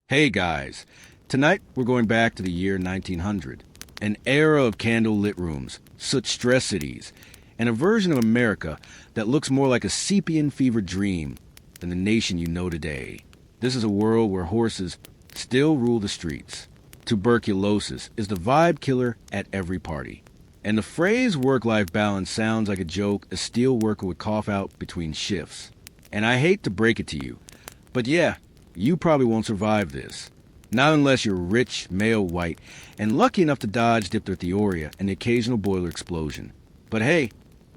Hey guys, tonight we're going back to the year 1900, an era of candle-lit rooms, such stress cities, and a version of America that looks more like a sepia-fevered dream than the nation you know today. This is a world where horses still rule the streets. Tuberculosis is the vibe killer at every party. And the phrase work-life balance sounds like a joke a steel worker would cough out between shifts. And I hate to break it to you, but yeah, you probably won't survive this. Not unless you're rich, male, white, and lucky enough to dodge diphtheria and the occasional boiler explosion. But hey,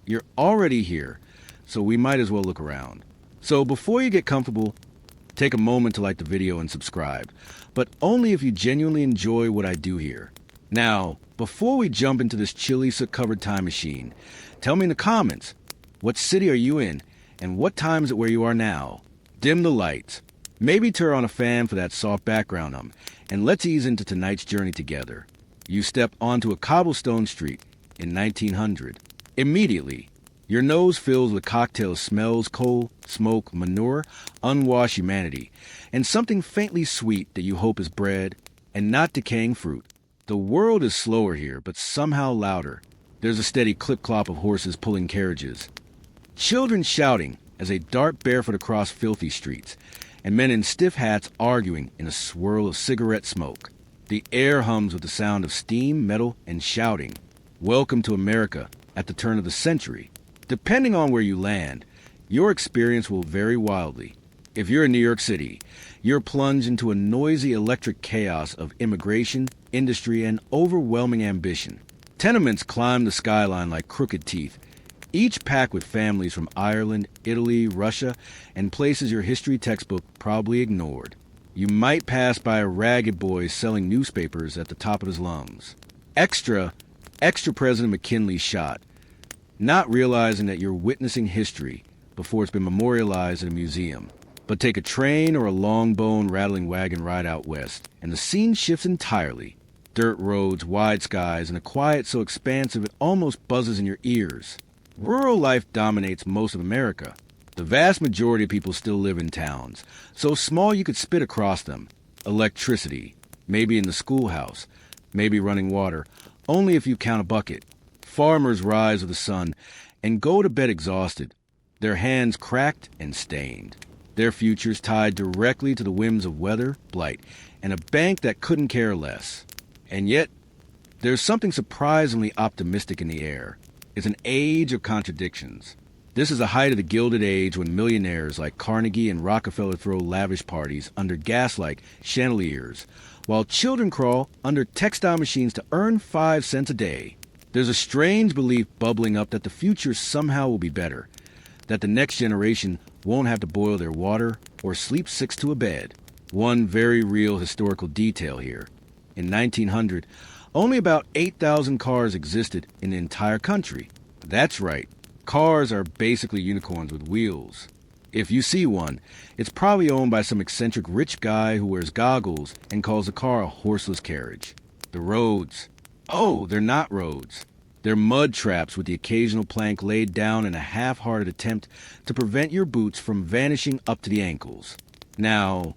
you're already here, so we might as well look around. So before you get comfortable, take a moment to like the video and subscribe, but only if you genuinely enjoy what I do here. Now, before we jump into this chilly soot-covered time machine, tell me in the comments, what city are you in, and what time is it where you are now? Dim the lights. Maybe turn on a fan for that soft background and let's ease into tonight's journey together. You step onto a cobblestone street in 1900. Immediately, your nose fills with cocktail smells, coal, smoke, manure, unwashed humanity, and something faintly sweet that you hope is bread and not decaying fruit. The world is slower here, but somehow louder. There's a steady clip-clop of horses pulling carriages, children shouting as they dart barefoot across filthy streets, and men in stiff hats arguing in a swirl of cigarette smoke. The air hums with the sound of steam, metal, and shouting. Welcome to America at the turn of the century. Depending on where you land, your experience will vary wildly. If you're in New York City, you're plunged into a noisy electric chaos of immigration, industry, and overwhelming ambition. Tenements climb the skyline like crooked teeth, each packed with families from Ireland, Italy, Russia, and places your history textbook probably ignored. You might pass by a ragged boy selling newspapers at the top of his lungs. Extra President McKinley shot, not realizing that you're witnessing history before it's been memorialized in a museum. But take a train or a long bone rattling wagon ride out west, and the scene shifts entirely. Dirt roads, wide skies, and a quiet so expansive it almost buzzes in your ears. Rural life dominates most of America. The vast majority of people still live in towns, so small you could spit across them. Electricity, maybe in the schoolhouse, maybe running water, only if you count a bucket. Farmers rise with the sun and go to bed exhausted, their hands cracked and stained. Their futures tied directly to the whims of weather, blight, and a bank that couldn't care less. And yet, there's something surprisingly optimistic in the air. It's an age of contradictions. This is the height of the Gilded Age when millionaires like Carnegie and Rockefeller throw lavish parties under gas-like chandeliers, while children crawl under textile machines to earn 5 cents a day. There's a strange belief bubbling up that the future somehow will be better, that the next generation won't have to boil their water or sleep 6 to a bed. One very real historical detail here. In 1900, only about 8,000 cars existed in the entire country. That's right, cars are basically unicorns with wheels. If you see one, it's probably owned by some eccentric rich guy who wears goggles and calls the car a horseless carriage. The roads. Oh, they're not roads. They're mud traps with the occasional plank laid down in a half-hearted attempt to prevent your boots from vanishing up to the ankles. Now,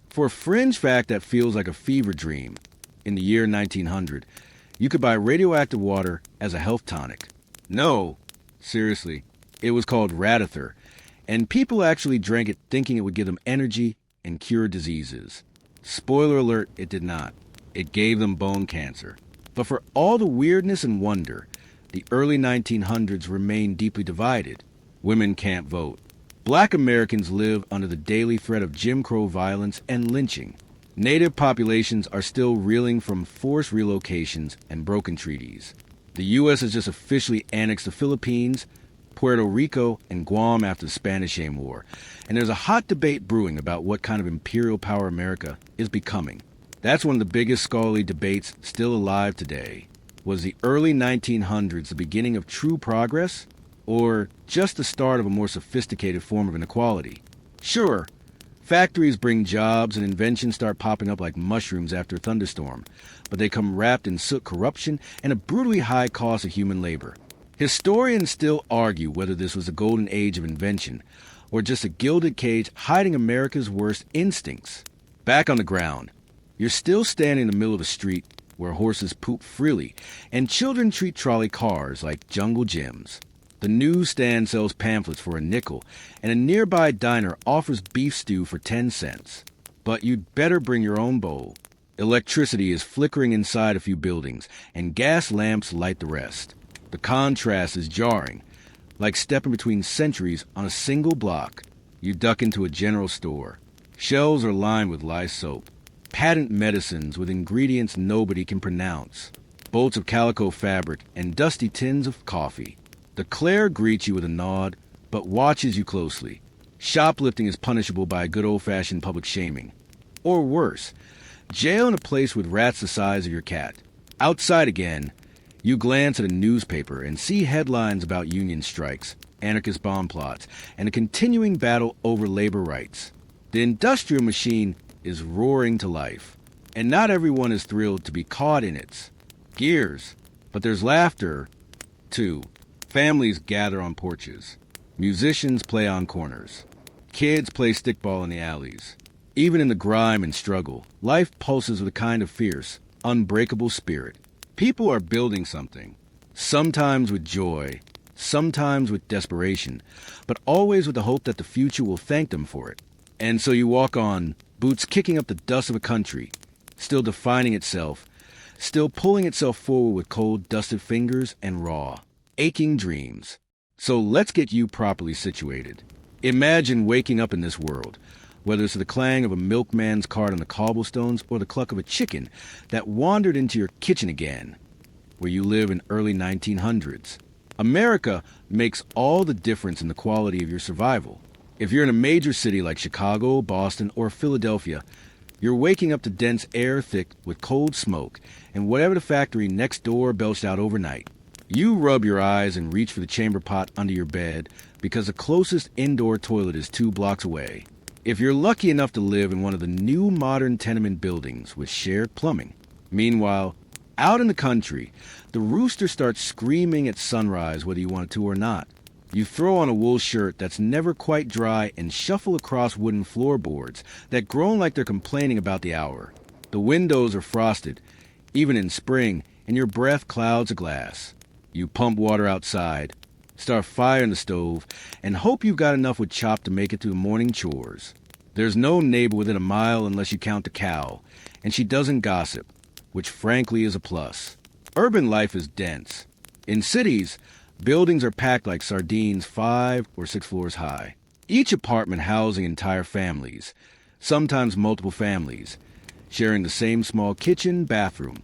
for a fringe fact that feels like a fever dream, in the year 1900, you could buy radioactive water as a health tonic. No, seriously, it was called Radithor, and people actually drank it thinking it would give them energy and cure diseases. Spoiler alert, it did not. It gave them bone cancer. But for all the weirdness and wonder, the early 1900s remained deeply divided. Women can't vote. Black Americans live under the daily threat of Jim Crow violence and lynching. Native populations are still reeling from forced relocations and broken treaties. The U.S. has just officially annexed the Philippines, Puerto Rico, and Guam after the Spanish-American War, and there's a hot debate brewing about what kind of imperial power America is becoming. That's one of the biggest scholarly debates still alive today. Was the early 1900s the beginning of true progress, or just the start of a more sophisticated form of inequality? Sure, factories bring jobs and inventions start popping up like mushrooms after a thunderstorm, but they come wrapped in soot, corruption, and a brutally high cost of human labor. Historians still argue whether this was a golden age of invention, or just a gilded cage hiding America's worst instincts. Back on the ground, you're still standing in the middle of a street where horses poop freely and children treat trolley cars like jungle gyms. The newsstand sells pamphlets for a nickel, and a nearby diner offers beef stew for 10 cents. But you'd better bring your own bowl. Electricity is flickering inside a few buildings, and gas lamps light the rest. The contrast is jarring, like stepping between centuries on a single block. You duck into a general store. Shelves are lined with lye soap, patent medicines with ingredients nobody can pronounce, bolts of calico fabric, and dusty tins of coffee. The Claire greets you with a nod, but watches you closely. Shoplifting is punishable by a good old-fashioned public shaming. Or worse, jail in a place with rats the size of your cat. Outside again, you glance at a newspaper and see headlines about union strikes, anarchist bomb plots, and a continuing battle over labor rights. The industrial machine is roaring to life, and not everyone is thrilled to be caught in its gears. But there's laughter, too. Families gather on porches. Musicians play on corners. Kids play stickball in the alleys. Even in the grime and struggle, life pulses with a kind of fierce, unbreakable spirit. People are building something, sometimes with joy, sometimes with desperation, but always with the hope that the future will thank them for it. And so you walk on, boots kicking up the dust of a country, still defining itself, still pulling itself forward with cold, dusted fingers and raw, aching dreams. So let's get you properly situated. Imagine waking up in this world, whether it's the clang of a milkman's cart on the cobblestones or the cluck of a chicken that wandered into your kitchen again, where you live in early 1900s. America makes all the difference in the quality of your survival. If you're in a major city like Chicago, Boston, or Philadelphia, you're waking up to dense air thick with cold smoke and whatever the factory next door belched out overnight. You rub your eyes and reach for the chamber pot under your bed because the closest indoor toilet is 2 blocks away. If you're lucky enough to live in one of the new modern tenement buildings with shared plumbing. Meanwhile, out in the country, the rooster starts screaming at sunrise whether you want it to or not. You throw on a wool shirt that's never quite dry and shuffle across wooden floorboards that groan like they're complaining about the hour. The windows are frosted, even in spring, and your breath clouds a glass. You pump water outside, start fire in the stove, and hope you've got enough wood chop to make it through the morning chores. There's no neighbor within a mile unless you count the cow, and she doesn't gossip, which frankly is a plus. Urban life is dense. In cities, buildings are packed like sardines 5 or 6 floors high. Each apartment housing entire families, sometimes multiple families, sharing the same small kitchen, bathroom,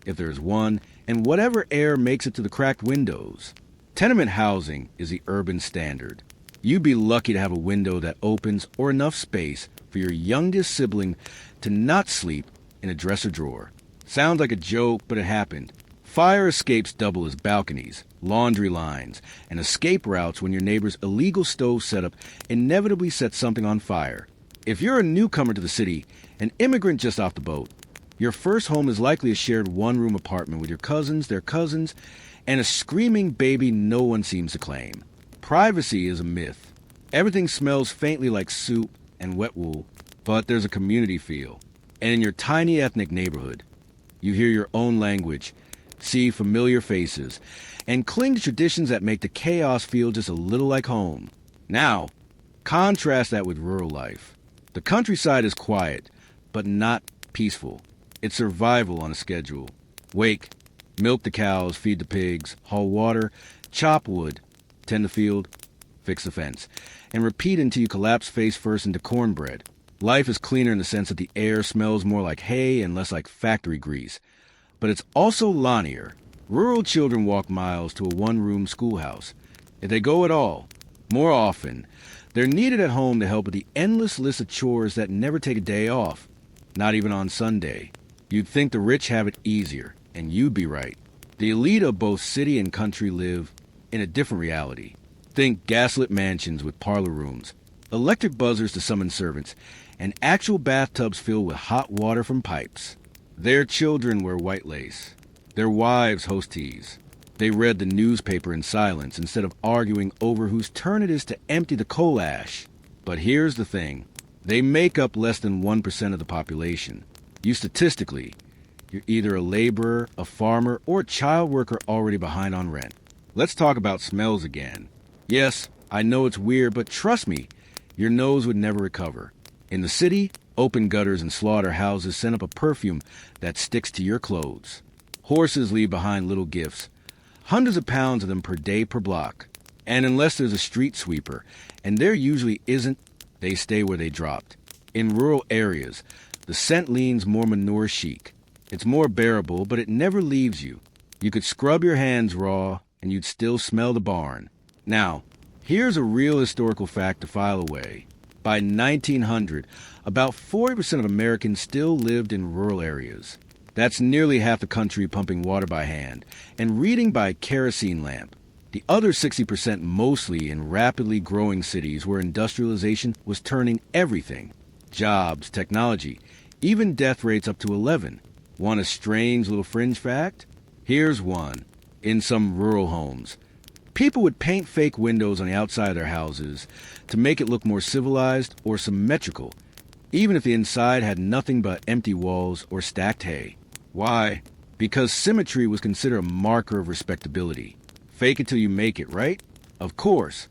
if there is one, and whatever air makes it to the cracked windows. Tenement housing is the urban standard. You'd be lucky to have a window that opens or enough space for your youngest sibling to not sleep in a dresser drawer. Sounds like a joke, but it happened. Fire escapes double as balconies, laundry lines, and escape routes when your neighbor's illegal stove setup inevitably sets something on fire. If you're a newcomer to the city, an immigrant just off the boat, your first home is likely a shared one-room apartment with your cousins, their cousins, and a screaming baby no one seems to claim. Privacy is a myth. Everything smells faintly like soup and wet wool, but there's a community feel. And in your tiny ethnic neighborhood, you hear your own language, see familiar faces, and cling to traditions that make the chaos feel just a little like home. Now, contrast that with rural life. The countryside is quiet, but not peaceful. It's survival on a schedule. Wake, milk the cows, feed the pigs, haul water, chop wood, tend the field, fix the fence, and repeat until you collapse face first into cornbread. Life is cleaner in the sense that the air smells more like hay and less like factory grease. But it's also lonelier. Rural children walk miles to a one-room schoolhouse. If they go at all, more often, they're needed at home to help with the endless list of chores that never take a day off, not even on Sunday. You'd think the rich have it easier, and you'd be right. The elite of both city and country live in a different reality. Think gaslit mansions with parlor rooms, electric buzzers to summon servants, and actual bathtubs filled with hot water from pipes. Their children wear white lace. Their wives host teas. They read the newspaper in silence instead of arguing over whose turn it is to empty the coal ash. But here's the thing. They make up less than 1% of the population. Statistically, you're either a laborer, a farmer, or a child worker already behind on rent. Let's talk about smells again. Yes, I know it's weird, but trust me, your nose would never recover. In the city, open gutters and slaughterhouses send up a perfume that sticks to your clothes. Horses leave behind little gifts, hundreds of pounds of them per day per block. And unless there's a street sweeper, and there usually isn't, they stay where they dropped. In rural areas, the scent leans more manure chic. It's more bearable, but it never leaves you. You could scrub your hands raw, and you'd still smell the barn. Now, here's a real historical fact to file away. By 1900, about 40% of Americans still lived in rural areas. That's nearly half the country pumping water by hand and reading by kerosene lamp. The other 60% mostly in rapidly growing cities where industrialization was turning everything. Jobs, technology, even death rates up to 11. Want a strange little fringe fact? Here's one. In some rural homes, people would paint fake windows on the outside of their houses to make it look more civilized or symmetrical, even if the inside had nothing but empty walls or stacked hay. Why? Because symmetry was considered a marker of respectability. Fake it till you make it, right? Of course.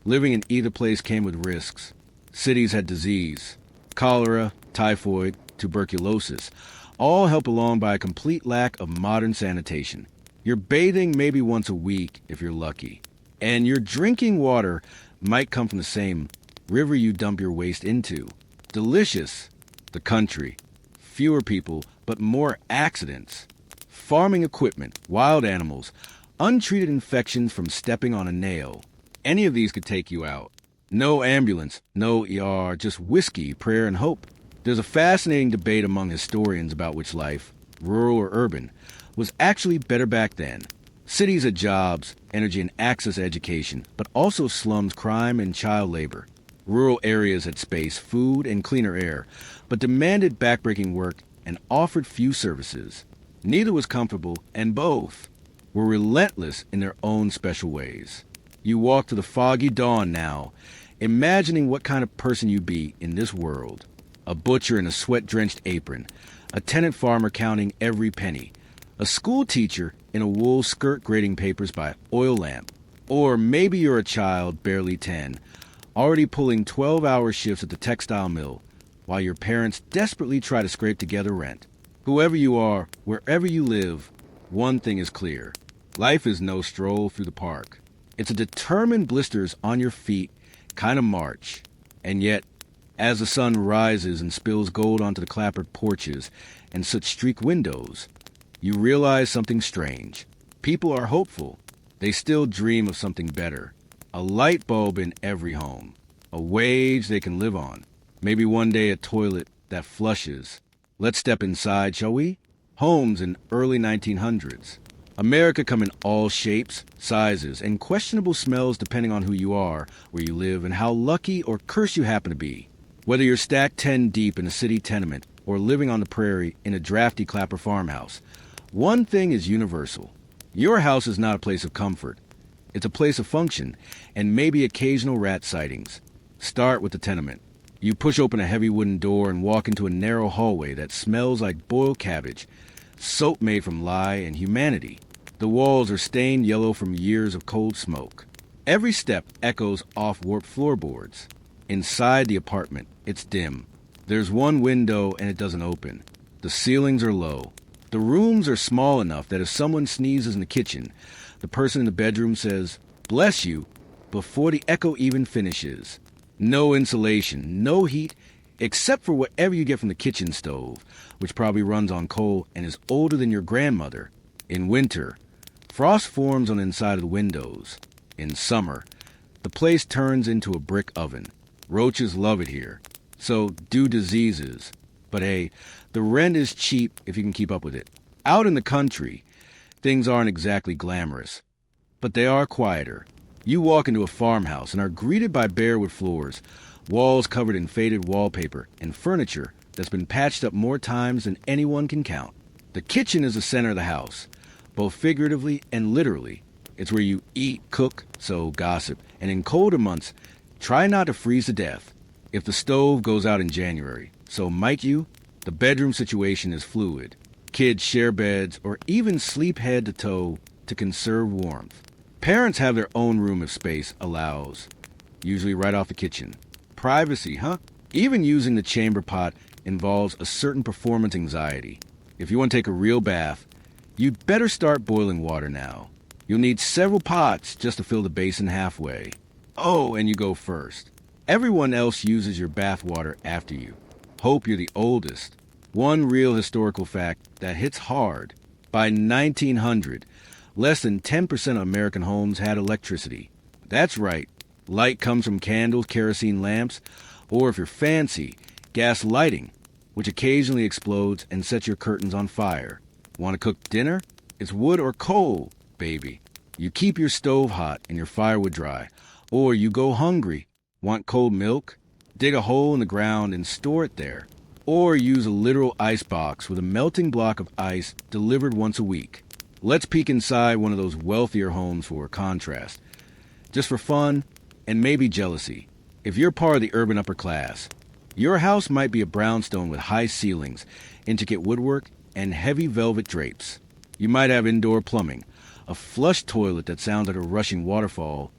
Living in either place came with risks. Cities had disease, cholera, typhoid, tuberculosis, all helped along by a complete lack of modern sanitation. You're bathing maybe once a week if you're lucky. And your drinking water might come from the same river you dump your waste into. Delicious. The country. Fewer people, but more accidents. Farming equipment, wild animals, untreated infections from stepping on a nail. Any of these could take you out. No ambulance, no ER, just whiskey, prayer, and hope. There's a fascinating debate among historians about which life, rural or urban, was actually better back then. Cities had jobs, energy, and access to education, but also slums, crime, and child labor. Rural areas had space, food, and cleaner air, but demanded backbreaking work and offered few services. Neither was comfortable, and both were relentless in their own special ways. You walk to the foggy dawn now, imagining what kind of person you'd be in this world. A butcher in a sweat-drenched apron, a tenant farmer counting every penny, a school teacher in a wool skirt grading papers by oil lamp. Or maybe you're a child, barely 10, already pulling 12-hour shifts at the textile mill, while your parents desperately try to scrape together rent. Whoever you are, wherever you live, one thing is clear. Life is no stroll through the park. It's a determined blisters on your feet kind of march. And yet, as the sun rises and spills gold onto the clapboard porches and soot-streaked windows, you realize something strange. People are hopeful. They still dream of something better. A light bulb in every home. A wage they can live on. Maybe one day a toilet that flushes. Let's step inside, shall we? Homes in early 1900s. America come in all shapes, sizes, and questionable smells depending on who you are, where you live, and how lucky or cursed you happen to be. Whether you're stacked 10 deep in a city tenement or living on the prairie in a drafty clapper farmhouse, one thing is universal. Your house is not a place of comfort. It's a place of function, and maybe occasional rat sightings. Start with the tenement. You push open a heavy wooden door and walk into a narrow hallway that smells like boiled cabbage, soap made from lye and humanity. The walls are stained yellow from years of cold smoke. Every step echoes off warped floorboards. Inside the apartment, it's dim. There's one window and it doesn't open. The ceilings are low. The rooms are small enough that if someone sneezes in the kitchen, the person in the bedroom says, "Bless you," before the echo even finishes. No insulation, no heat, except for whatever you get from the kitchen stove, which probably runs on coal and is older than your grandmother. In winter, frost forms on the inside of the windows. In summer, the place turns into a brick oven. Roaches love it here. So do diseases. But hey, the rent is cheap if you can keep up with it. Out in the country, things aren't exactly glamorous, but they are quieter. You walk into a farmhouse and are greeted by bare wood floors, walls covered in faded wallpaper, and furniture that's been patched up more times than anyone can count. The kitchen is the center of the house, both figuratively and literally. It's where you eat, cook, sow, gossip, and in colder months, try not to freeze to death. if the stove goes out in January. So, might you? The bedroom situation is fluid. Kids share beds or even sleep head to toe to conserve warmth. Parents have their own room if space allows, usually right off the kitchen. Privacy, huh? Even using the chamber pot involves a certain performance anxiety. If you want to take a real bath, you'd better start boiling water now. You'll need several pots just to fill the basin halfway. Oh, and you go first. Everyone else uses your bath water after you. Hope you're the oldest. One real historical fact that hits hard. By 1900, less than 10% of American homes had electricity. That's right. Light comes from candles, kerosene lamps, or if you're fancy, gas lighting, which occasionally explodes and sets your curtains on fire. Want to cook dinner? It's wood or coal, baby. You keep your stove hot and your firewood dry. Or you go hungry. Want cold milk? Dig a hole in the ground and store it there. Or use a literal ice box with a melting block of ice delivered once a week. Let's peek inside one of those wealthier homes for contrast. Just for fun and maybe jealousy. If you're part of the urban upper class, your house might be a brownstone with high ceilings, intricate woodwork, and heavy velvet drapes. You might have indoor plumbing, a flush toilet that sounds like a rushing waterfall,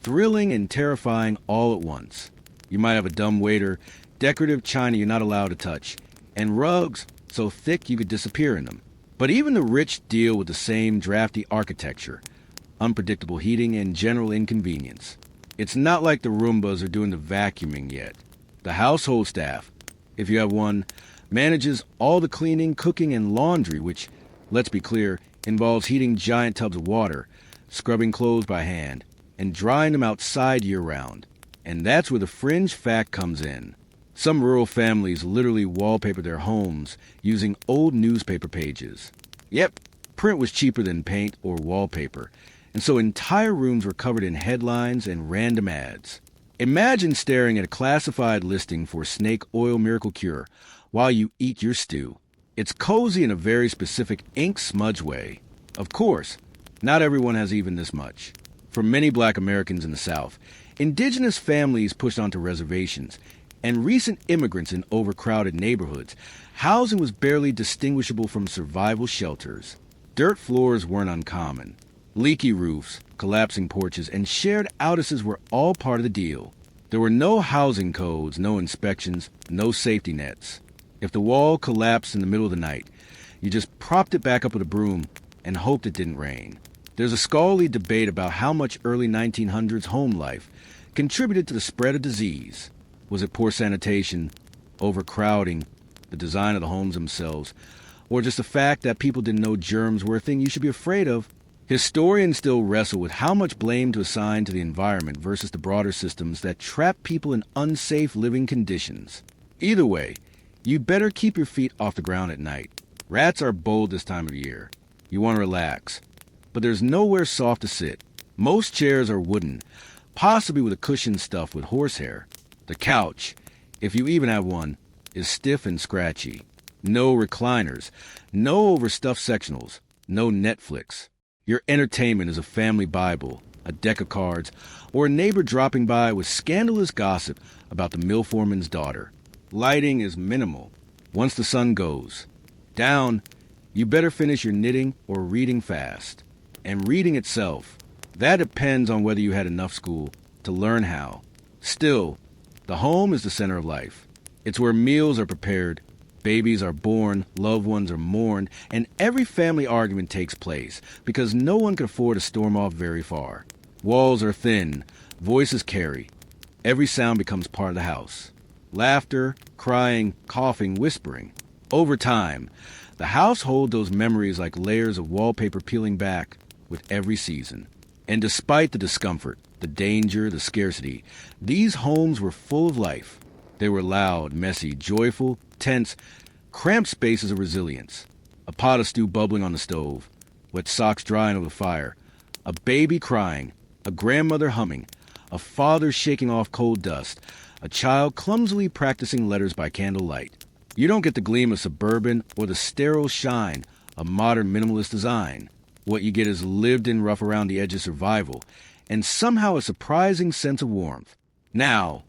thrilling and terrifying all at once. You might have a dumbwaiter, decorative china you're not allowed to touch, and rugs so thick you could disappear in them. But even the rich deal with the same drafty architecture, unpredictable heating, and general inconvenience. It's not like the Roombas are doing the vacuuming yet. The household staff, if you have one, manages all the cleaning, cooking, and laundry, which, let's be clear, involves heating giant tubs of water, scrubbing clothes by hand, and drying them outside year-round. And that's where the fringe fact comes in. Some rural families literally wallpaper their homes using old newspaper pages. Yep, print was cheaper than paint or wallpaper, and so entire rooms were covered in headlines and random ads. Imagine staring at a classified listing for snake oil miracle cure while you eat your stew. It's cozy in a very specific ink smudge way. Of course, not everyone has even this much. For many black Americans in the South, indigenous families pushed onto reservations, and recent immigrants in overcrowded neighborhoods, housing was barely distinguishable from survival shelters. Dirt floors weren't uncommon. Leaky roofs, collapsing porches, and shared outhouses were all part of the deal. There were no housing codes, no inspections, no safety nets. If the wall collapsed in the middle of the night, you just propped it back up with a broom and hoped it didn't rain. There's a scholarly debate about how much early 1900s home life contributed to the spread of disease. Was it poor sanitation, overcrowding, the design of the homes themselves, or just the fact that people didn't know germs were a thing you should be afraid of? Historians still wrestle with how much blame to assign to the environment versus the broader systems that trap people in unsafe living conditions. Either way, you better keep your feet off the ground at night. Rats are bold this time of year. You want to relax. But there's nowhere soft to sit. Most chairs are wooden, possibly with a cushion stuffed with horsehair. The couch, if you even have one, is stiff and scratchy. No recliners, no overstuffed sectionals, no Netflix. Your entertainment is a family Bible, a deck of cards, or a neighbor dropping by with scandalous gossip about the mill foreman's daughter. Lighting is minimal. Once the sun goes down, you better finish your knitting or reading fast. And reading itself, that depends on whether you had enough school to learn how. Still, the home is the center of life. It's where meals are prepared, babies are born, loved ones are mourned, and every family argument takes place because no one can afford to storm off very far. Walls are thin, voices carry. Every sound becomes part of the house. Laughter, crying, coughing, whispering. Over time, the house holds those memories like layers of wallpaper peeling back with every season. And despite the discomfort, the danger, the scarcity, these homes were full of life. They were loud, messy, joyful, tense, cramped spaces of resilience. A pot of stew bubbling on the stove, wet socks drying over the fire, a baby crying, a grandmother humming, a father shaking off cold dust, a child clumsily practicing letters by candlelight. You don't get the gleam of suburban or the sterile shine of modern minimalist design. What you get is lived-in rough around the edges survival, and somehow a surprising sense of warmth. Now,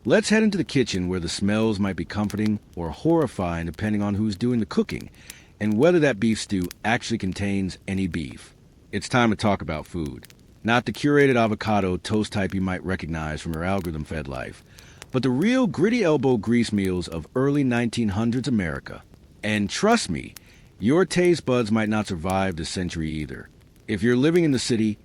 Let's head into the kitchen where the smells might be comforting or horrifying depending on who's doing the cooking and whether that beef stew actually contains any beef. It's time to talk about food. Not the curated avocado toast type you might recognize from your algorithm-fed life, but the real gritty elbow grease meals of early 1900s America. And trust me, your taste buds might not survive this century either. If you're living in the city,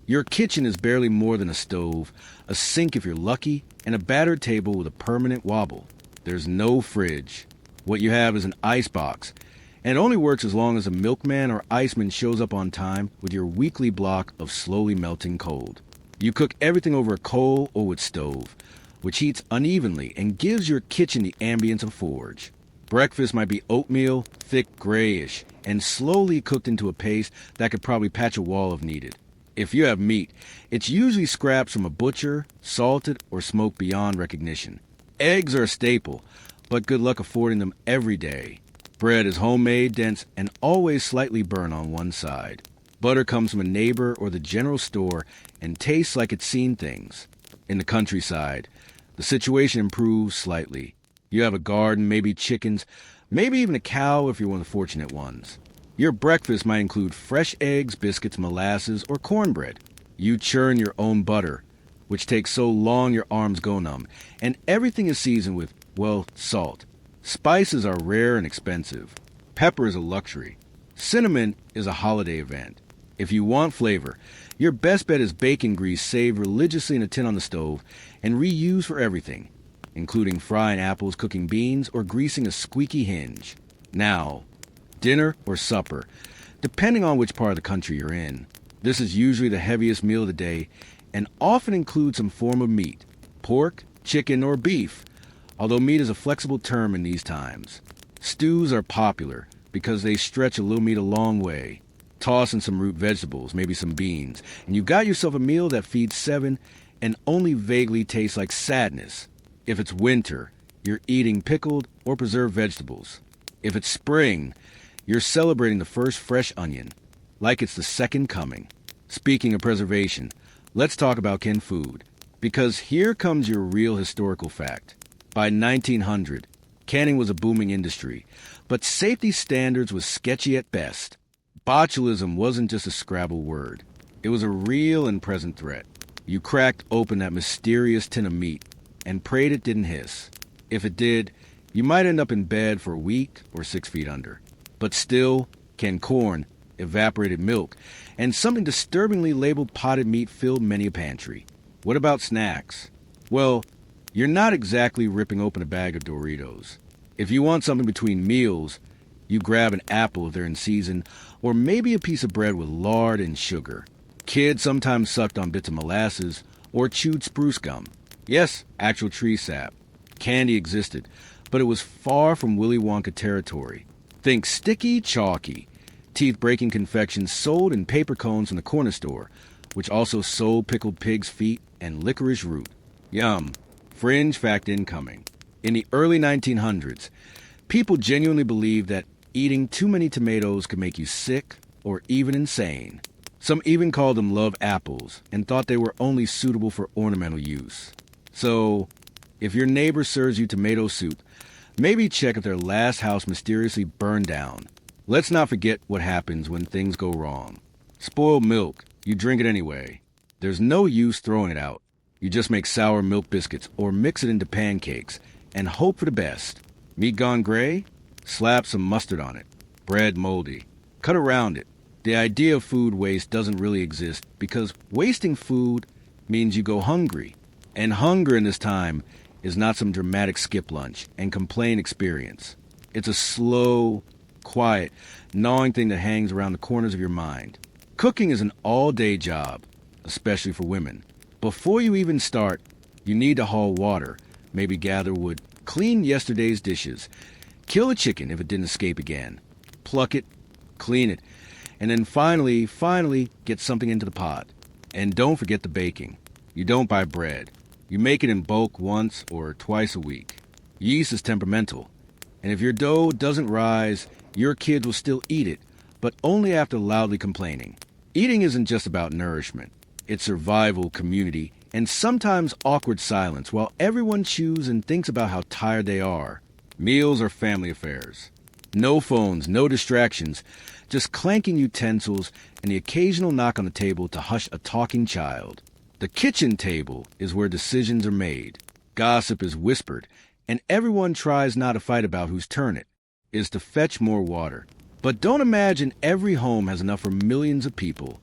your kitchen is barely more than a stove, a sink if you're lucky, and a battered table with a permanent wobble. There's no fridge. What you have is an icebox, and it only works as long as a milkman or iceman shows up on time with your weekly block of slowly melting cold. You cook everything over a coal or wood stove, which heats unevenly and gives your kitchen the ambience of a forge. Breakfast might be oatmeal, thick grayish, and slowly cooked into a paste that could probably patch a wall if needed. If you have meat, it's usually scraps from a butcher, salted, or smoked beyond recognition. Eggs are a staple, but good luck affording them every day. Bread is homemade, dense, and always slightly burnt on one side. Butter comes from a neighbor or the general store and tastes like it's seen things. In the countryside, the situation improves slightly. You have a garden, maybe chickens, maybe even a cow if you're one of the fortunate ones. Your breakfast might include fresh eggs, biscuits, molasses, or cornbread. You churn your own butter, which takes so long your arms go numb, and everything is seasoned with, well, salt. Spices are rare and expensive. Pepper is a luxury. Cinnamon is a holiday event. If you want flavor, your best bet is bacon grease saved religiously in a tin on the stove and reused for everything, including frying apples, cooking beans, or greasing a squeaky hinge. Now, dinner or supper, depending on which part of the country you're in. This is usually the heaviest meal of the day and often includes some form of meat, pork, chicken, or beef, although meat is a flexible term in these times. Stews are popular because they stretch a little meat a long way. Toss in some root vegetables, maybe some beans, and you've got yourself a meal that feeds seven and only vaguely tastes like sadness. If it's winter, you're eating pickled or preserved vegetables. If it's spring, you're celebrating the first fresh onion, like it's the second coming. Speaking of preservation, let's talk about canned food, because here comes your real historical fact. By 1900, canning was a booming industry, but safety standards was sketchy at best. Botulism wasn't just a Scrabble word. It was a real and present threat. You cracked open that mysterious tin of meat and prayed it didn't hiss. If it did, you might end up in bed for a week or 6 feet under. But still, canned corn, evaporated milk, and something disturbingly labeled potted meat filled many a pantry. What about snacks? Well, you're not exactly ripping open a bag of Doritos. If you want something between meals, you grab an apple if they're in season, or maybe a piece of bread with lard and sugar. Kids sometimes sucked on bits of molasses or chewed spruce gum. Yes, actual tree sap. Candy existed, but it was far from Willy Wonka territory. Think sticky, chalky, teeth-breaking confections sold in paper cones from the corner store, which also sold pickled pig's feet and licorice root. Yum. Fringe fact incoming. In the early 1900s, people genuinely believed that eating too many tomatoes could make you sick or even insane. Some even called them love apples and thought they were only suitable for ornamental use. So, if your neighbor serves you tomato soup, maybe check if their last house mysteriously burned down. Let's not forget what happens when things go wrong. Spoiled milk, you drink it anyway. There's no use throwing it out. You just make sour milk biscuits or mix it into pancakes and hope for the best. Meat gone gray? Slap some mustard on it. Bread moldy. Cut around it. The idea of food waste doesn't really exist because wasting food means you go hungry. And hunger in this time is not some dramatic skip lunch and complain experience. It's a slow, quiet, gnawing thing that hangs around the corners of your mind. Cooking is an all-day job, especially for women. Before you even start, you need to haul water, maybe gather wood, clean yesterday's dishes, kill a chicken if it didn't escape again, pluck it, clean it, and then finally get something into the pot. And don't forget the baking. You don't buy bread. You make it in bulk once or twice a week. Yeast is temperamental, and if your dough doesn't rise, your kids will still eat it, but only after loudly complaining. Eating isn't just about nourishment. It's survival, community, and sometimes awkward silence while everyone chews and thinks about how tired they are. Meals are family affairs. No phones, no distractions, just clanking utensils and the occasional knock on the table to hush a talking child. The kitchen table is where decisions are made. Gossip is whispered, and everyone tries not to fight about whose turn it is to fetch more water. But don't imagine every home has enough for millions of people,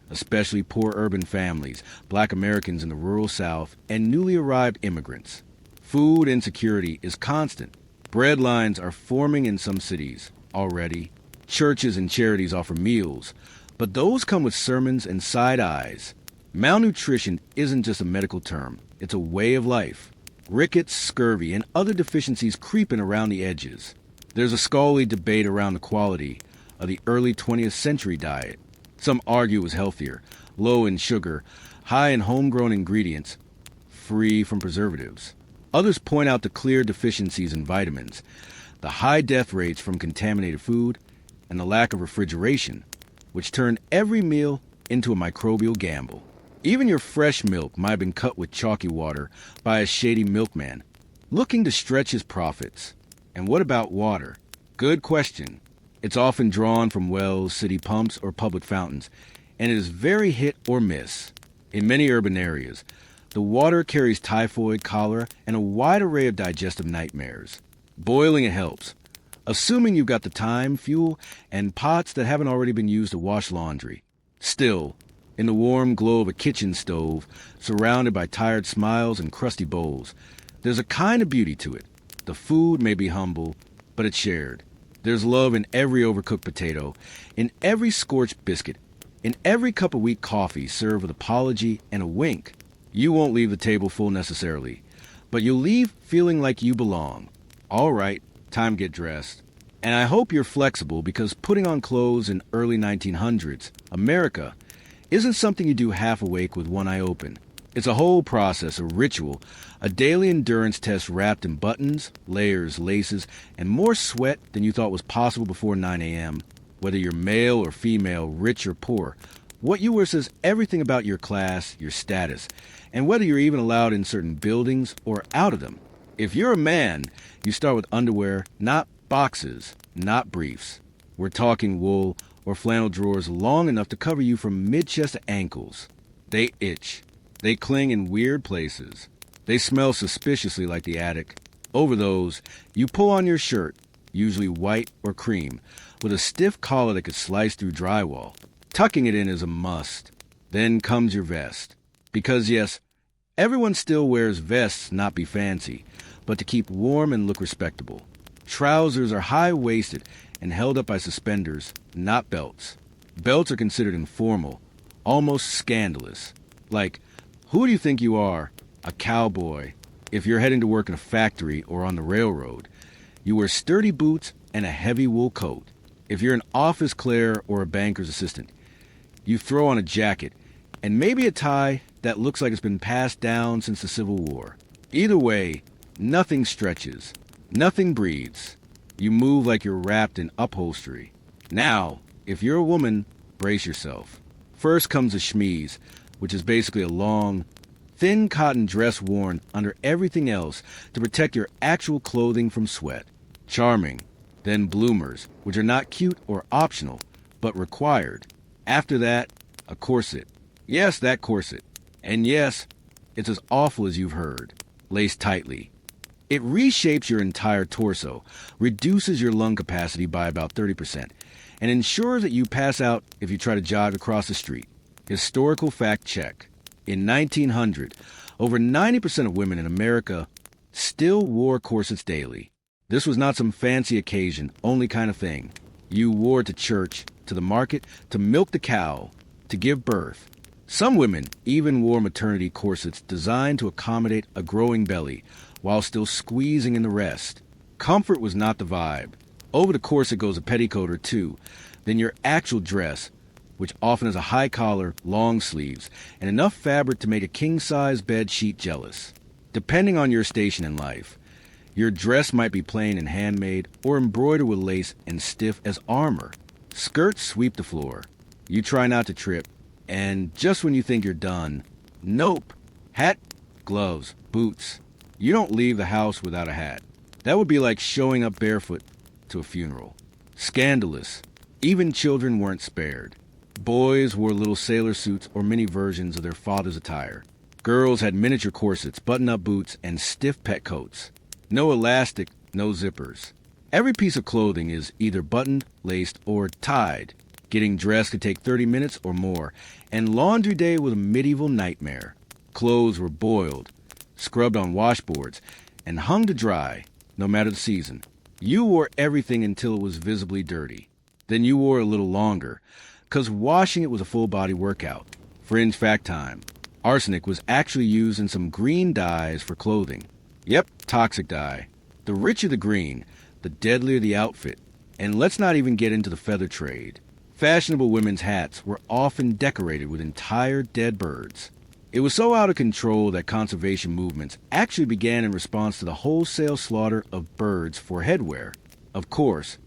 especially poor urban families, Black Americans in the rural South, and newly arrived immigrants. Food insecurity is constant. Bread lines are forming in some cities already. Churches and charities offer meals, but those come with sermons and side eyes. Malnutrition isn't just a medical term, it's a way of life. Rickets, scurvy, and other deficiencies creeping around the edges. There's a scholarly debate around the quality of the early 20th century diet. Some argue it was healthier, low in sugar, high in homegrown ingredients, free from preservatives. Others point out the clear deficiencies in vitamins, the high death rates from contaminated food, and the lack of refrigeration, which turned every meal into a microbial gamble. Even your fresh milk might have been cut with chalky water by a shady milkman, looking to stretch his profits. And what about water? Good question. It's often drawn from wells, city pumps, or public fountains, and it is very hit or miss. In many urban areas, the water carries typhoid, cholera, and a wide array of digestive nightmares. Boiling it helps, assuming you've got the time, fuel, and pots that haven't already been used to wash laundry. Still, in the warm glow of a kitchen stove, surrounded by tired smiles and crusty bowls, there's a kind of beauty to it. The food may be humble, but it's shared. There's love in every overcooked potato, in every scorched biscuit, in every cup of weak coffee served with apology and a wink. You won't leave the table full necessarily, but you'll leave feeling like you belong. All right, time to get dressed. And I hope you're flexible, because putting on clothes in early 1900s, America, isn't something you do half awake with one eye open. It's a whole process, a ritual, a daily endurance test wrapped in buttons, layers, laces, and more sweat than you thought was possible before 9 a.m. Whether you're male or female, rich or poor, what you wear says everything about your class, your status, and whether you're even allowed in certain buildings or out of them. If you're a man, you start with underwear, not boxes, not briefs. We're talking wool or flannel drawers long enough to cover you from mid-chest to ankles. They itch. They cling in weird places. They smell suspiciously like the attic. Over those, you pull on your shirt, usually white or cream, with a stiff collar that could slice through drywall. Tucking it in is a must. Then comes your vest. Because yes, everyone still wears vests, not be fancy, but to keep warm and look respectable. Trousers are high-waisted and held up by suspenders, not belts. Belts are considered informal, almost scandalous. Like, who do you think you are? A cowboy. If you're heading to work in a factory or on the railroad, you wear sturdy boots and a heavy wool coat. If you're an office clerk or a banker's assistant, you throw on a jacket and maybe a tie that looks like it's been passed down since the Civil War. Either way, nothing stretches, nothing breathes. You move like you're wrapped in upholstery. Now, if you're a woman, brace yourself. First comes the chemise, which is basically a long, thin cotton dress worn under everything else to protect your actual clothing from sweat. Charming. Then bloomers, which are not cute or optional, but required. After that, a corset. Yes, that corset. And yes, it's as awful as you've heard. Laced tightly. It reshapes your entire torso, reduces your lung capacity by about 30%, and ensures that you pass out if you try to jog across the street. Historical fact check. In 1900, over 90% of women in America still wore corsets daily. This was not some fancy occasion, only kind of thing. You wore it to church, to the market, to milk the cow, to give birth. Some women even wore maternity corsets designed to accommodate a growing belly, while still squeezing in the rest. Comfort was not the vibe. Over the corset goes a petticoat or two, then your actual dress, which often has a high collar, long sleeves, and enough fabric to make a king-size bed sheet jealous. Depending on your station in life, your dress might be plain and handmade, or embroidered with lace and stiff as armor. Skirts sweep the floor. You try not to trip, and just when you think you're done, nope, Hat, gloves, boots. You don't leave the house without a hat. That would be like showing up barefoot to a funeral. Scandalous. Even children weren't spared. Boys wore little sailor suits or mini versions of their father's attire. Girls had miniature corsets, button-up boots, and stiff petcoats. No elastic, no zippers. Every piece of clothing is either buttoned, laced, or tied. Getting dressed could take 30 minutes or more, and laundry day was a medieval nightmare. Clothes were boiled, scrubbed on washboards, and hung to dry, no matter the season. You wore everything until it was visibly dirty. Then you wore a little longer, 'cause washing it was a full-body workout. Fringe fact time. Arsenic was actually used in some green dyes for clothing. Yep, toxic dye. The richer the green, the deadlier the outfit. And let's not even get into the feather trade. Fashionable women's hats were often decorated with entire dead birds. It was so out of control that conservation movements actually began in response to the wholesale slaughter of birds for headwear. Of course,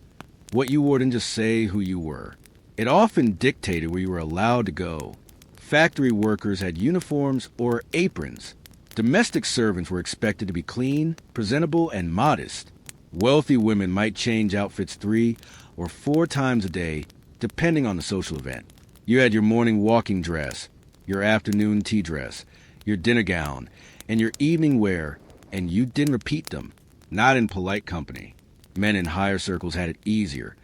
what you wore didn't just say who you were. It often dictated where you were allowed to go. Factory workers had uniforms or aprons. Domestic servants were expected to be clean, presentable, and modest. Wealthy women might change outfits 3 or 4 times a day, depending on the social event. You had your morning walking dress, your afternoon tea dress, your dinner gown, and your evening wear, and you didn't repeat them, not in polite company. Men in higher circles had it easier,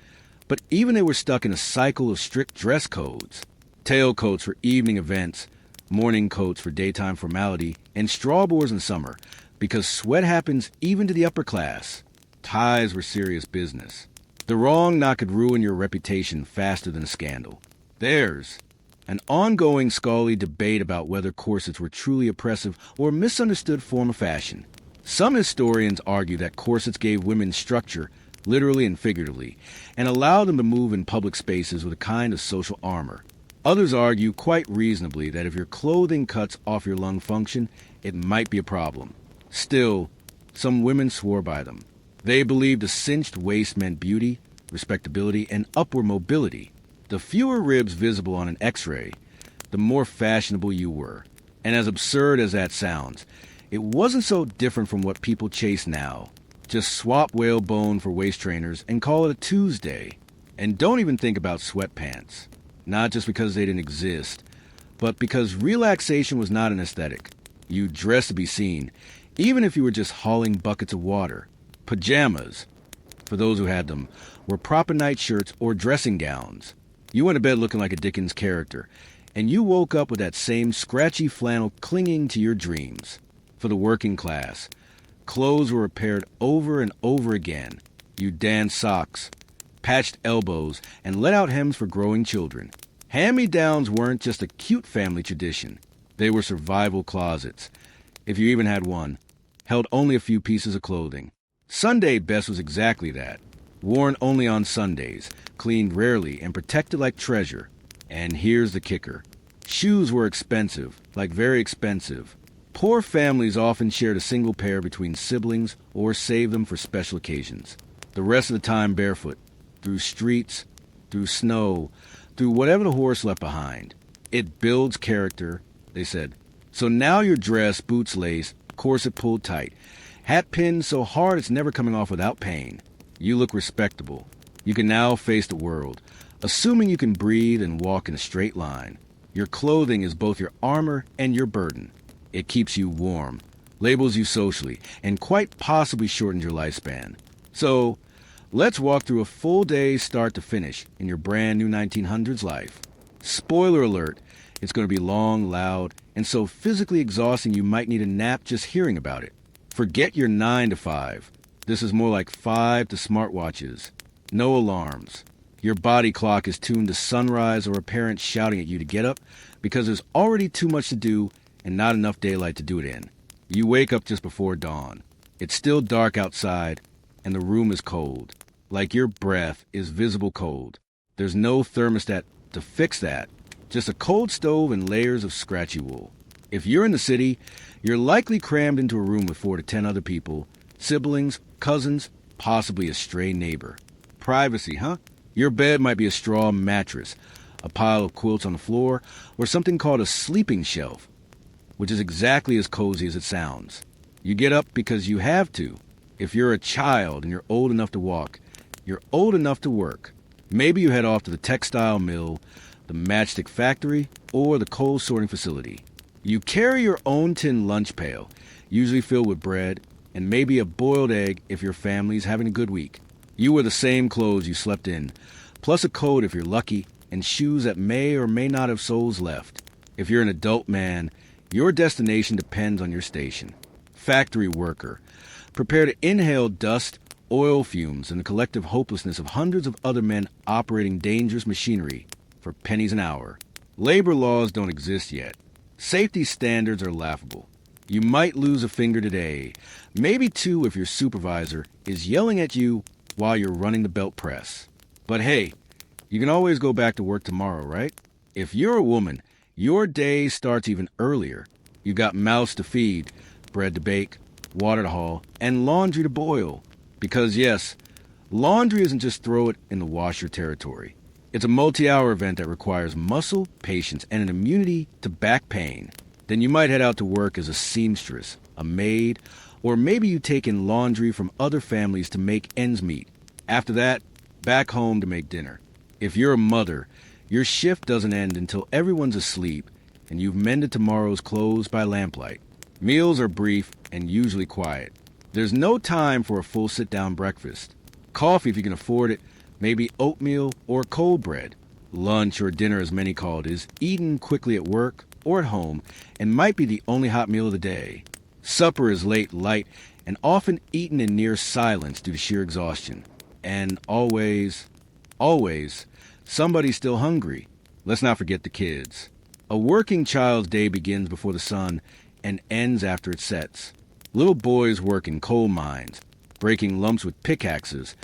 but even they were stuck in a cycle of strict dress codes. Tailcoats for evening events, morning coats for daytime formality, and strawbores in summer, because sweat happens even to the upper class. Ties were serious business. The wrong knot could ruin your reputation faster than a scandal. There's an ongoing scholarly debate about whether corsets were truly oppressive or a misunderstood form of fashion. Some historians argue that corsets gave women structure, literally and figuratively, and allowed them to move in public spaces with a kind of social armor. Others argue quite reasonably that if your clothing cuts off your lung function, it might be a problem. Still, some women swore by them. They believed a cinched waist meant beauty, respectability, and upward mobility. The fewer ribs visible on an x-ray, the more fashionable you were. And as absurd as that sounds, it wasn't so different from what people chase now. Just swap whalebone for waist trainers and call it a Tuesday. And don't even think about sweatpants. Not just because they didn't exist, but because relaxation was not an aesthetic. You dressed to be seen, even if you were just hauling buckets of water. Pajamas, for those who had them, were proper nightshirts or dressing gowns. You went to bed looking like a Dickens character, and you woke up with that same scratchy flannel clinging to your dreams. For the working class, clothes were repaired over and over again. You danced socks, patched elbows, and let out hems for growing children. Hand-me-downs weren't just a cute family tradition. They were survival closets. If you even had one, held only a few pieces of clothing. Sunday best was exactly that. Worn only on Sundays, cleaned rarely, and protected like treasure. And here's the kicker. Shoes were expensive, like very expensive. Poor families often shared a single pair between siblings or saved them for special occasions. The rest of the time barefoot, through streets, through snow, through whatever the horse left behind. It builds character, they said. So now you're dressed, boots laced, corset pulled tight, hat pinned so hard it's never coming off without pain. You look respectable. You can now face the world, assuming you can breathe and walk in a straight line. Your clothing is both your armor and your burden. It keeps you warm, labels you socially, and quite possibly shortens your lifespan. So, let's walk through a full day start to finish in your brand new 1900s life. Spoiler alert, it's going to be long, loud, and so physically exhausting you might need a nap just hearing about it. Forget your 9 to 5. This is more like 5 to smartwatches. No alarms. Your body clock is tuned to sunrise or a parent shouting at you to get up because there's already too much to do and not enough daylight to do it in. You wake up just before dawn. It's still dark outside, and the room is cold. Like your breath is visible cold. There's no thermostat to fix that. Just a cold stove and layers of scratchy wool. If you're in the city, you're likely crammed into a room with 4 to 10 other people, siblings, cousins, possibly a stray neighbor. Privacy, huh? Your bed might be a straw mattress, a pile of quilts on the floor, or something called a sleeping shelf. which is exactly as cozy as it sounds. You get up because you have to. If you're a child and you're old enough to walk, you're old enough to work. Maybe you head off to the textile mill, the matchstick factory, or the coal sorting facility. You carry your own tin lunch pail, usually filled with bread, and maybe a boiled egg if your family's having a good week. You wear the same clothes you slept in, plus a coat if you're lucky, and shoes that may or may not have soles left. If you're an adult man, your destination depends on your station. Factory worker. Prepare to inhale dust, oil fumes, and the collective hopelessness of hundreds of other men operating dangerous machinery for pennies an hour. Labor laws don't exist yet. Safety standards are laughable. You might lose a finger today, maybe two if your supervisor is yelling at you while you're running the belt press. But hey, you can always go back to work tomorrow, right? If you're a woman, your day starts even earlier. You got mouths to feed, bread to bake, water to haul, and laundry to boil. Because yes, laundry isn't just throw it in the washer territory. It's a multi-hour event that requires muscle, patience, and an immunity to back pain. Then you might head out to work as a seamstress, a maid, or maybe you take in laundry from other families to make ends meet. After that, back home to make dinner. If you're a mother, your shift doesn't end until everyone's asleep and you've mended tomorrow's clothes by lamplight. Meals are brief and usually quiet. There's no time for a full sit-down breakfast. Coffee, if you can afford it, maybe oatmeal or cold bread. Lunch, or dinner as many call it, is eaten quickly at work or at home and might be the only hot meal of the day. Supper is late, light, and often eaten in near silence due to sheer exhaustion. And always, somebody's still hungry. Let's not forget the kids. A working child's day begins before the sun and ends after it sets. Little boys work in coal mines, breaking lumps with pickaxes,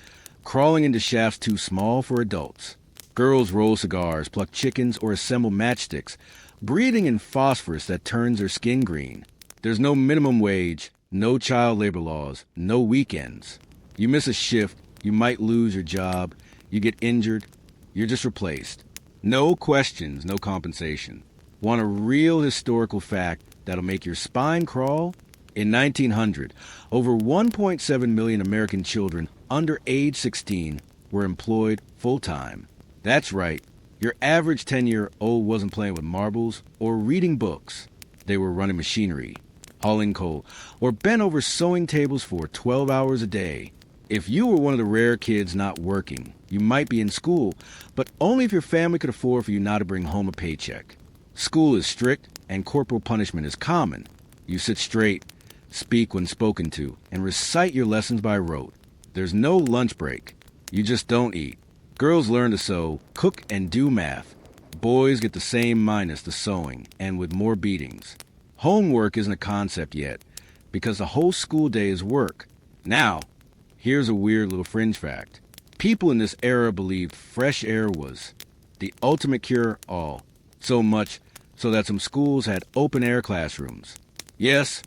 crawling into shafts too small for adults. Girls roll cigars, pluck chickens, or assemble matchsticks, breathing in phosphorus that turns their skin green. There's no minimum wage, no child labor laws, no weekends. You miss a shift, you might lose your job, you get injured, you're just replaced. No questions, no compensation. Want a real historical fact that'll make your spine crawl? In 1900, over 1.7 million American children under age 16 were employed full-time. That's right, your average 10-year-old wasn't playing with marbles or reading books. They were running machinery, hauling coal, or bent over sewing tables for 12 hours a day. If you were one of the rare kids not working, you might be in school, but only if your family could afford for you not to bring home a paycheck. School is strict, and corporal punishment is common. You sit straight, speak when spoken to, and recite your lessons by rote. There's no lunch break. You just don't eat. Girls learn to sew, cook, and do math. Boys get the same minus the sewing, and with more beatings. Homework isn't a concept yet, because the whole school day is work. Now, here's a weird little fringe fact. People in this era believed fresh air was the ultimate cure-all. So much so that some schools had open-air classrooms. Yes,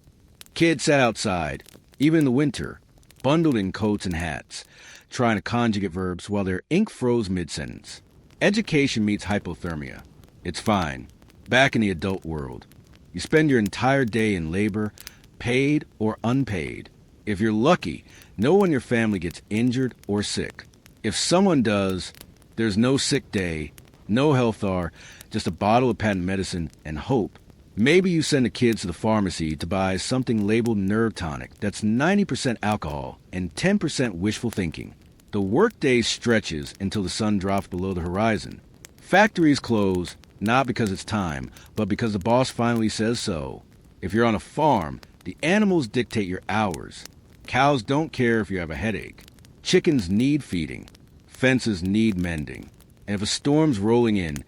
kids sat outside, even in the winter, bundled in coats and hats, trying to conjugate verbs while their ink froze mid-sentence. Education meets hypothermia. It's fine. Back in the adult world. You spend your entire day in labor, paid or unpaid. If you're lucky, no one in your family gets injured or sick. If someone does, there's no sick day, no health R, just a bottle of patent medicine and hope. Maybe you send the kids to the pharmacy to buy something labeled nerve tonic that's 90% alcohol and 10% wishful thinking. The workday stretches until the sun drops below the horizon. Factories close, not because it's time, but because the boss finally says so. If you're on a farm, the animals dictate your hours. Cows don't care if you have a headache. Chickens need feeding. Fences need mending. And if a storm's rolling in,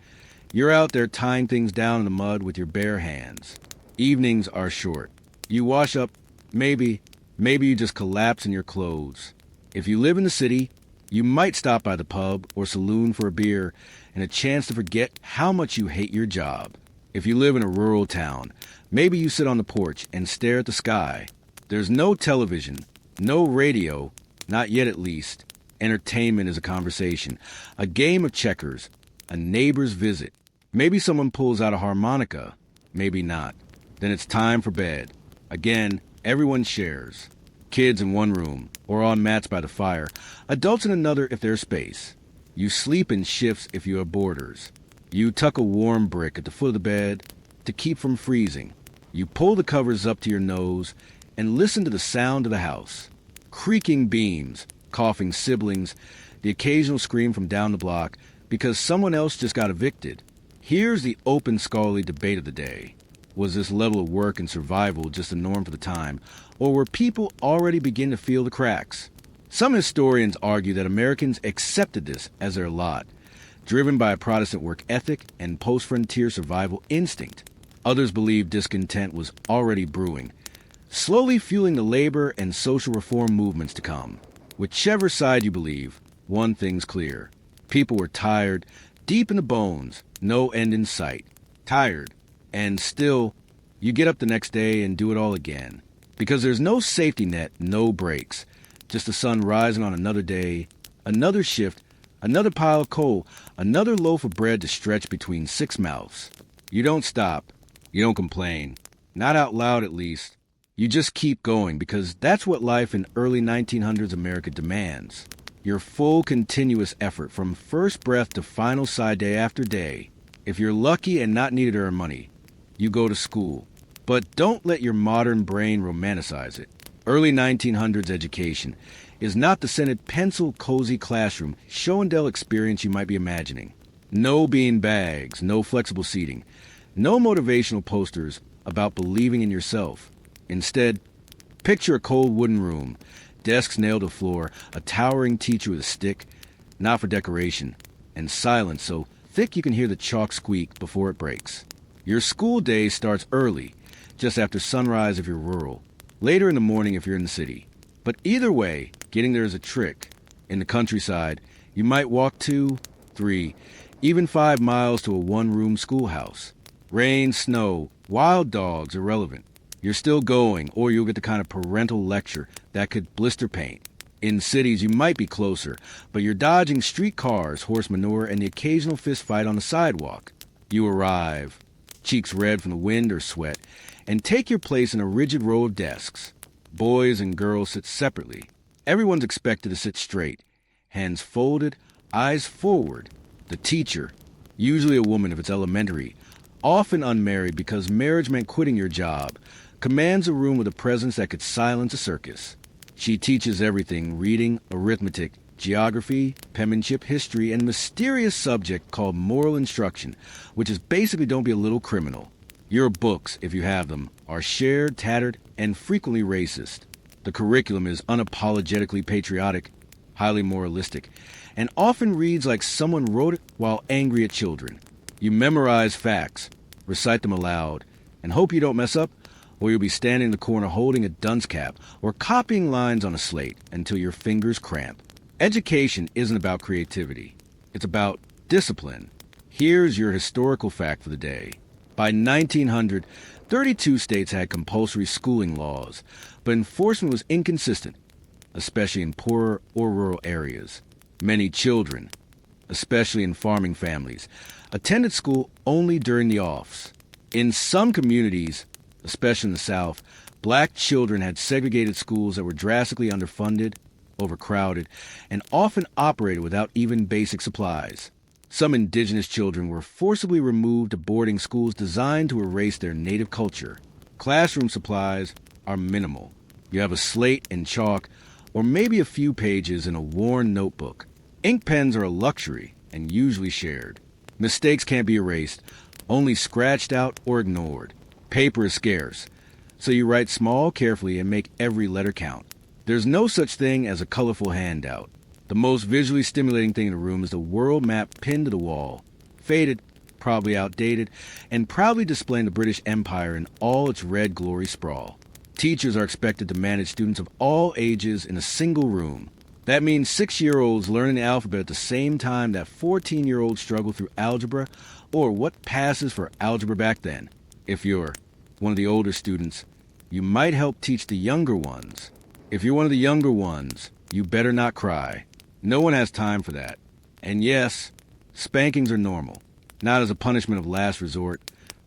you're out there tying things down in the mud with your bare hands. Evenings are short. You wash up, maybe you just collapse in your clothes. If you live in the city, you might stop by the pub or saloon for a beer and a chance to forget how much you hate your job. If you live in a rural town, maybe you sit on the porch and stare at the sky. There's no television, no radio, not yet at least. Entertainment is a conversation, a game of checkers, a neighbor's visit. Maybe someone pulls out a harmonica, maybe not. Then it's time for bed. Again, everyone shares. Kids in one room, or on mats by the fire. Adults in another if there's space. You sleep in shifts if you have boarders. You tuck a warm brick at the foot of the bed to keep from freezing. You pull the covers up to your nose and listen to the sound of the house. Creaking beams, coughing siblings, the occasional scream from down the block because someone else just got evicted. Here's the open scholarly debate of the day. Was this level of work and survival just a norm for the time, or were people already beginning to feel the cracks? Some historians argue that Americans accepted this as their lot, driven by a Protestant work ethic and post-frontier survival instinct. Others believe discontent was already brewing, slowly fueling the labor and social reform movements to come. Whichever side you believe, one thing's clear. People were tired, deep in the bones, no end in sight. Tired. And still, you get up the next day and do it all again. Because there's no safety net, no breaks. Just the sun rising on another day, another shift, another pile of coal, another loaf of bread to stretch between 6 mouths. You don't stop. You don't complain. Not out loud, at least. You just keep going because that's what life in early 1900s America demands. Your full continuous effort from first breath to final sigh day after day. If you're lucky and not needed to earn money, you go to school. But don't let your modern brain romanticize it. Early 1900s education is not the scented pencil cozy classroom show and tell experience you might be imagining. No bean bags, no flexible seating, no motivational posters about believing in yourself. Instead, picture a cold wooden room, desks nailed to the floor, a towering teacher with a stick, not for decoration, and silence so thick you can hear the chalk squeak before it breaks. Your school day starts early, just after sunrise if you're rural, later in the morning if you're in the city. But either way, getting there is a trick. In the countryside, you might walk 2, 3, even 5 miles to a one-room schoolhouse. Rain, snow, wild dogs, irrelevant. You're still going, or you'll get the kind of parental lecture that could blister paint. In cities, you might be closer, but you're dodging street cars, horse manure, and the occasional fist fight on the sidewalk. You arrive, cheeks red from the wind or sweat, and take your place in a rigid row of desks. Boys and girls sit separately. Everyone's expected to sit straight, hands folded, eyes forward. The teacher, usually a woman if it's elementary, often unmarried because marriage meant quitting your job, commands a room with a presence that could silence a circus. She teaches everything: reading, arithmetic, geography, penmanship, history, and a mysterious subject called moral instruction, which is basically don't be a little criminal. Your books, if you have them, are shared, tattered, and frequently racist. The curriculum is unapologetically patriotic, highly moralistic, and often reads like someone wrote it while angry at children. You memorize facts, recite them aloud, and hope you don't mess up, or you'll be standing in the corner holding a dunce cap or copying lines on a slate until your fingers cramp. Education isn't about creativity. It's about discipline. Here's your historical fact for the day. By 1900, 32 states had compulsory schooling laws, but enforcement was inconsistent, especially in poorer or rural areas. Many children, especially in farming families, attended school only during the offs. In some communities, especially in the South, black children had segregated schools that were drastically underfunded, overcrowded, and often operated without even basic supplies. Some indigenous children were forcibly removed to boarding schools designed to erase their native culture. Classroom supplies are minimal. You have a slate and chalk, or maybe a few pages in a worn notebook. Ink pens are a luxury and usually shared. Mistakes can't be erased, only scratched out or ignored. Paper is scarce, so you write small, carefully, and make every letter count. There's no such thing as a colorful handout. The most visually stimulating thing in the room is the world map pinned to the wall, faded, probably outdated, and proudly displaying the British Empire in all its red glory sprawl. Teachers are expected to manage students of all ages in a single room. That means 6-year-olds learning the alphabet at the same time that 14-year-olds struggle through algebra, or what passes for algebra back then. If you're one of the older students, you might help teach the younger ones. If you're one of the younger ones, you better not cry. No one has time for that. And yes, spankings are normal, not as a punishment of last resort,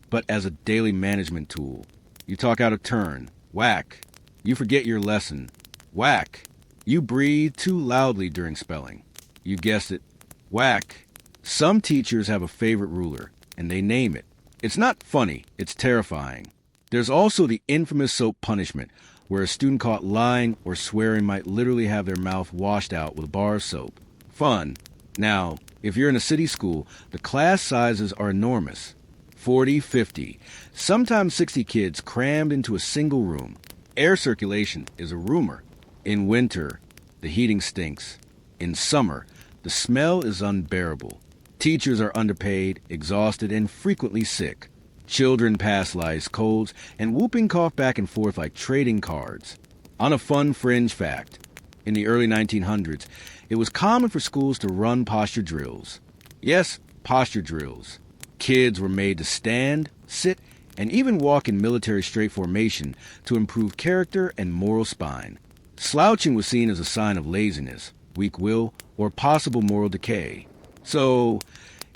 but as a daily management tool. You talk out of turn. Whack. You forget your lesson. Whack. You breathe too loudly during spelling. You guessed it. Whack. Some teachers have a favorite ruler, and they name it. It's not funny, it's terrifying. There's also the infamous soap punishment, where a student caught lying or swearing might literally have their mouth washed out with a bar of soap. Fun. Now, if you're in a city school, the class sizes are enormous. 40, 50, sometimes 60 kids crammed into a single room. Air circulation is a rumor. In winter, the heating stinks. In summer, the smell is unbearable. Teachers are underpaid, exhausted, and frequently sick. Children pass ice colds and whooping cough back and forth like trading cards. On a fun fringe fact, in the early 1900s, it was common for schools to run posture drills. Yes, posture drills. Kids were made to stand, sit, and even walk in military straight formation to improve character and moral spine. Slouching was seen as a sign of laziness, weak will, or possible moral decay. So,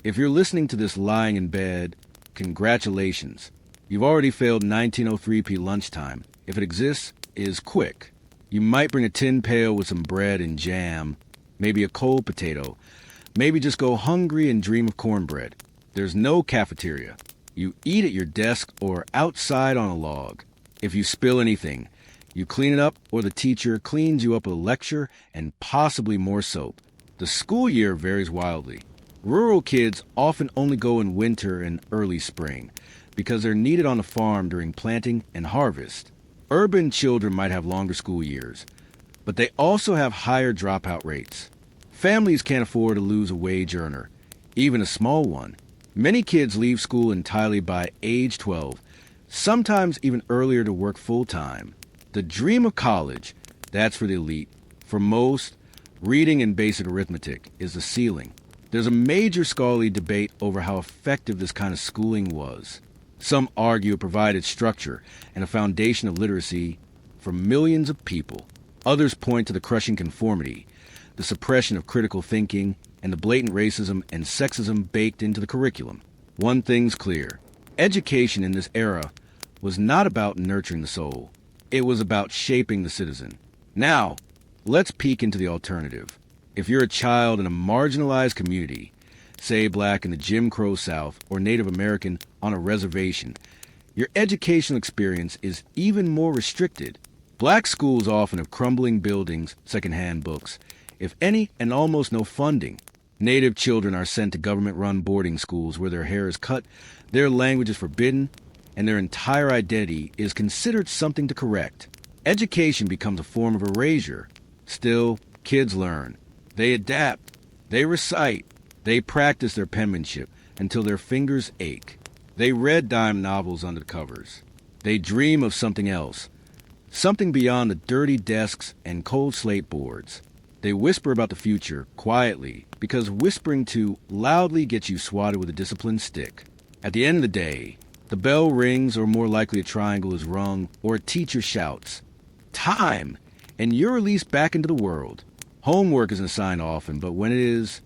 if you're listening to this lying in bed, congratulations. You've already failed 1903p lunchtime. If it exists, it is quick. You might bring a tin pail with some bread and jam, maybe a cold potato, maybe just go hungry and dream of cornbread. There's no cafeteria. You eat at your desk or outside on a log. If you spill anything, you clean it up or the teacher cleans you up with a lecture and possibly more soap. The school year varies wildly. Rural kids often only go in winter and early spring because they're needed on the farm during planting and harvest. Urban children might have longer school years, but they also have higher dropout rates. Families can't afford to lose a wage earner, even a small one. Many kids leave school entirely by age 12, sometimes even earlier to work full-time. The dream of college, that's for the elite. For most, reading and basic arithmetic is the ceiling. There's a major scholarly debate over how effective this kind of schooling was. Some argue it provided structure and a foundation of literacy for millions of people. Others point to the crushing conformity, the suppression of critical thinking, and the blatant racism and sexism baked into the curriculum. One thing's clear. Education in this era was not about nurturing the soul. It was about shaping the citizen. Now, let's peek into the alternative. If you're a child in a marginalized community, say black in the Jim Crow South or Native American on a reservation, your educational experience is even more restricted. Black schools often have crumbling buildings, secondhand books, if any, and almost no funding. Native children are sent to government-run boarding schools where their hair is cut, their language is forbidden, and their entire identity is considered something to correct. Education becomes a form of erasure. Still, kids learn. They adapt. They recite. They practice their penmanship until their fingers ache. They read dime novels under the covers. They dream of something else, something beyond the dirty desks and cold slate boards. They whisper about the future quietly because whispering too loudly gets you swatted with a disciplined stick. At the end of the day, the bell rings, or more likely a triangle is rung, or a teacher shouts, "Time!" and you're released back into the world. Homework isn't assigned often, but when it is,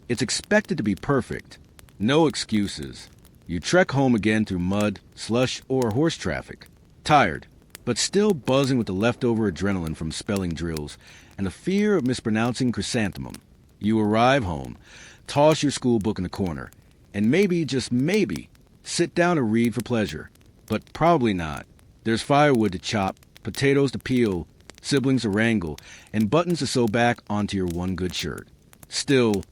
it's expected to be perfect. No excuses. You trek home again through mud, slush, or horse traffic. Tired, but still buzzing with the leftover adrenaline from spelling drills and the fear of mispronouncing chrysanthemum. You arrive home, toss your school book in the corner, and maybe, just maybe, sit down to read for pleasure. But probably not. There's firewood to chop, potatoes to peel, siblings to wrangle, and buttons to sew back onto your one good shirt. Still,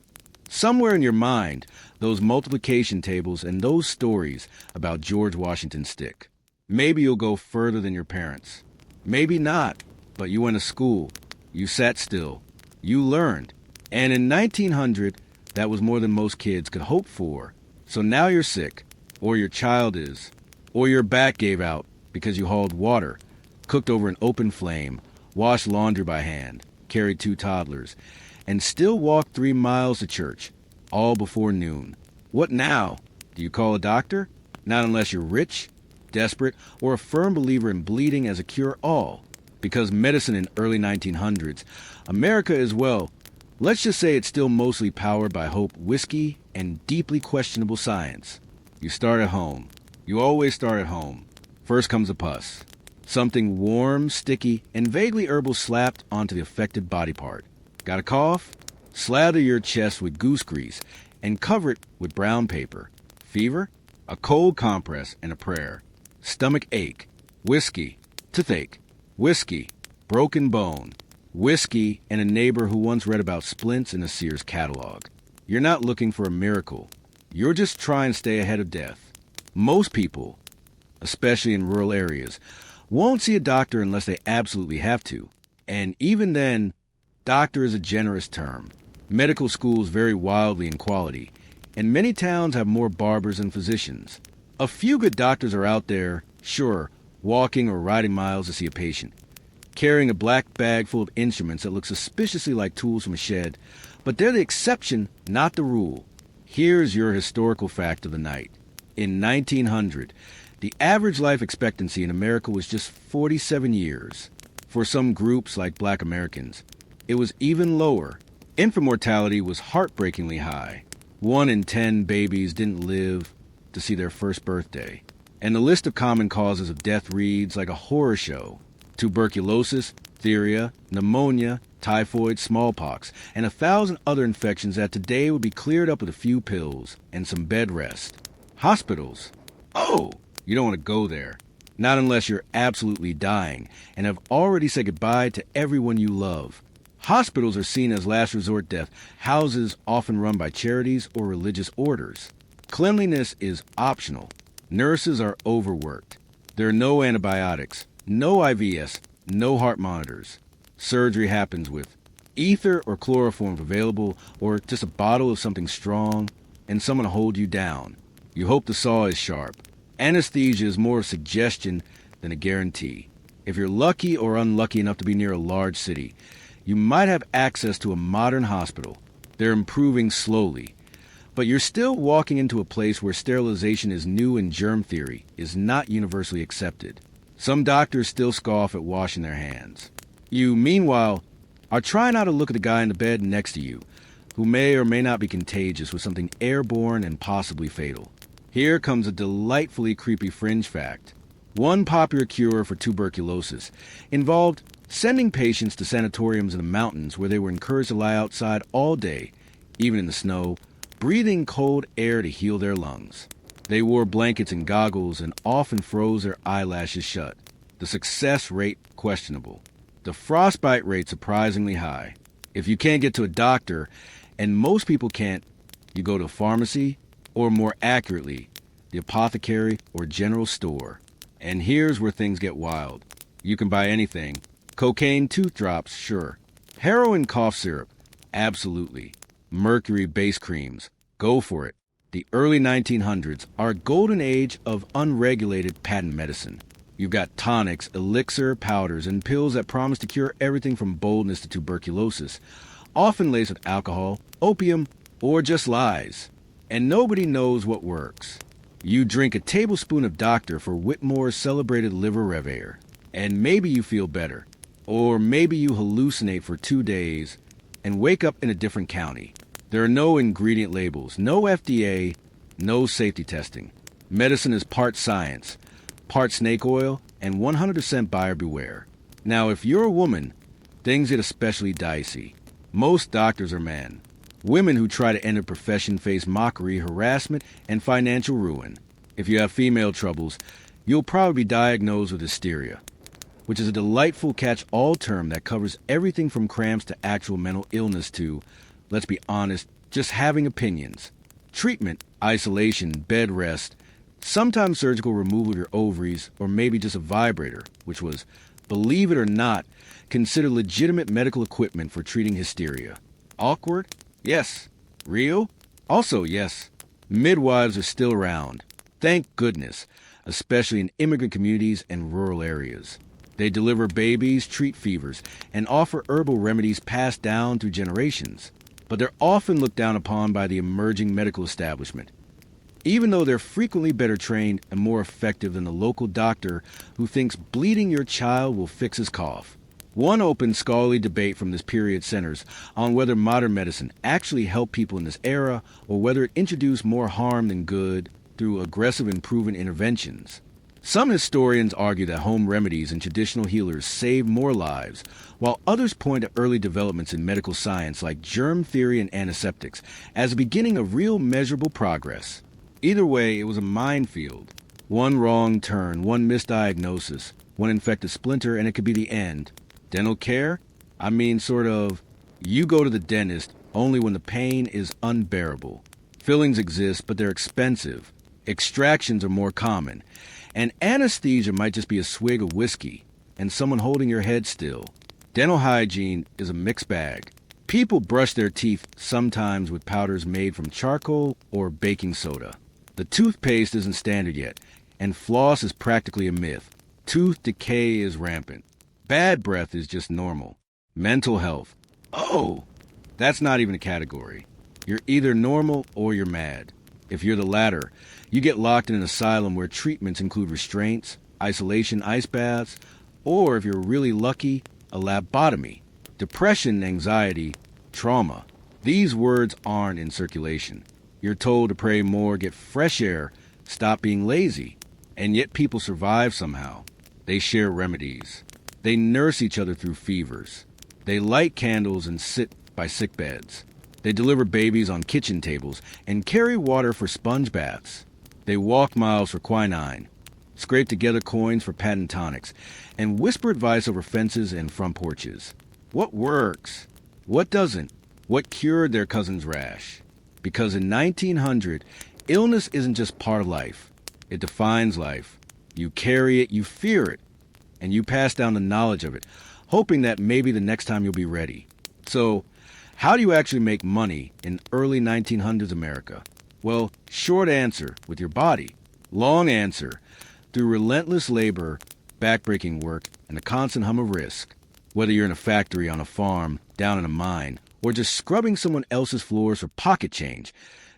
somewhere in your mind, those multiplication tables and those stories about George Washington's stick. Maybe you'll go further than your parents. Maybe not, but you went to school. You sat still. You learned. And in 1900, that was more than most kids could hope for. So now you're sick, or your child is, or your back gave out because you hauled water, cooked over an open flame, washed laundry by hand, carried 2 toddlers, and still walked 3 miles to church, all before noon. What now? Do you call a doctor? Not unless you're rich, desperate, or a firm believer in bleeding as a cure-all. Because medicine in early 1900s, America is, well, let's just say it's still mostly powered by hope, whiskey, and deeply questionable science. You start at home. You always start at home. First comes a pus. Something warm, sticky, and vaguely herbal slapped onto the affected body part. Got a cough? Slather your chest with goose grease and cover it with brown paper. Fever? A cold compress and a prayer. Stomach ache? Whiskey. Toothache? Whiskey. Broken bone? Whiskey and a neighbor who once read about splints in a Sears catalog. You're not looking for a miracle. You're just trying to stay ahead of death. Most people, especially in rural areas, won't see a doctor unless they absolutely have to. And even then, doctor is a generous term. Medical schools vary wildly in quality, and many towns have more barbers than physicians. A few good doctors are out there, sure, walking or riding miles to see a patient, carrying a black bag full of instruments that look suspiciously like tools from a shed, but they're the exception, not the rule. Here's your historical fact of the night. In 1900, the average life expectancy in America was just 47 years. For some groups, like Black Americans, it was even lower. Infant mortality was heartbreakingly high. 1 in 10 babies didn't live to see their first birthday. And the list of common causes of death reads like a horror show. Tuberculosis, diphtheria, pneumonia, typhoid, smallpox, and 1,000 other infections that today would be cleared up with a few pills and some bed rest. Hospitals. Oh, you don't want to go there. Not unless you're absolutely dying and have already said goodbye to everyone you love. Hospitals are seen as last resort death houses often run by charities or religious orders. Cleanliness is optional. Nurses are overworked. There are no antibiotics, no IVs, no heart monitors. Surgery happens with ether or chloroform available, or just a bottle of something strong, and someone to hold you down. You hope the saw is sharp. Anesthesia is more a suggestion than a guarantee. If you're lucky or unlucky enough to be near a large city, you might have access to a modern hospital. They're improving slowly. But you're still walking into a place where sterilization is new and germ theory is not universally accepted. Some doctors still scoff at washing their hands. You, meanwhile, are trying not to look at the guy in the bed next to you, who may or may not be contagious with something airborne and possibly fatal. Here comes a delightfully creepy fringe fact. One popular cure for tuberculosis involved sending patients to sanatoriums in the mountains where they were encouraged to lie outside all day, even in the snow, breathing cold air to heal their lungs. They wore blankets and goggles and often froze their eyelashes shut. The success rate questionable. The frostbite rate surprisingly high. If you can't get to a doctor, and most people can't, you go to a pharmacy, or more accurately, the apothecary or general store. And here's where things get wild. You can buy anything. Cocaine tooth drops, sure. Heroin cough syrup, absolutely. Mercury base creams, go for it. The early 1900s are a golden age of unregulated patent medicine. You've got tonics, elixir, powders, and pills that promise to cure everything from boldness to tuberculosis, often laced with alcohol, opium, or just lies. And nobody knows what works. You drink a tablespoon of Doctor for Whitmore's celebrated liver reverie, and maybe you feel better. Or maybe you hallucinate for 2 days and wake up in a different county. There are no ingredient labels, no FDA, no safety testing. Medicine is part science, part snake oil, and 100% buyer beware. Now, if you're a woman, things get especially dicey. Most doctors are men. Women who try to end a profession face mockery, harassment, and financial ruin. If you have female troubles, you'll probably be diagnosed with hysteria, which is a delightful catch-all term that covers everything from cramps to actual mental illness to, let's be honest, just having opinions. Treatment, isolation, bed rest, sometimes surgical removal of your ovaries, or maybe just a vibrator, which was, believe it or not, considered legitimate medical equipment for treating hysteria. Awkward? Yes. Real? Also yes. Midwives are still around. Thank goodness, especially in immigrant communities and rural areas. They deliver babies, treat fevers, and offer herbal remedies passed down through generations. But they're often looked down upon by the emerging medical establishment, even though they're frequently better trained and more effective than the local doctor who thinks bleeding your child will fix his cough. One open scholarly debate from this period centers on whether modern medicine actually helped people in this era or whether it introduced more harm than good through aggressive and proven interventions. Some historians argue that home remedies and traditional healers save more lives, while others point to early developments in medical science like germ theory and antiseptics as a beginning of real measurable progress. Either way, it was a minefield. One wrong turn, one misdiagnosis, one infected splinter, and it could be the end. Dental care? I mean, sort of, you go to the dentist only when the pain is unbearable. Fillings exist, but they're expensive. Extractions are more common. And anesthesia might just be a swig of whiskey and someone holding your head still. Dental hygiene is a mixed bag. People brush their teeth sometimes with powders made from charcoal or baking soda. The toothpaste isn't standard yet, and floss is practically a myth. Tooth decay is rampant. Bad breath is just normal. Mental health. Oh, that's not even a category. You're either normal or you're mad. If you're the latter, you get locked in an asylum where treatments include restraints, isolation, ice baths, or if you're really lucky, a lobotomy. Depression, anxiety, trauma. These words aren't in circulation. You're told to pray more, get fresh air, stop being lazy. And yet people survive somehow. They share remedies. They nurse each other through fevers. They light candles and sit by sick beds. They deliver babies on kitchen tables and carry water for sponge baths. They walk miles for quinine, scrape together coins for patent tonics, and whisper advice over fences and front porches. What works? What doesn't? What cured their cousin's rash? Because in 1900, illness isn't just part of life. It defines life. You carry it, you fear it, and you pass down the knowledge of it, hoping that maybe the next time you'll be ready. So, how do you actually make money in early 1900s America? Well, short answer, with your body. Long answer, through relentless labor, backbreaking work, and the constant hum of risk. Whether you're in a factory, on a farm, down in a mine, or just scrubbing someone else's floors for pocket change,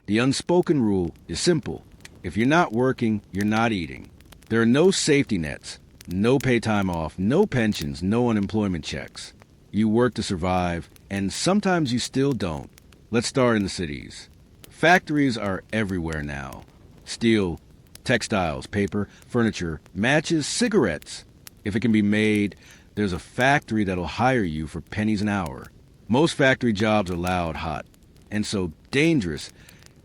the unspoken rule is simple. If you're not working, you're not eating. There are no safety nets, no pay time off, no pensions, no unemployment checks. You work to survive, and sometimes you still don't. Let's start in the cities. Factories are everywhere now. Steel, textiles, paper, furniture, matches, cigarettes. If it can be made, there's a factory that'll hire you for pennies an hour. Most factory jobs are loud, hot, and so dangerous,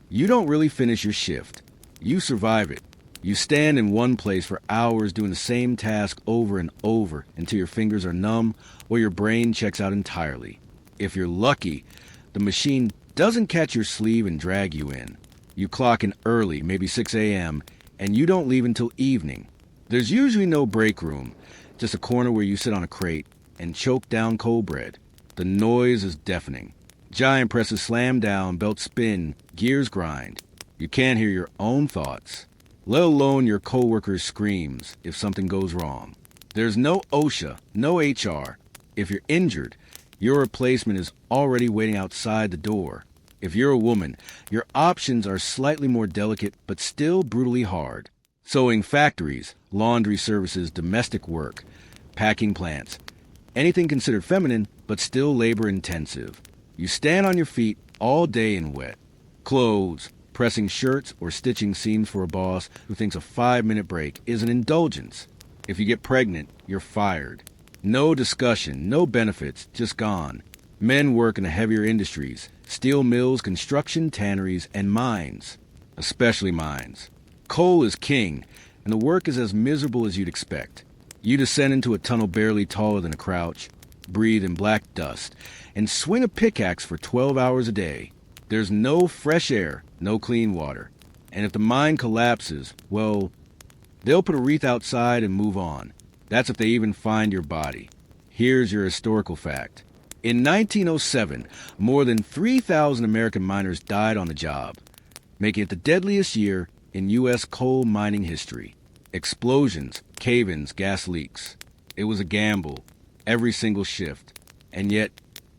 you don't really finish your shift. You survive it. You stand in one place for hours doing the same task over and over until your fingers are numb or your brain checks out entirely. If you're lucky, the machine doesn't catch your sleeve and drag you in. You clock in early, maybe 6 a.m., and you don't leave until evening. There's usually no break room, just a corner where you sit on a crate and choke down cold bread. The noise is deafening. Giant presses slam down, belts spin, gears grind. You can't hear your own thoughts, let alone your coworkers' screams if something goes wrong. There's no OSHA, no HR. If you're injured, your replacement is already waiting outside the door. If you're a woman, your options are slightly more delicate but still brutally hard. Sewing factories, laundry services, domestic work, packing plants. Anything considered feminine but still labor-intensive. You stand on your feet all day in wet. Clothes, pressing shirts or stitching seams for a boss who thinks a 5-minute break is an indulgence. If you get pregnant, you're fired. No discussion, no benefits, just gone. Men work in the heavier industries, steel mills, construction, tanneries, and mines. Especially mines. Coal is king, and the work is as miserable as you'd expect. You descend into a tunnel barely taller than a crouch, breathe in black dust, and swing a pickaxe for 12 hours a day. There's no fresh air, no clean water. And if the mine collapses, well, they'll put a wreath outside and move on. That's if they even find your body. Here's your historical fact. In 1907, more than 3,000 American miners died on the job, making it the deadliest year in U.S. coal mining history. Explosions, cave-ins, gas leaks. It was a gamble, every single shift. And yet,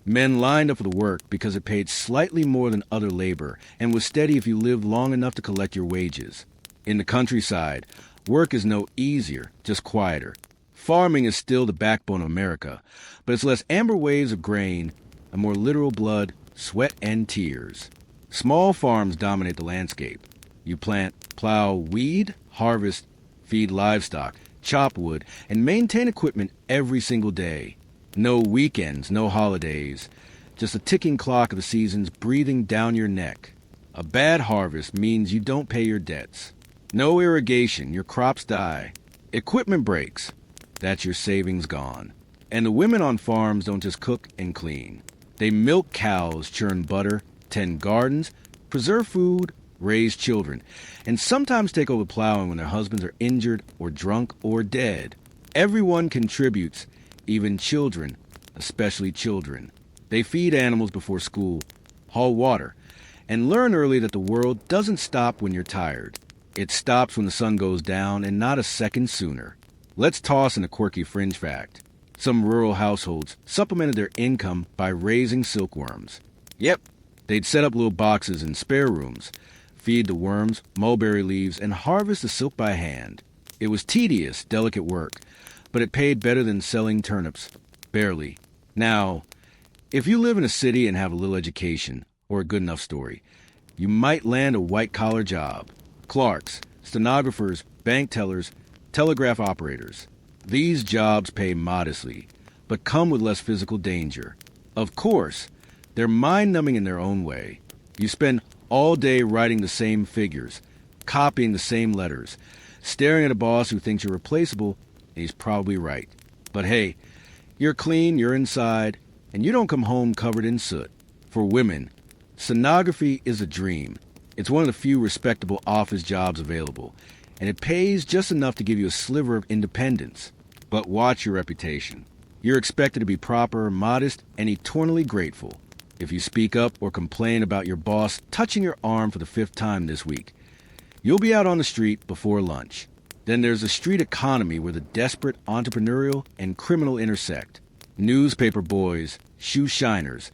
men lined up for the work because it paid slightly more than other labor and was steady if you lived long enough to collect your wages. In the countryside, work is no easier, just quieter. Farming is still the backbone of America, but it's less amber waves of grain and more literal blood, sweat, and tears. Small farms dominate the landscape. You plant, plow, weed, harvest, feed livestock, chop wood, and maintain equipment every single day. No weekends, no holidays. Just a ticking clock of the seasons breathing down your neck. A bad harvest means you don't pay your debts. No irrigation, your crops die. Equipment breaks, that's your savings gone. And the women on farms don't just cook and clean. They milk cows, churn butter, tend gardens, preserve food, raise children, and sometimes take over plowing when their husbands are injured or drunk or dead. Everyone contributes, even children, especially children. They feed animals before school, haul water, and learn early that the world doesn't stop when you're tired. It stops when the sun goes down and not a second sooner. Let's toss in a quirky fringe fact. Some rural households supplemented their income by raising silkworms. Yep, they'd set up little boxes in spare rooms, feed the worms, mulberry leaves, and harvest the silk by hand. It was tedious, delicate work, but it paid better than selling turnips. Barely. Now, if you live in a city and have a little education, or a good enough story, you might land a white-collar job. Clerks, stenographers, bank tellers, telegraph operators. These jobs pay modestly, but come with less physical danger. Of course, they're mind-numbing in their own way. You spend all day writing the same figures, copying the same letters, staring at a boss who thinks you're replaceable, and he's probably right. But hey, you're clean, you're inside, and you don't come home covered in soot. For women, stenography is a dream. It's one of the few respectable office jobs available, and it pays just enough to give you a sliver of independence. But watch your reputation. You're expected to be proper, modest, and eternally grateful. If you speak up or complain about your boss touching your arm for the 5th time this week, you'll be out on the street before lunch. Then there's a street economy where the desperate, entrepreneurial, and criminal intersect. Newspaper boys, shoe shiners,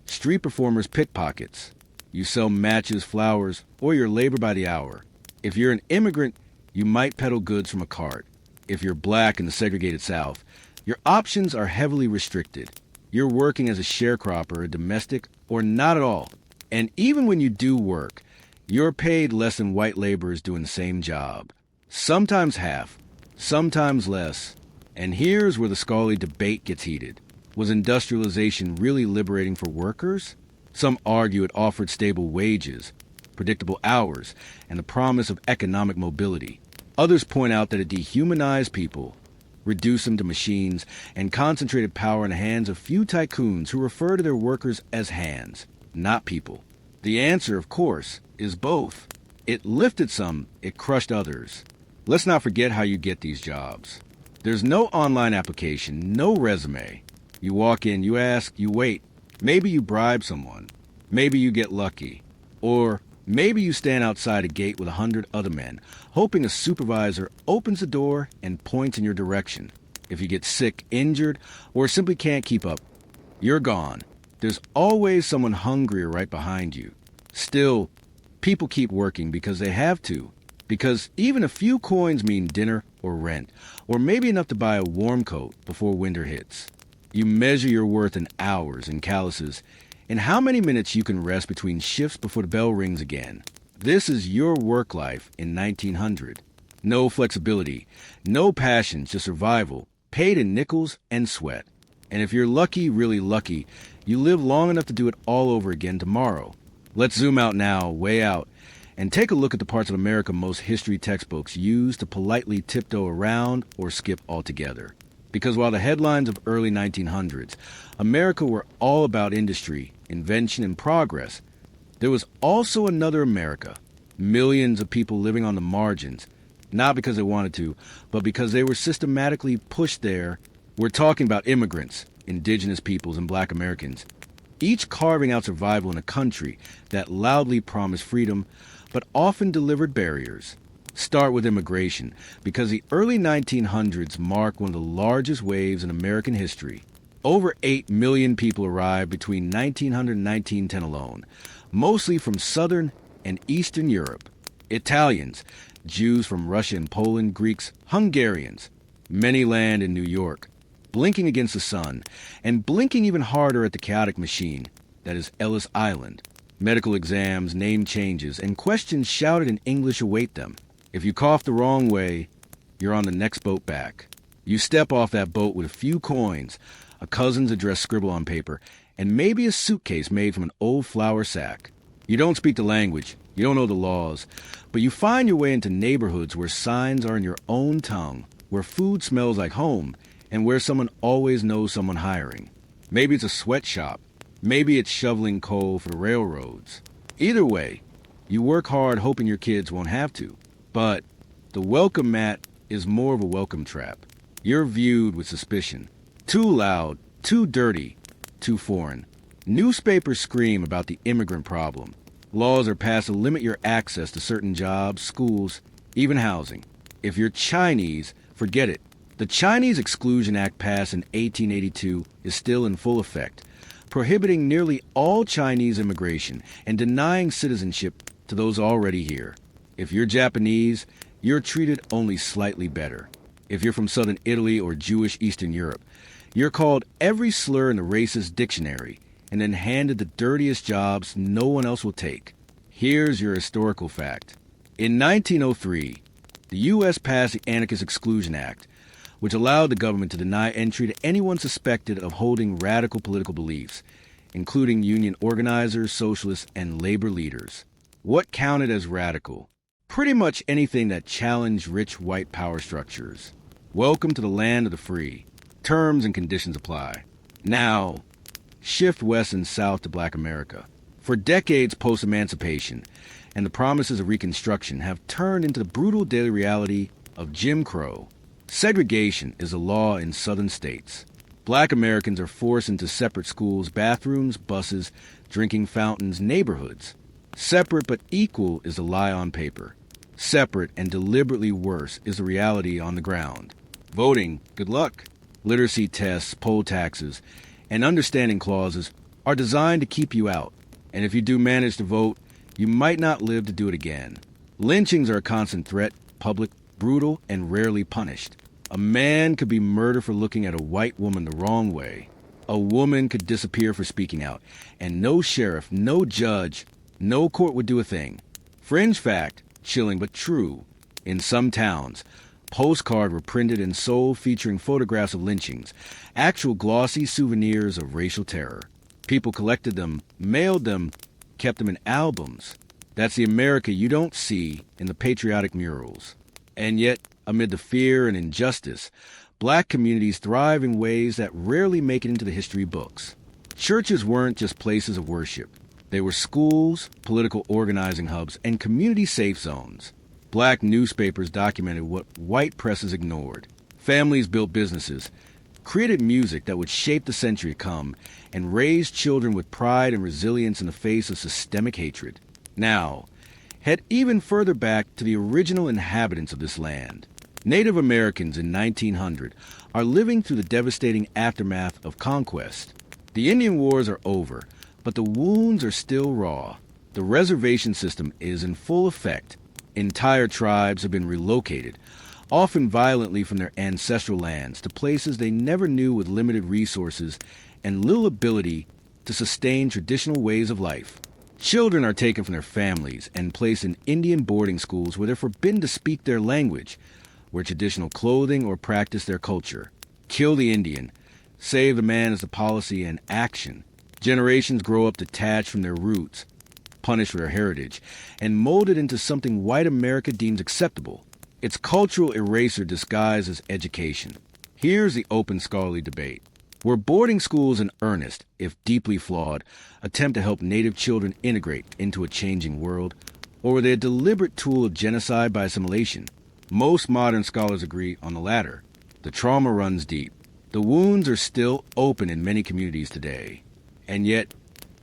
street performers, pickpockets. You sell matches, flowers, or your labor by the hour. If you're an immigrant, you might peddle goods from a cart. If you're black in the segregated South, your options are heavily restricted. You're working as a sharecropper, a domestic, or not at all. And even when you do work, you're paid less than white laborers doing the same job. Sometimes half, sometimes less. And here's where the scholarly debate gets heated. Was industrialization really liberating for workers? Some argue it offered stable wages, predictable hours, and the promise of economic mobility. Others point out that it dehumanized people, reduced them to machines, and concentrated power in the hands of few tycoons who refer to their workers as hands, not people. The answer, of course, is both. It lifted some, it crushed others. Let's not forget how you get these jobs. There's no online application, no resume. You walk in, you ask, you wait. Maybe you bribe someone. Maybe you get lucky. Or maybe you stand outside a gate with 100 other men, hoping a supervisor opens the door and points in your direction. If you get sick, injured, or simply can't keep up, you're gone. There's always someone hungrier right behind you. Still, people keep working because they have to. Because even a few coins mean dinner or rent, or maybe enough to buy a warm coat before winter hits. You measure your worth in hours and calluses, and how many minutes you can rest between shifts before the bell rings again. This is your work life in 1900. No flexibility, no passion, just survival, paid in nickels and sweat. And if you're lucky, really lucky, you live long enough to do it all over again tomorrow. Let's zoom out now, way out, and take a look at the parts of America most history textbooks use to politely tiptoe around or skip altogether. Because while the headlines of early 1900s, America were all about industry, invention, and progress, there was also another America. Millions of people living on the margins, not because they wanted to, but because they were systematically pushed there. We're talking about immigrants, indigenous peoples, and black Americans, each carving out survival in a country that loudly promised freedom, but often delivered barriers. Start with immigration, because the early 1900s mark one of the largest waves in American history. Over 8 million people arrived between 1900 and 1910 alone, mostly from Southern and Eastern Europe. Italians, Jews from Russia and Poland, Greeks, Hungarians. Many land in New York, blinking against the sun, and blinking even harder at the chaotic machine that is Ellis Island. Medical exams, name changes, and questions shouted in English await them. If you cough the wrong way, you're on the next boat back. You step off that boat with a few coins, a cousin's address scribbled on paper, and maybe a suitcase made from an old flour sack. You don't speak the language, you don't know the laws, but you find your way into neighborhoods where signs are in your own tongue, where food smells like home, and where someone always knows someone hiring. Maybe it's a sweatshop. Maybe it's shoveling coal for the railroads. Either way, you work hard hoping your kids won't have to. But the welcome mat is more of a welcome trap. You're viewed with suspicion. Too loud, too dirty, too foreign. Newspapers scream about the immigrant problem. Laws are passed to limit your access to certain jobs, schools, even housing. If you're Chinese, forget it. The Chinese Exclusion Act passed in 1882 is still in full effect, prohibiting nearly all Chinese immigration and denying citizenship to those already here. If you're Japanese, you're treated only slightly better. If you're from southern Italy or Jewish Eastern Europe, you're called every slur in the racist dictionary and then handed the dirtiest jobs no one else will take. Here's your historical fact. In 1903, the U.S. passed the Anarchist Exclusion Act, which allowed the government to deny entry to anyone suspected of holding radical political beliefs, including union organizers, socialists, and labor leaders. What counted as radical? Pretty much anything that challenged rich white power structures. Welcome to the land of the free. Terms and conditions apply. Now, shift west and south to Black America. For decades post-emancipation, and the promises of Reconstruction have turned into the brutal daily reality of Jim Crow. Segregation is a law in southern states. Black Americans are forced into separate schools, bathrooms, buses, drinking fountains, neighborhoods. Separate but equal is a lie on paper. Separate and deliberately worse is the reality on the ground. Voting, good luck. Literacy tests, poll taxes, and understanding clauses are designed to keep you out. And if you do manage to vote, you might not live to do it again. Lynchings are a constant threat, public, brutal, and rarely punished. A man could be murdered for looking at a white woman the wrong way. A woman could disappear for speaking out, and no sheriff, no judge, no court would do a thing. Fringe fact, chilling but true. In some towns, postcards were printed and sold featuring photographs of lynchings, actual glossy souvenirs of racial terror. People collected them, mailed them, kept them in albums. That's the America you don't see in the patriotic murals. And yet, amid the fear and injustice, Black communities thrive in ways that rarely make it into the history books. Churches weren't just places of worship. They were schools, political organizing hubs, and community safe zones. Black newspapers documented what white presses ignored. Families built businesses, created music that would shape the century to come, and raised children with pride and resilience in the face of systemic hatred. Now, head even further back to the original inhabitants of this land. Native Americans in 1900 are living through the devastating aftermath of conquest. The Indian Wars are over, but the wounds are still raw. The reservation system is in full effect. Entire tribes have been relocated, often violently from their ancestral lands to places they never knew with limited resources and little ability to sustain traditional ways of life. Children are taken from their families and placed in Indian boarding schools where they're forbidden to speak their language, wear traditional clothing, or practice their culture. Kill the Indian. Save the man is the policy and action. Generations grow up detached from their roots, punished for their heritage, and molded into something white America deems acceptable. It's cultural eraser disguised as education. Here's the open scholarly debate. Were boarding schools in earnest, if deeply flawed, attempt to help Native children integrate into a changing world, or were they a deliberate tool of genocide by assimilation? Most modern scholars agree on the latter. The trauma runs deep. The wounds are still open in many communities today. And yet,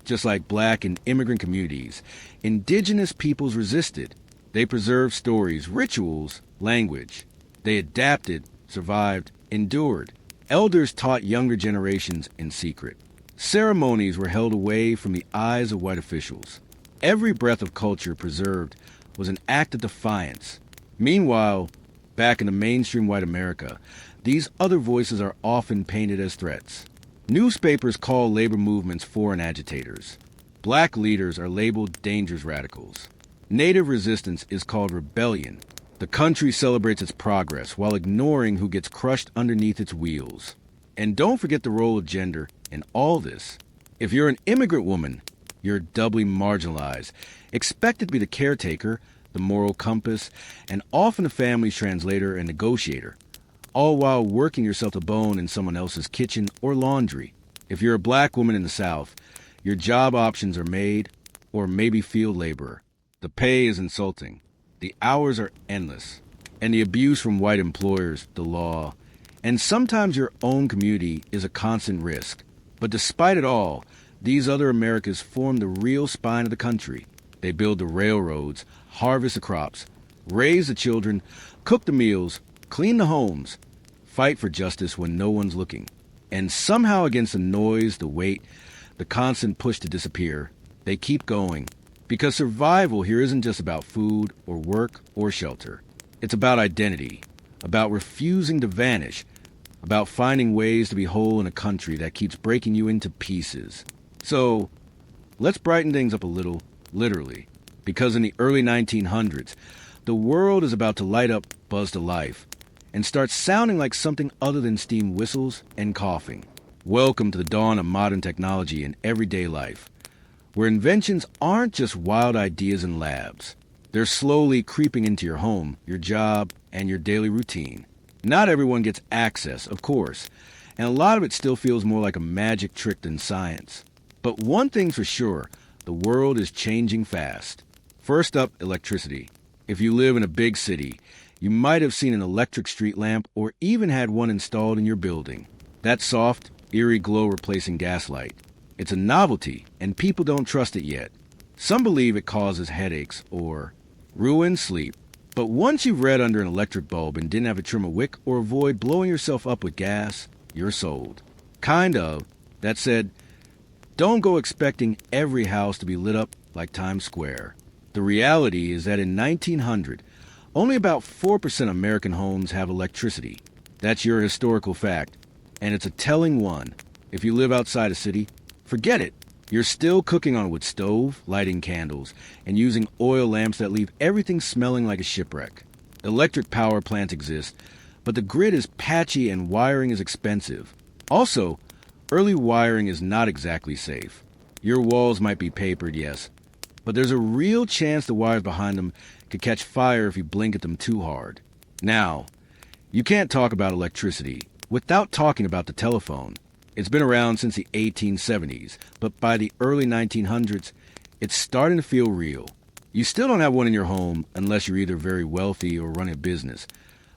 just like Black and immigrant communities, indigenous peoples resisted. They preserved stories, rituals, language. They adapted, survived, endured. Elders taught younger generations in secret. Ceremonies were held away from the eyes of white officials. Every breath of culture preserved was an act of defiance. Meanwhile, back in the mainstream white America, these other voices are often painted as threats. Newspapers call labor movements foreign agitators. Black leaders are labeled dangerous radicals. Native resistance is called rebellion. The country celebrates its progress while ignoring who gets crushed underneath its wheels. And don't forget the role of gender in all this. If you're an immigrant woman, you're doubly marginalized, expected to be the caretaker, the moral compass, and often the family's translator and negotiator, all while working yourself to bone in someone else's kitchen or laundry. If you're a black woman in the South, your job options are maid or maybe field laborer. The pay is insulting. The hours are endless. And the abuse from white employers, the law, and sometimes your own community is a constant risk. But despite it all, these other Americas form the real spine of the country. They build the railroads, harvest the crops, raise the children, cook the meals, clean the homes, fight for justice when no one's looking. And somehow against the noise, the weight, the constant push to disappear, they keep going. Because survival here isn't just about food or work or shelter. It's about identity, about refusing to vanish, about finding ways to be whole in a country that keeps breaking you into pieces. So, let's brighten things up a little, literally, because in the early 1900s, the world is about to light up, buzz to life, and start sounding like something other than steam whistles and coughing. Welcome to the dawn of modern technology in everyday life, where inventions aren't just wild ideas in labs. They're slowly creeping into your home, your job, and your daily routine. Not everyone gets access, of course, and a lot of it still feels more like a magic trick than science. But one thing's for sure, the world is changing fast. First up, electricity. If you live in a big city, you might have seen an electric street lamp or even had one installed in your building. That soft, eerie glow replacing gaslight. It's a novelty, and people don't trust it yet. Some believe it causes headaches or ruins sleep. But once you've read under an electric bulb and didn't have to trim a wick or avoid blowing yourself up with gas, you're sold. Kind of. That said, don't go expecting every house to be lit up like Times Square. The reality is that in 1900, only about 4% of American homes have electricity. That's your historical fact, and it's a telling one. If you live outside a city, forget it. You're still cooking on a wood stove, lighting candles, and using oil lamps that leave everything smelling like a shipwreck. Electric power plants exist, but the grid is patchy and wiring is expensive. Also, early wiring is not exactly safe. Your walls might be papered, yes, but there's a real chance the wires behind them could catch fire if you blink at them too hard. Now, you can't talk about electricity without talking about the telephone. It's been around since the 1870s, but by the early 1900s, it's starting to feel real. You still don't have one in your home unless you're either very wealthy or run a business,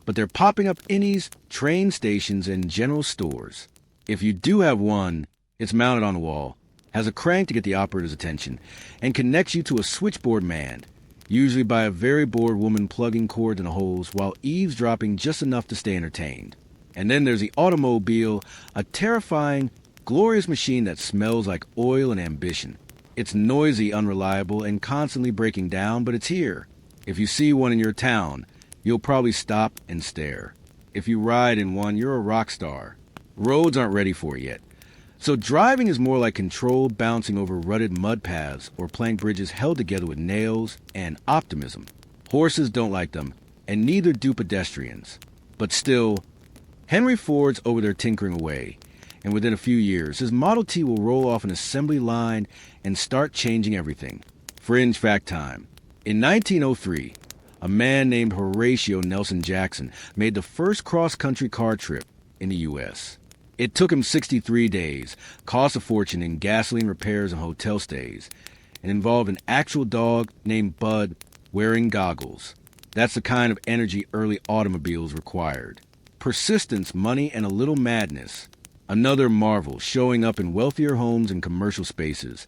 but they're popping up innies, train stations, and general stores. If you do have one, it's mounted on the wall, has a crank to get the operator's attention, and connects you to a switchboard manned, usually by a very bored woman plugging cords in the holes while eavesdropping just enough to stay entertained. And then there's the automobile, a terrifying, glorious machine that smells like oil and ambition. It's noisy, unreliable, and constantly breaking down, but it's here. If you see one in your town, you'll probably stop and stare. If you ride in one, you're a rock star. Roads aren't ready for it yet. So driving is more like controlled bouncing over rutted mud paths or plank bridges held together with nails and optimism. Horses don't like them, and neither do pedestrians. But still, Henry Ford's over there tinkering away, and within a few years, his Model T will roll off an assembly line and start changing everything. Fringe fact time. In 1903, a man named Horatio Nelson Jackson made the first cross-country car trip in the U.S. It took him 63 days, cost a fortune in gasoline repairs and hotel stays, and involved an actual dog named Bud wearing goggles. That's the kind of energy early automobiles required. Persistence, money, and a little madness. Another marvel showing up in wealthier homes and commercial spaces.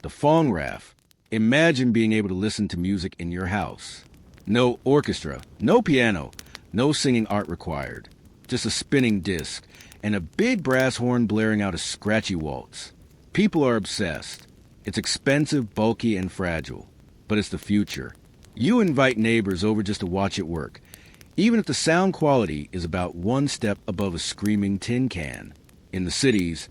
The phonograph. Imagine being able to listen to music in your house. No orchestra, no piano, no singing art required. Just a spinning disc and a big brass horn blaring out a scratchy waltz. People are obsessed. It's expensive, bulky, and fragile. But it's the future. You invite neighbors over just to watch it work, even if the sound quality is about one step above a screaming tin can. In the cities,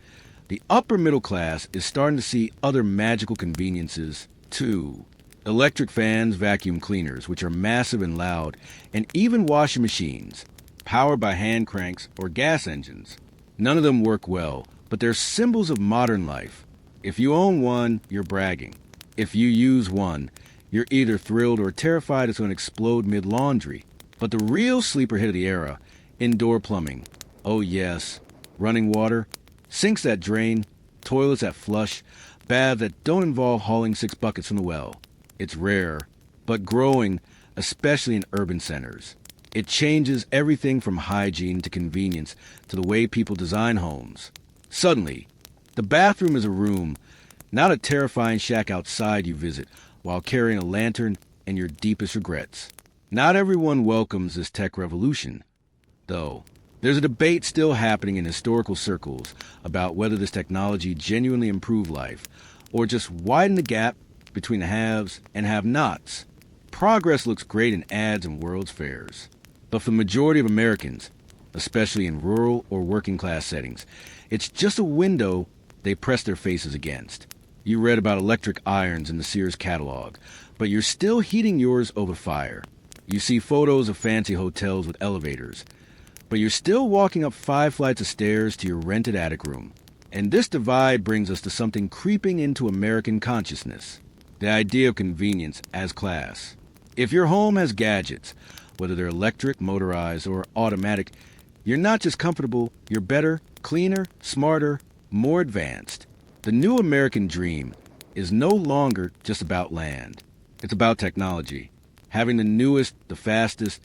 the upper middle class is starting to see other magical conveniences, too. Electric fans, vacuum cleaners, which are massive and loud, and even washing machines, powered by hand cranks or gas engines. None of them work well, but they're symbols of modern life. If you own one, you're bragging. If you use one, you're either thrilled or terrified it's going to explode mid-laundry. But the real sleeper hit of the era, indoor plumbing. Oh yes, running water, sinks that drain, toilets that flush, baths that don't involve hauling 6 buckets from the well. It's rare, but growing, especially in urban centers. It changes everything from hygiene to convenience to the way people design homes. Suddenly, the bathroom is a room, not a terrifying shack outside you visit while carrying a lantern and your deepest regrets. Not everyone welcomes this tech revolution, though. There's a debate still happening in historical circles about whether this technology genuinely improved life or just widened the gap between the haves and have-nots. Progress looks great in ads and World's Fairs. But for the majority of Americans, especially in rural or working-class settings, it's just a window they press their faces against. You read about electric irons in the Sears catalog, but you're still heating yours over fire. You see photos of fancy hotels with elevators, but you're still walking up 5 flights of stairs to your rented attic room. And this divide brings us to something creeping into American consciousness, the idea of convenience as class. If your home has gadgets, whether they're electric, motorized, or automatic, you're not just comfortable, you're better, cleaner, smarter, more advanced. The new American dream is no longer just about land. It's about technology. Having the newest, the fastest,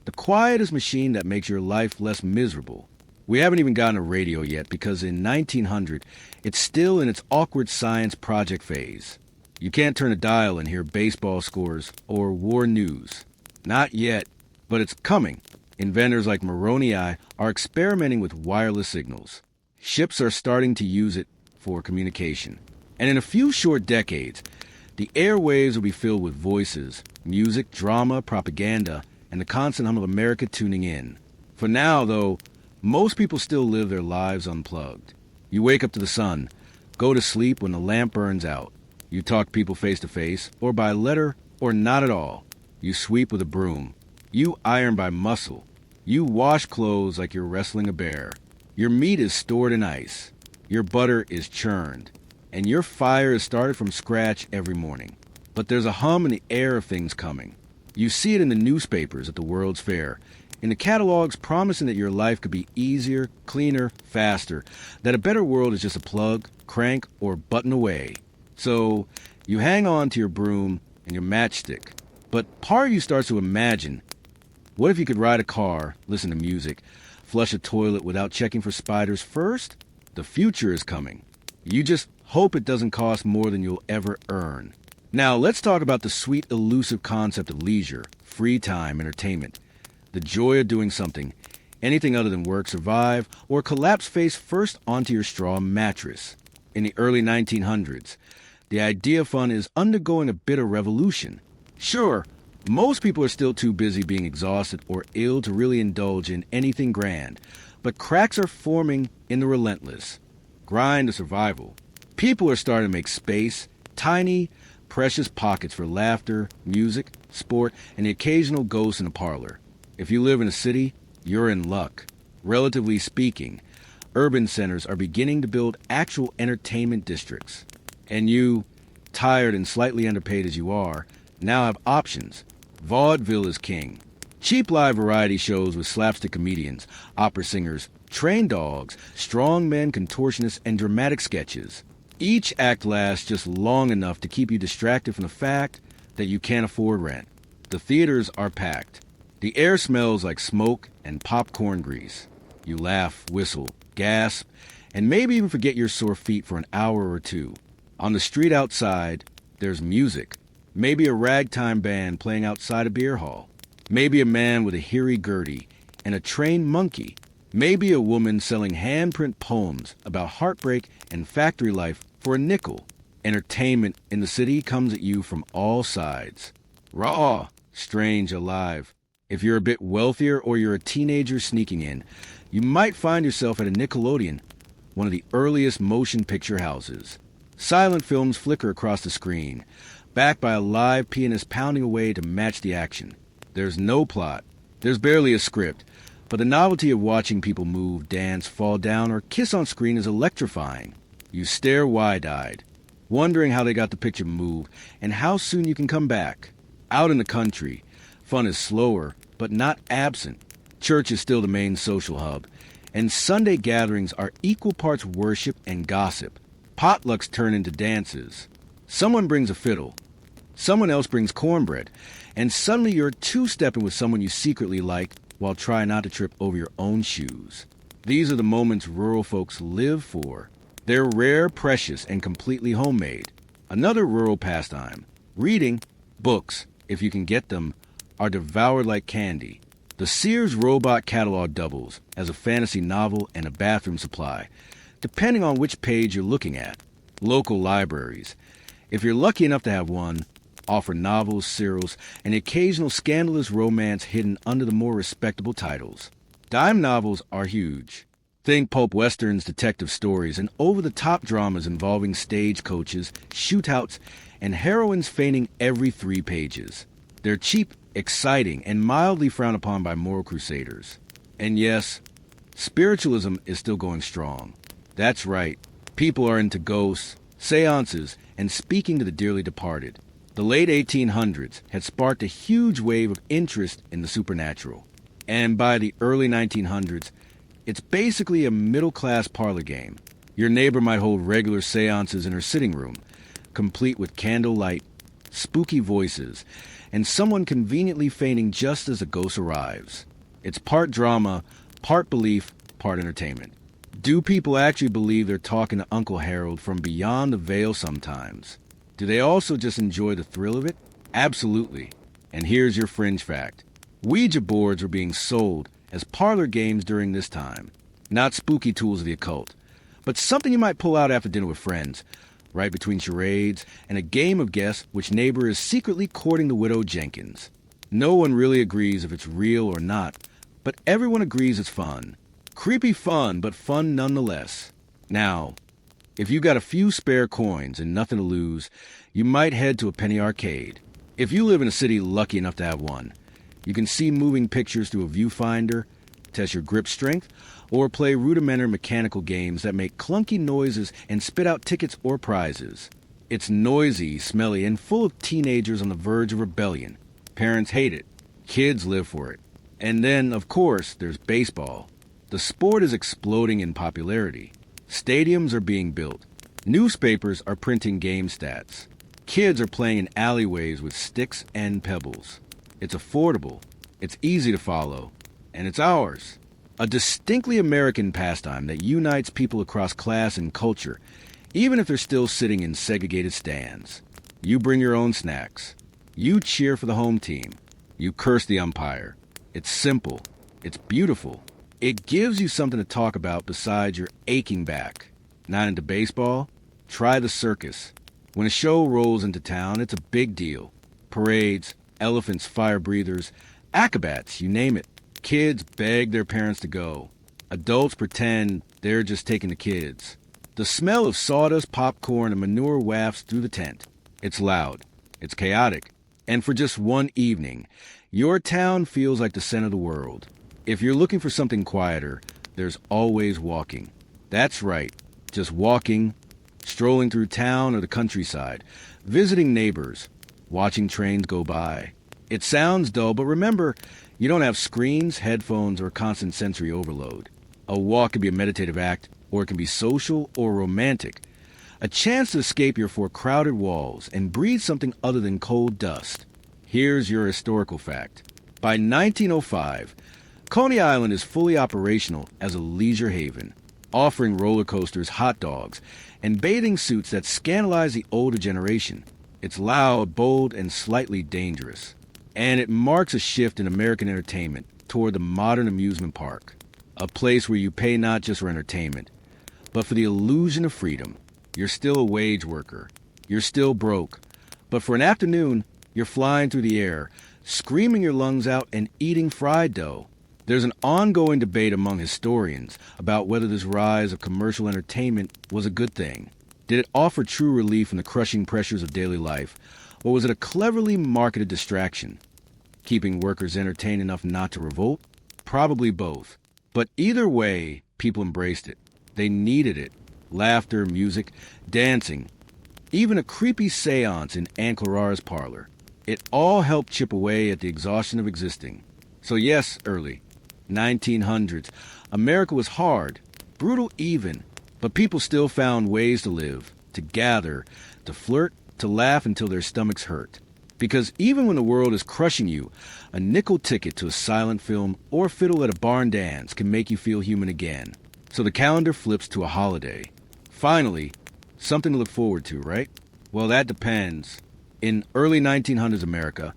the quietest machine that makes your life less miserable. We haven't even gotten a radio yet because in 1900, it's still in its awkward science project phase. You can't turn a dial and hear baseball scores or war news. Not yet, but it's coming. Inventors like Moroni are experimenting with wireless signals. Ships are starting to use it for communication. And in a few short decades, the airwaves will be filled with voices, music, drama, propaganda, and the constant hum of America tuning in. For now, though, most people still live their lives unplugged. You wake up to the sun, go to sleep when the lamp burns out. You talk to people face to face, or by letter, or not at all. You sweep with a broom. You iron by muscle. You wash clothes like you're wrestling a bear. Your meat is stored in ice. Your butter is churned. And your fire is started from scratch every morning. But there's a hum in the air of things coming. You see it in the newspapers at the World's Fair, in the catalogs promising that your life could be easier, cleaner, faster, that a better world is just a plug, crank, or button away. So you hang on to your broom and your matchstick. But part of you starts to imagine, what if you could ride a car, listen to music, flush a toilet without checking for spiders first? The future is coming. You just hope it doesn't cost more than you'll ever earn. Now, let's talk about the sweet, elusive concept of leisure, free time, entertainment. The joy of doing something, anything other than work, survive, or collapse face first onto your straw mattress. In the early 1900s, the idea of fun is undergoing a bit of revolution. Sure, most people are still too busy being exhausted or ill to really indulge in anything grand, but cracks are forming in the relentless grind of survival. People are starting to make space, tiny, precious pockets for laughter, music, sport, and the occasional ghost in a parlor. If you live in a city, you're in luck. Relatively speaking, urban centers are beginning to build actual entertainment districts. And you, tired and slightly underpaid as you are, now have options. Vaudeville is king. Cheap live variety shows with slapstick comedians, opera singers, trained dogs, strong men, contortionists, and dramatic sketches. Each act lasts just long enough to keep you distracted from the fact that you can't afford rent. The theaters are packed. The air smells like smoke and popcorn grease. You laugh, whistle, gasp, and maybe even forget your sore feet for an hour or two. On the street outside, there's music. Maybe a ragtime band playing outside a beer hall. Maybe a man with a hurdy-gurdy and a trained monkey. Maybe a woman selling handprint poems about heartbreak and factory life for a nickel. Entertainment in the city comes at you from all sides. Raw, strange, alive. If you're a bit wealthier or you're a teenager sneaking in, you might find yourself at a Nickelodeon, one of the earliest motion picture houses. Silent films flicker across the screen, backed by a live pianist pounding away to match the action. There's no plot. There's barely a script. But the novelty of watching people move, dance, fall down, or kiss on screen is electrifying. You stare wide-eyed, wondering how they got the picture moved and how soon you can come back. Out in the country, fun is slower, but not absent. Church is still the main social hub, and Sunday gatherings are equal parts worship and gossip. Potlucks turn into dances. Someone brings a fiddle. Someone else brings cornbread, and suddenly you're two-stepping with someone you secretly like while trying not to trip over your own shoes. These are the moments rural folks live for. They're rare, precious, and completely homemade. Another rural pastime, reading. Books, if you can get them, are devoured like candy. The Sears Robot catalog doubles as a fantasy novel and a bathroom supply, depending on which page you're looking at. Local libraries, if you're lucky enough to have one, offer novels, serials, and the occasional scandalous romance hidden under the more respectable titles. Dime novels are huge. Think pulp westerns, detective stories, and over-the-top dramas involving stagecoaches, shootouts, and heroines fainting every 3 pages. They're cheap, exciting, and mildly frowned upon by moral crusaders. And yes, spiritualism is still going strong. That's right, people are into ghosts, seances, and speaking to the dearly departed. The late 1800s had sparked a huge wave of interest in the supernatural. And by the early 1900s, it's basically a middle-class parlor game. Your neighbor might hold regular seances in her sitting room, complete with candlelight, spooky voices, and someone conveniently fainting just as a ghost arrives. It's part drama, part belief, part entertainment. Do people actually believe they're talking to Uncle Harold from beyond the veil sometimes? Do they also just enjoy the thrill of it? Absolutely. And here's your fringe fact. Ouija boards were being sold as parlor games during this time. Not spooky tools of the occult, but something you might pull out after dinner with friends, right between charades and a game of guess which neighbor is secretly courting the widow Jenkins. No one really agrees if it's real or not, but everyone agrees it's fun. Creepy fun, but fun nonetheless. Now, if you got a few spare coins and nothing to lose, you might head to a penny arcade. If you live in a city lucky enough to have one, you can see moving pictures through a viewfinder, test your grip strength, or play rudimentary mechanical games that make clunky noises and spit out tickets or prizes. It's noisy, smelly, and full of teenagers on the verge of rebellion. Parents hate it. Kids live for it. And then, of course, there's baseball. The sport is exploding in popularity. Stadiums are being built. Newspapers are printing game stats. Kids are playing in alleyways with sticks and pebbles. It's affordable, it's easy to follow, and it's ours. A distinctly American pastime that unites people across class and culture, even if they're still sitting in segregated stands. You bring your own snacks. You cheer for the home team. You curse the umpire. It's simple. It's beautiful. It gives you something to talk about besides your aching back. Not into baseball? Try the circus. When a show rolls into town, it's a big deal. Parades, elephants, fire breathers, acrobats, you name it. Kids beg their parents to go. Adults pretend they're just taking the kids. The smell of sawdust, popcorn, and manure wafts through the tent. It's loud. It's chaotic. And for just one evening, your town feels like the center of the world. If you're looking for something quieter, there's always walking. That's right. Just walking, strolling through town or the countryside, visiting neighbors, watching trains go by. It sounds dull, but remember, you don't have screens, headphones, or constant sensory overload. A walk can be a meditative act, or it can be social or romantic. A chance to escape your four crowded walls and breathe something other than cold dust. Here's your historical fact. By 1905, Coney Island is fully operational as a leisure haven, offering roller coasters, hot dogs, and bathing suits that scandalize the older generation. It's loud, bold, and slightly dangerous. And it marks a shift in American entertainment toward the modern amusement park, a place where you pay not just for entertainment, but for the illusion of freedom. You're still a wage worker. You're still broke. But for an afternoon, you're flying through the air, screaming your lungs out and eating fried dough. There's an ongoing debate among historians about whether this rise of commercial entertainment was a good thing. Did it offer true relief from the crushing pressures of daily life, Or was it a cleverly marketed distraction? Keeping workers entertained enough not to revolt? Probably both. But either way, people embraced it. They needed it. Laughter, music, dancing, even a creepy seance in Aunt Clara's parlor. It all helped chip away at the exhaustion of existing. So yes, early 1900s, America was hard, brutal even, but people still found ways to live, to gather, to flirt, to laugh until their stomachs hurt. Because even when the world is crushing you, a nickel ticket to a silent film or fiddle at a barn dance can make you feel human again. So the calendar flips to a holiday. Finally, something to look forward to, right? Well, that depends. In early 1900s America,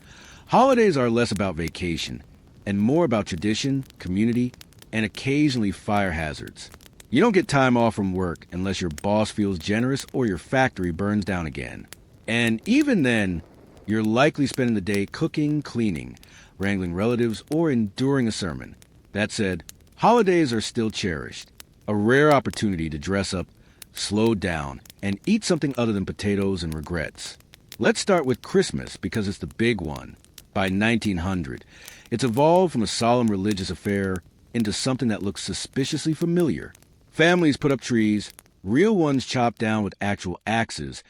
holidays are less about vacation and more about tradition, community, and occasionally fire hazards. You don't get time off from work unless your boss feels generous or your factory burns down again. And even then, you're likely spending the day cooking, cleaning, wrangling relatives, or enduring a sermon. That said, holidays are still cherished. A rare opportunity to dress up, slow down, and eat something other than potatoes and regrets. Let's start with Christmas because it's the big one. By 1900, it's evolved from a solemn religious affair into something that looks suspiciously familiar. Families put up trees, real ones chopped down with actual axes,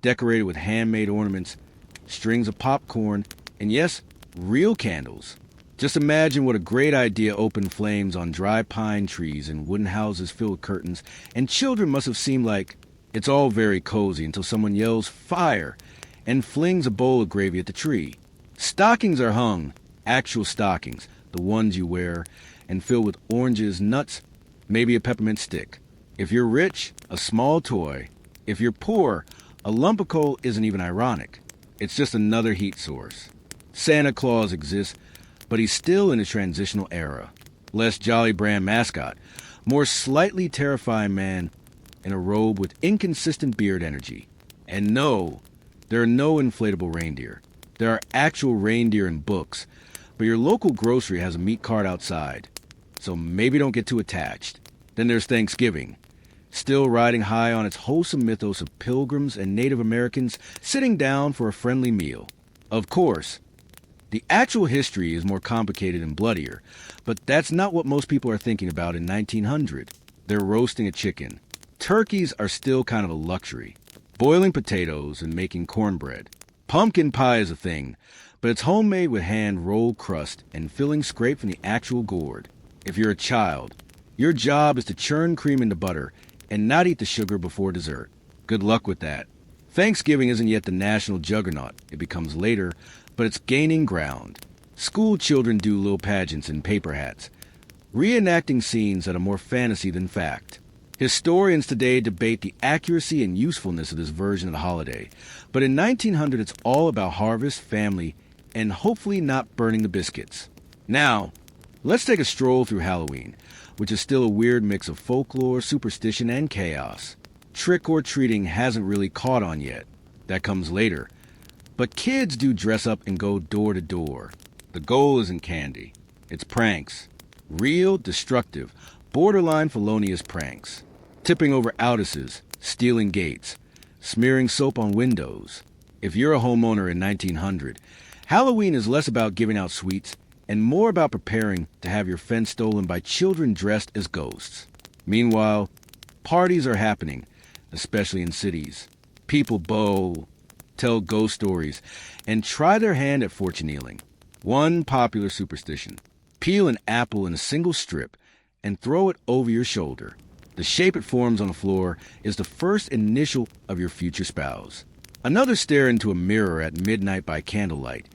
decorated with handmade ornaments, strings of popcorn, and yes, real candles. Just imagine what a great idea open flames on dry pine trees and wooden houses filled with curtains, and children must have seemed like it's all very cozy until someone yells fire and flings a bowl of gravy at the tree. Stockings are hung, actual stockings, the ones you wear, and filled with oranges, nuts, maybe a peppermint stick. If you're rich, a small toy. If you're poor, a lump of coal isn't even ironic. It's just another heat source. Santa Claus exists, but he's still in a transitional era. Less Jolly Brand mascot, more slightly terrifying man in a robe with inconsistent beard energy. And no, there are no inflatable reindeer. There are actual reindeer in books, but your local grocery has a meat cart outside. So maybe don't get too attached. Then there's Thanksgiving, still riding high on its wholesome mythos of pilgrims and Native Americans sitting down for a friendly meal. Of course, the actual history is more complicated and bloodier, but that's not what most people are thinking about in 1900. They're roasting a chicken. Turkeys are still kind of a luxury. Boiling potatoes and making cornbread. Pumpkin pie is a thing, but it's homemade with hand-rolled crust and filling scraped from the actual gourd. If you're a child, your job is to churn cream into butter and not eat the sugar before dessert. Good luck with that. Thanksgiving isn't yet the national juggernaut. It becomes later, but it's gaining ground. School children do little pageants in paper hats, reenacting scenes that are more fantasy than fact. Historians today debate the accuracy and usefulness of this version of the holiday, but in 1900 it's all about harvest, family, and hopefully not burning the biscuits. Now, let's take a stroll through Halloween, which is still a weird mix of folklore, superstition, and chaos. Trick-or-treating hasn't really caught on yet. That comes later. But kids do dress up and go door to door. The goal isn't candy. It's pranks. Real, destructive, borderline felonious pranks. Tipping over outhouses, stealing gates, smearing soap on windows. If you're a homeowner in 1900, Halloween is less about giving out sweets and more about preparing to have your fence stolen by children dressed as ghosts. Meanwhile, parties are happening, especially in cities. People bow, tell ghost stories, and try their hand at fortune-healing. One popular superstition: peel an apple in a single strip and throw it over your shoulder. The shape it forms on the floor is the first initial of your future spouse. Another: stare into a mirror at midnight by candlelight,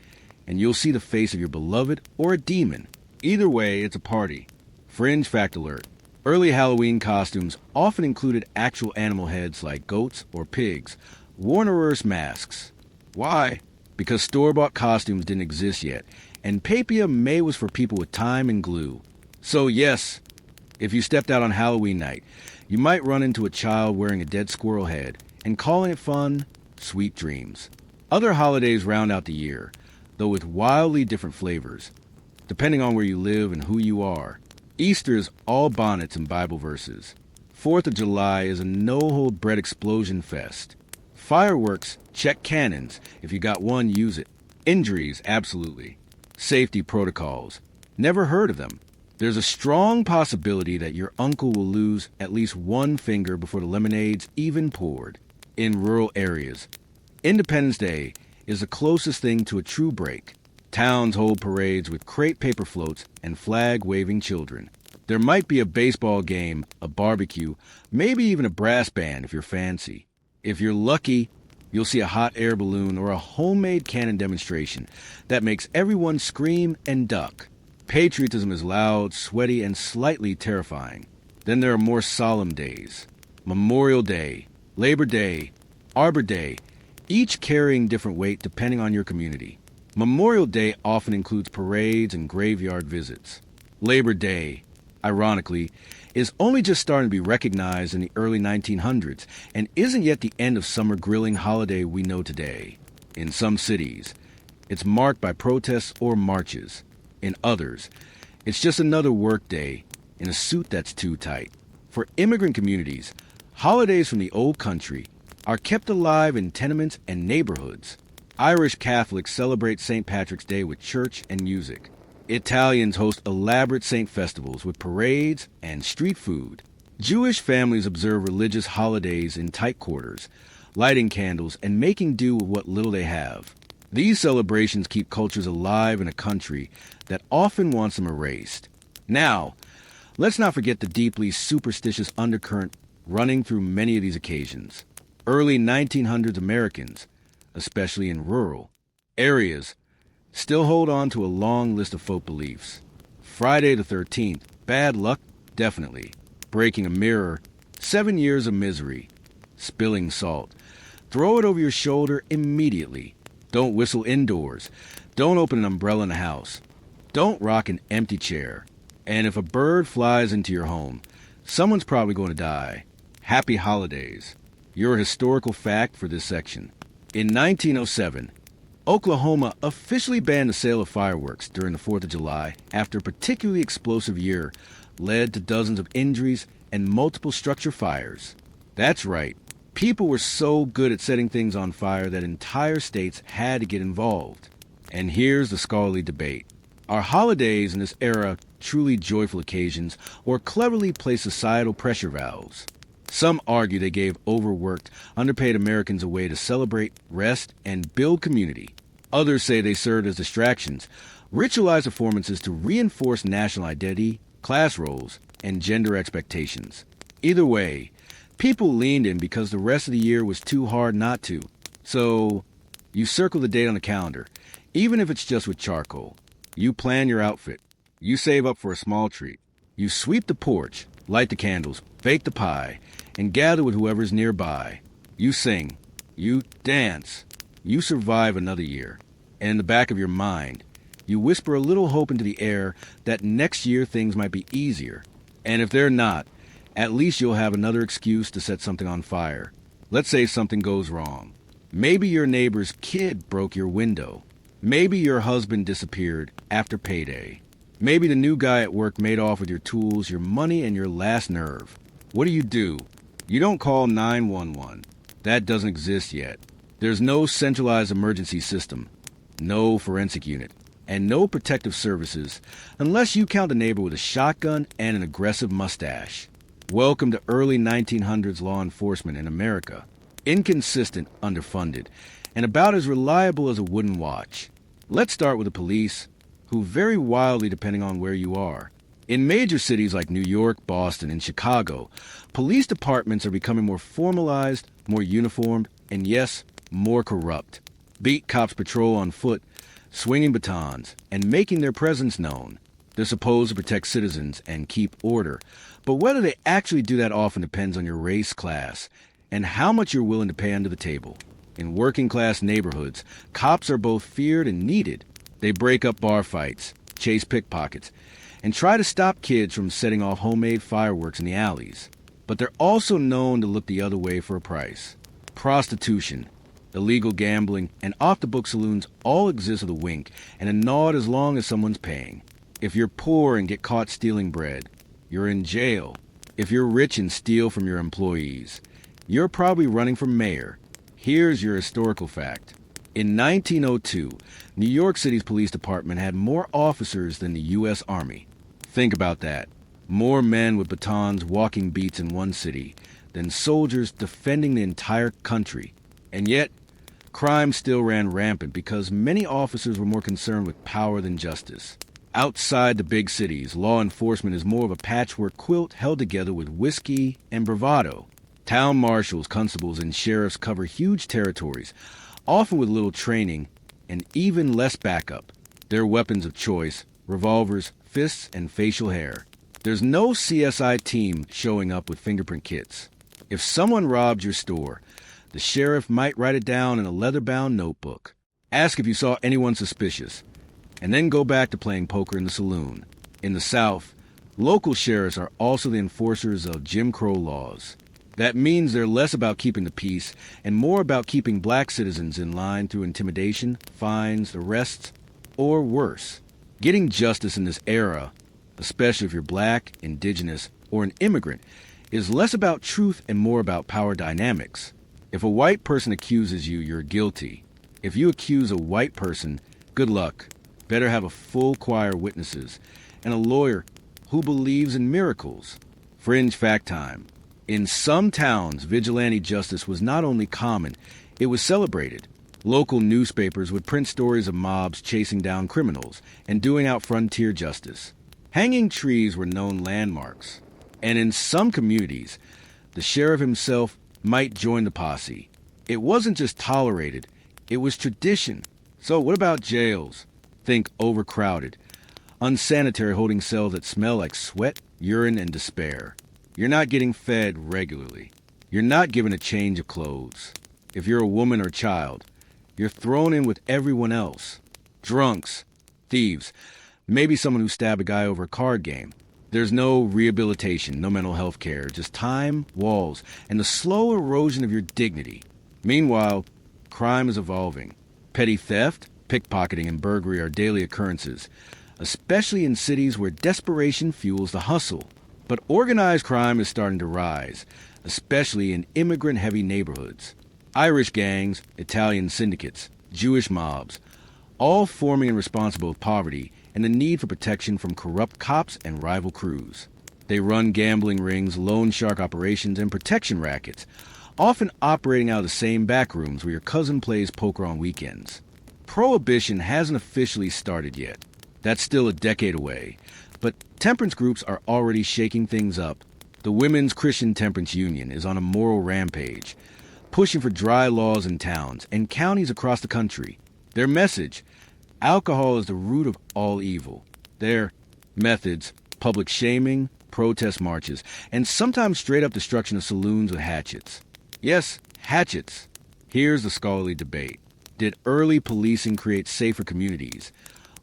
and you'll see the face of your beloved or a demon. Either way, it's a party. Fringe fact alert: early Halloween costumes often included actual animal heads like goats or pigs, worn or reverse masks. Why? Because store-bought costumes didn't exist yet, and papier-mâché was for people with time and glue. So yes, if you stepped out on Halloween night, you might run into a child wearing a dead squirrel head and calling it fun. Sweet dreams. Other holidays round out the year, though with wildly different flavors, depending on where you live and who you are. Easter's all bonnets and Bible verses. 4th of July is a no-hold-bread explosion fest. Fireworks, check cannons. If you got one, use it. Injuries, absolutely. Safety protocols. Never heard of them. There's a strong possibility that your uncle will lose at least one finger before the lemonade's even poured. In rural areas, Independence Day is the closest thing to a true break. Towns hold parades with crepe paper floats and flag-waving children. There might be a baseball game, a barbecue, maybe even a brass band if you're fancy. If you're lucky, you'll see a hot air balloon or a homemade cannon demonstration that makes everyone scream and duck. Patriotism is loud, sweaty, and slightly terrifying. Then there are more solemn days. Memorial Day, Labor Day, Arbor Day, each carrying different weight depending on your community. Memorial Day often includes parades and graveyard visits. Labor Day, ironically, is only just starting to be recognized in the early 1900s and isn't yet the end of summer grilling holiday we know today. In some cities, it's marked by protests or marches. In others, it's just another workday in a suit that's too tight. For immigrant communities, holidays from the old country are kept alive in tenements and neighborhoods. Irish Catholics celebrate St. Patrick's Day with church and music. Italians host elaborate saint festivals with parades and street food. Jewish families observe religious holidays in tight quarters, lighting candles and making do with what little they have. These celebrations keep cultures alive in a country that often wants them erased. Now, let's not forget the deeply superstitious undercurrent running through many of these occasions. Early 1900s Americans, especially in rural areas, still hold on to a long list of folk beliefs. Friday the 13th, bad luck, definitely. Breaking a mirror, 7 years of misery. Spilling salt, throw it over your shoulder immediately. Don't whistle indoors. Don't open an umbrella in the house. Don't rock an empty chair. And if a bird flies into your home, someone's probably going to die. Happy holidays. Your historical fact for this section. In 1907, Oklahoma officially banned the sale of fireworks during the 4th of July after a particularly explosive year led to dozens of injuries and multiple structure fires. That's right. People were so good at setting things on fire that entire states had to get involved. And here's the scholarly debate. Are holidays in this era truly joyful occasions or cleverly placed societal pressure valves? Some argue they gave overworked, underpaid Americans a way to celebrate, rest, and build community. Others say they served as distractions, ritualized performances to reinforce national identity, class roles, and gender expectations. Either way, people leaned in because the rest of the year was too hard not to. So, you circle the date on the calendar, even if it's just with charcoal. You plan your outfit. You save up for a small treat. You sweep the porch, light the candles, bake the pie, and gather with whoever's nearby. You sing. You dance. You survive another year. And in the back of your mind, you whisper a little hope into the air that next year things might be easier. And if they're not, at least you'll have another excuse to set something on fire. Let's say something goes wrong. Maybe your neighbor's kid broke your window. Maybe your husband disappeared after payday. Maybe the new guy at work made off with your tools, your money, and your last nerve. What do? You don't call 911. That doesn't exist yet. There's no centralized emergency system, no forensic unit, and no protective services unless you count a neighbor with a shotgun and an aggressive mustache. Welcome to early 1900s law enforcement in America. Inconsistent, underfunded, and about as reliable as a wooden watch. Let's start with the police, who vary wildly depending on where you are. In major cities like New York, Boston, and Chicago, police departments are becoming more formalized, more uniformed, and yes, more corrupt. Beat cops patrol on foot, swinging batons, and making their presence known. They're supposed to protect citizens and keep order, but whether they actually do that often depends on your race, class, and how much you're willing to pay under the table. In working-class neighborhoods, cops are both feared and needed. They break up bar fights, chase pickpockets, and try to stop kids from setting off homemade fireworks in the alleys. But they're also known to look the other way for a price. Prostitution, illegal gambling, and off-the-book saloons all exist with a wink and a nod as long as someone's paying. If you're poor and get caught stealing bread, you're in jail. If you're rich and steal from your employees, you're probably running for mayor. Here's your historical fact. In 1902, New York City's police department had more officers than the U.S. Army. Think about that. More men with batons walking beats in one city than soldiers defending the entire country. And yet, crime still ran rampant because many officers were more concerned with power than justice. Outside the big cities, law enforcement is more of a patchwork quilt held together with whiskey and bravado. Town marshals, constables, and sheriffs cover huge territories, often with little training and even less backup. Their weapons of choice: revolvers, fists, and facial hair. There's no CSI team showing up with fingerprint kits. If someone robbed your store, the sheriff might write it down in a leather-bound notebook. Ask if you saw anyone suspicious, and then go back to playing poker in the saloon. In the South, local sheriffs are also the enforcers of Jim Crow laws. That means they're less about keeping the peace and more about keeping black citizens in line through intimidation, fines, arrests, or worse. Getting justice in this era, especially if you're black, indigenous, or an immigrant, is less about truth and more about power dynamics. If a white person accuses you, you're guilty. If you accuse a white person, good luck. Better have a full choir of witnesses and a lawyer who believes in miracles. Fringe fact time. In some towns, vigilante justice was not only common, it was celebrated. Local newspapers would print stories of mobs chasing down criminals and doing out frontier justice. Hanging trees were known landmarks. And in some communities, the sheriff himself might join the posse. It wasn't just tolerated, it was tradition. So what about jails? Think overcrowded, unsanitary holding cells that smell like sweat, urine, and despair. You're not getting fed regularly. You're not given a change of clothes. If you're a woman or child, you're thrown in with everyone else. Drunks, thieves, maybe someone who stabbed a guy over a card game. There's no rehabilitation, no mental health care, just time, walls, and the slow erosion of your dignity. Meanwhile, crime is evolving. Petty theft, pickpocketing, and burglary are daily occurrences, especially in cities where desperation fuels the hustle. But organized crime is starting to rise, especially in immigrant-heavy neighborhoods. Irish gangs, Italian syndicates, Jewish mobs, all forming and responsible for poverty and the need for protection from corrupt cops and rival crews. They run gambling rings, loan shark operations, and protection rackets, often operating out of the same back rooms where your cousin plays poker on weekends. Prohibition hasn't officially started yet. That's still a decade away. But temperance groups are already shaking things up. The Women's Christian Temperance Union is on a moral rampage, pushing for dry laws in towns and counties across the country. Their message: alcohol is the root of all evil. Their methods: public shaming, protest marches, and sometimes straight-up destruction of saloons with hatchets. Yes, hatchets. Here's the scholarly debate. Did early policing create safer communities?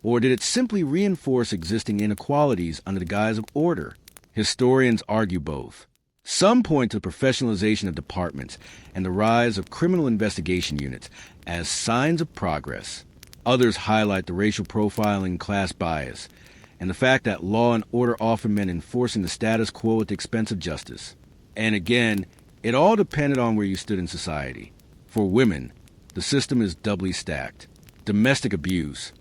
Or did it simply reinforce existing inequalities under the guise of order? Historians argue both. Some point to the professionalization of departments and the rise of criminal investigation units as signs of progress. Others highlight the racial profiling, class bias, and the fact that law and order often meant enforcing the status quo at the expense of justice. And again, it all depended on where you stood in society. For women, the system is doubly stacked. Domestic abuse.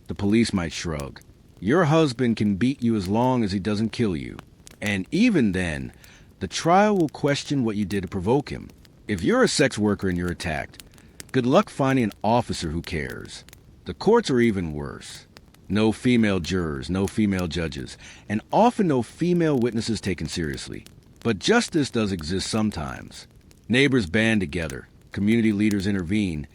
The police might shrug. Your husband can beat you as long as he doesn't kill you. And even then, the trial will question what you did to provoke him. If you're a sex worker and you're attacked, good luck finding an officer who cares. The courts are even worse. No female jurors, no female judges, and often no female witnesses taken seriously. But justice does exist sometimes. Neighbors band together, community leaders intervene,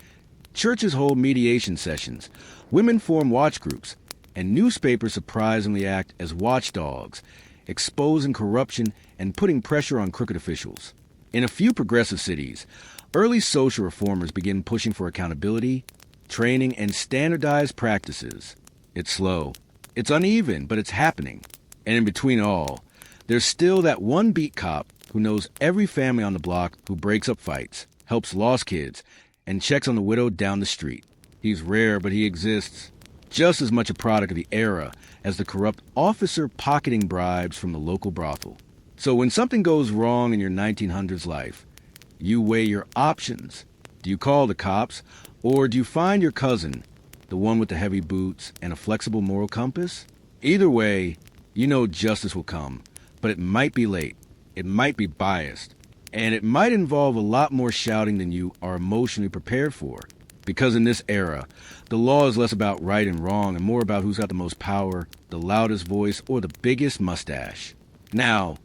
churches hold mediation sessions, women form watch groups, and newspapers surprisingly act as watchdogs, exposing corruption and putting pressure on crooked officials. In a few progressive cities, early social reformers begin pushing for accountability, training, and standardized practices. It's slow, it's uneven, but it's happening. And in between all, there's still that one beat cop who knows every family on the block, who breaks up fights, helps lost kids, and checks on the widow down the street. He's rare, but he exists. Just as much a product of the era as the corrupt officer pocketing bribes from the local brothel. So when something goes wrong in your 1900s life, you weigh your options. Do you call the cops, or do you find your cousin, the one with the heavy boots and a flexible moral compass? Either way, you know justice will come, but it might be late, it might be biased, and it might involve a lot more shouting than you are emotionally prepared for. Because in this era, the law is less about right and wrong and more about who's got the most power, the loudest voice, or the biggest mustache. Now,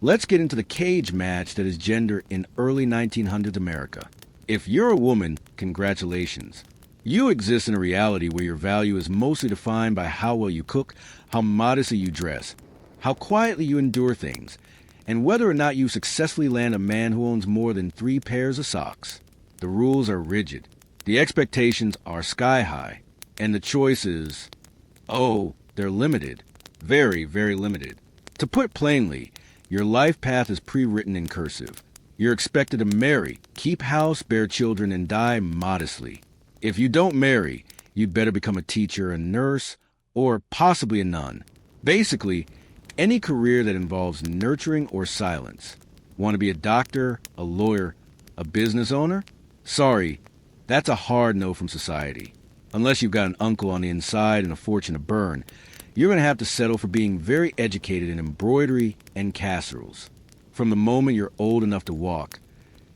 let's get into the cage match that is gender in early 1900s America. If you're a woman, congratulations. You exist in a reality where your value is mostly defined by how well you cook, how modestly you dress, how quietly you endure things, and whether or not you successfully land a man who owns more than 3 pairs of socks. The rules are rigid. The expectations are sky high. And the choices, they're limited. Very, very limited. To put plainly, your life path is pre-written in cursive. You're expected to marry, keep house, bear children, and die modestly. If you don't marry, you'd better become a teacher, a nurse, or possibly a nun. Basically, any career that involves nurturing or silence. Want to be a doctor, a lawyer, a business owner? Sorry, that's a hard no from society. Unless you've got an uncle on the inside and a fortune to burn, you're going to have to settle for being very educated in embroidery and casseroles. From the moment you're old enough to walk,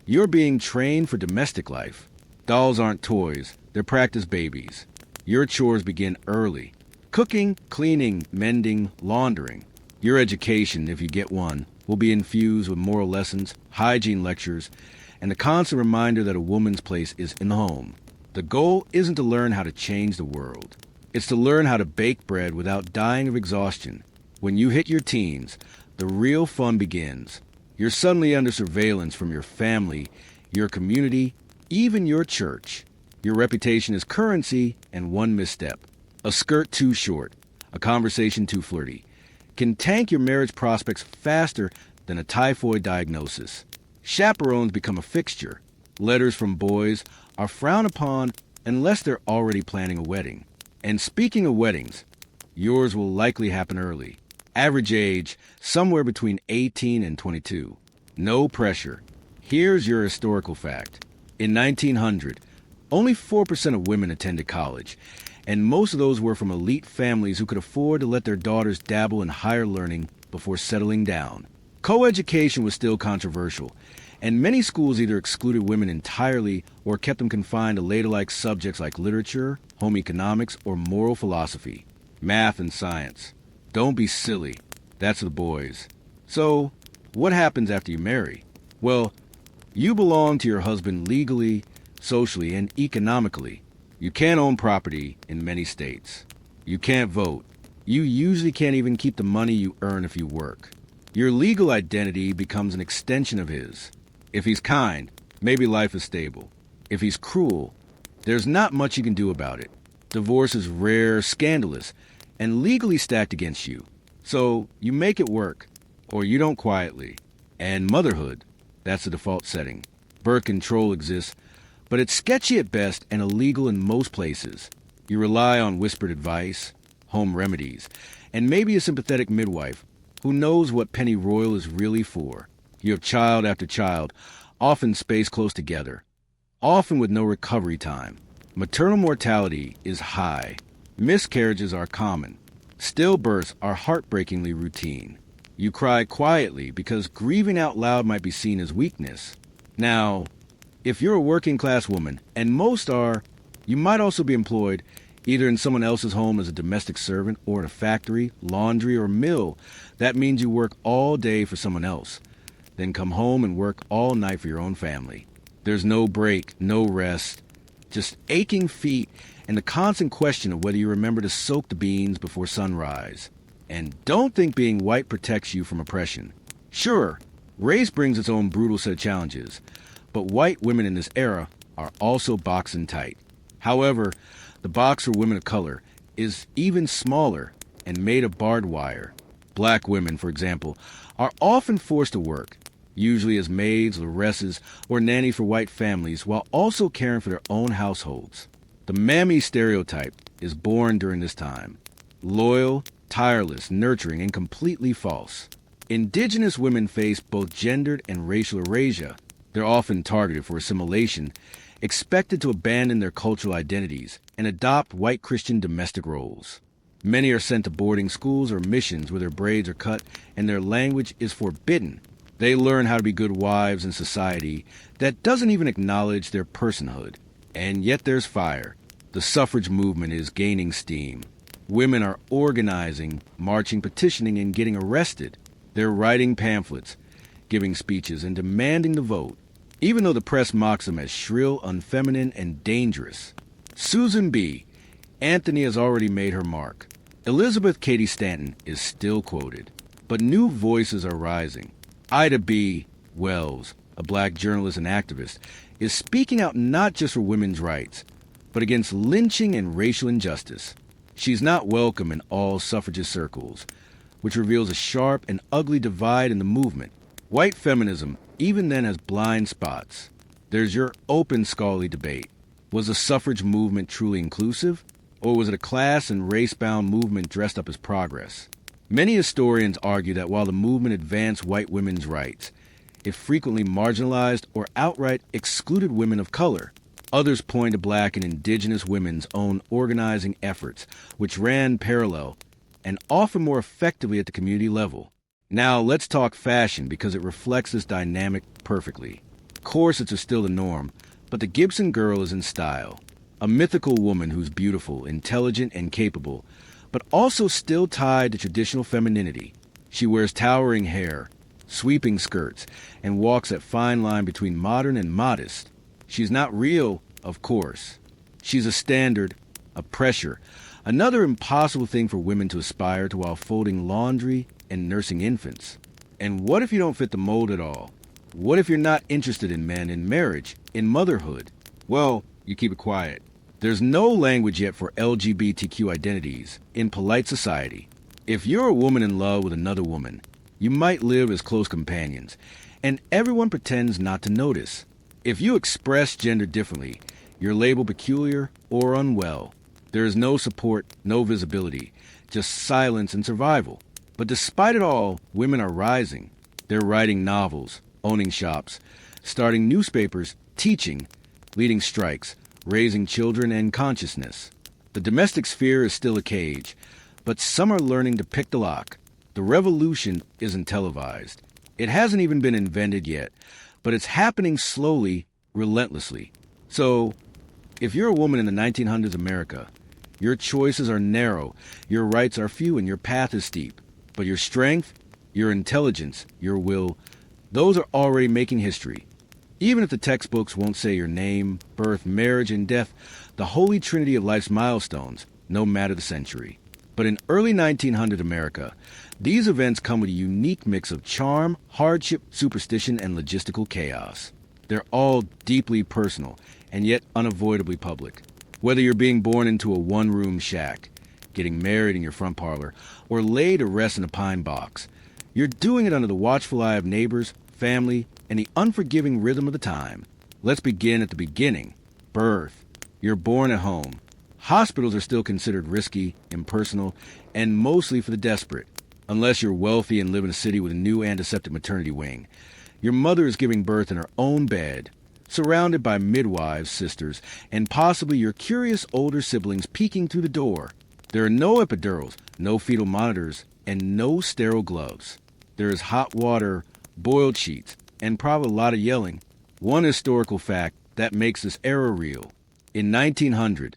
you're being trained for domestic life. Dolls aren't toys, they're practice babies. Your chores begin early. Cooking, cleaning, mending, laundering. Your education, if you get one, will be infused with moral lessons, hygiene lectures, and the constant reminder that a woman's place is in the home. The goal isn't to learn how to change the world. It's to learn how to bake bread without dying of exhaustion. When you hit your teens, the real fun begins. You're suddenly under surveillance from your family, your community, even your church. Your reputation is currency, and one misstep, a skirt too short, a conversation too flirty, can tank your marriage prospects faster than a typhoid diagnosis. Chaperones become a fixture. Letters from boys are frowned upon unless they're already planning a wedding. And speaking of weddings, yours will likely happen early. Average age, somewhere between 18 and 22. No pressure. Here's your historical fact. In 1900, only 4% of women attended college, and most of those were from elite families who could afford to let their daughters dabble in higher learning before settling down. Coeducation was still controversial, and many schools either excluded women entirely or kept them confined to ladle-like subjects like literature, home economics, or moral philosophy. Math and science. Don't be silly. That's the boys. So, what happens after you marry? Well, you belong to your husband legally, socially, and economically. You can't own property in many states. You can't vote. You usually can't even keep the money you earn if you work. Your legal identity becomes an extension of his. If he's kind, maybe life is stable. If he's cruel, there's not much you can do about it. Divorce is rare, scandalous, and legally stacked against you. So you make it work, or you don't quietly. And motherhood, that's the default setting. Birth control exists, but it's sketchy at best and illegal in most places. You rely on whispered advice, home remedies, and maybe a sympathetic midwife who knows what pennyroyal is really for. You have child after child, often spaced close together, often with no recovery time. Maternal mortality is high. Miscarriages are common. Stillbirths are heartbreakingly routine. You cry quietly because grieving out loud might be seen as weakness. Now, if you're a working-class woman, and most are, you might also be employed either in someone else's home as a domestic servant or in a factory, laundry, or mill. That means you work all day for someone else, then come home and work all night for your own family. There's no break, no rest, just aching feet and the constant question of whether you remember to soak the beans before sunrise. And don't think being white protects you from oppression. Sure, race brings its own brutal set of challenges, but white women in this era are also boxing tight. However, the box for women of color is even smaller and made of barbed wire. Black women, for example, are often forced to work, usually as maids, laresses, or nannies for white families, while also caring for their own households. The mammy stereotype is born during this time. Loyal, tireless, nurturing, and completely false. Indigenous women face both gendered and racial erasure. They're often targeted for assimilation expected to abandon their cultural identities and adopt white Christian domestic roles. Many are sent to boarding schools or missions where their braids are cut and their language is forbidden. They learn how to be good wives in society that doesn't even acknowledge their personhood. And yet there's fire. The suffrage movement is gaining steam. Women are organizing, marching, petitioning, and getting arrested. They're writing pamphlets, giving speeches, and demanding the vote, even though the press mocks them as shrill, unfeminine, and dangerous. Susan B. Anthony has already made her mark. Elizabeth Cady Stanton is still quoted. But new voices are rising. Ida B. Wells, a black journalist and activist, is speaking out not just for women's rights, but against lynching and racial injustice. She's not welcome in all suffragist circles, which reveals a sharp and ugly divide in the movement. White feminism even then has blind spots. There's your open scholarly debate. Was the suffrage movement truly inclusive, or was it a class and race-bound movement dressed up as progress? Many historians argue that while the movement advanced white women's rights, it frequently marginalized or outright excluded women of color. Others point to black and indigenous women's own organizing efforts, which ran parallel and often more effectively at the community level. Now, let's talk fashion because it reflects this dynamic perfectly. Corsets are still the norm, but the Gibson girl is in style. A mythical woman who's beautiful, intelligent, and capable, but also still tied to traditional femininity. She wears towering hair, sweeping skirts, and walks that fine line between modern and modest. She's not real, of course. She's a standard, a pressure, another impossible thing for women to aspire to while folding laundry and nursing infants. And what if you don't fit the mold at all? What if you're not interested in men, in marriage, in motherhood? Well, you keep it quiet. There's no language yet for LGBTQ identities in polite society. If you're a woman in love with another woman, you might live as close companions, and everyone pretends not to notice. If you express gender differently, you're labeled peculiar or unwell. There is no support, no visibility, just silence and survival. But despite it all, women are rising. They're writing novels, owning shops, starting newspapers, teaching, leading strikes, raising children and consciousness. The domestic sphere is still a cage, but some are learning to pick the lock. The revolution isn't televised. It hasn't even been invented yet, but it's happening slowly, relentlessly. So, if you're a woman in the 1900s America, your choices are narrow, your rights are few, and your path is steep. But your strength, your intelligence, your will, those are already making history. Even if the textbooks won't say your name, birth, marriage, and death, the holy trinity of life's milestones, no matter the century. But in early 1900 America, these events come with a unique mix of charm, hardship, superstition, and logistical chaos. They're all deeply personal, and yet unavoidably public. Whether you're being born into a one-room shack, getting married in your front parlor, or laid to rest in a pine box, you're doing it under the watchful eye of neighbors, family, and the unforgiving rhythm of the time. Let's begin at the beginning. Birth. You're born at home. Hospitals are still considered risky, impersonal, and mostly for the desperate. Unless you're wealthy and live in a city with a new antiseptic maternity wing. Your mother is giving birth in her own bed, surrounded by midwives, sisters, and possibly your curious older siblings peeking through the door. There are no epidurals, no fetal monitors, and no sterile gloves. There is hot water, boiled sheets, and probably a lot of yelling. One historical fact that makes this era real. In 1900,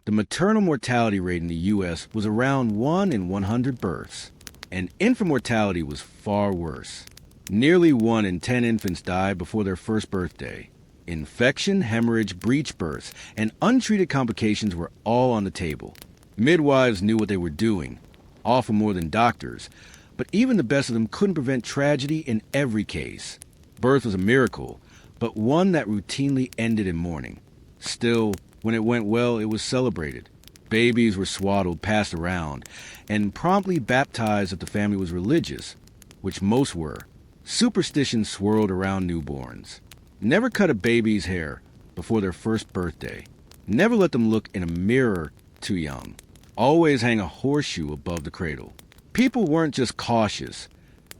the maternal mortality rate in the U.S. was around 1 in 100 births, and infant mortality was far worse. Nearly 1 in 10 infants died before their first birthday. Infection, hemorrhage, breech births, and untreated complications were all on the table. Midwives knew what they were doing, often more than doctors, but even the best of them couldn't prevent tragedy in every case. Birth was a miracle, but one that routinely ended in mourning. Still, when it went well, it was celebrated. Babies were swaddled, passed around, and promptly baptized if the family was religious, which most were. Superstition swirled around newborns. Never cut a baby's hair before their first birthday. Never let them look in a mirror too young. Always hang a horseshoe above the cradle. People weren't just cautious,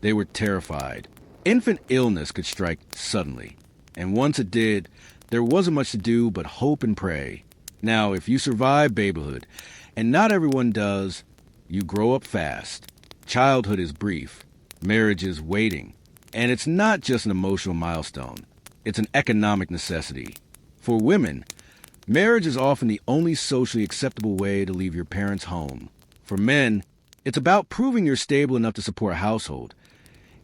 they were terrified. Infant illness could strike suddenly, and once it did, There wasn't much to do but hope and pray. Now, if you survive babyhood, and not everyone does, you grow up fast. Childhood is brief. Marriage is waiting. And it's not just an emotional milestone. It's an economic necessity. For women, marriage is often the only socially acceptable way to leave your parents' home. For men, it's about proving you're stable enough to support a household,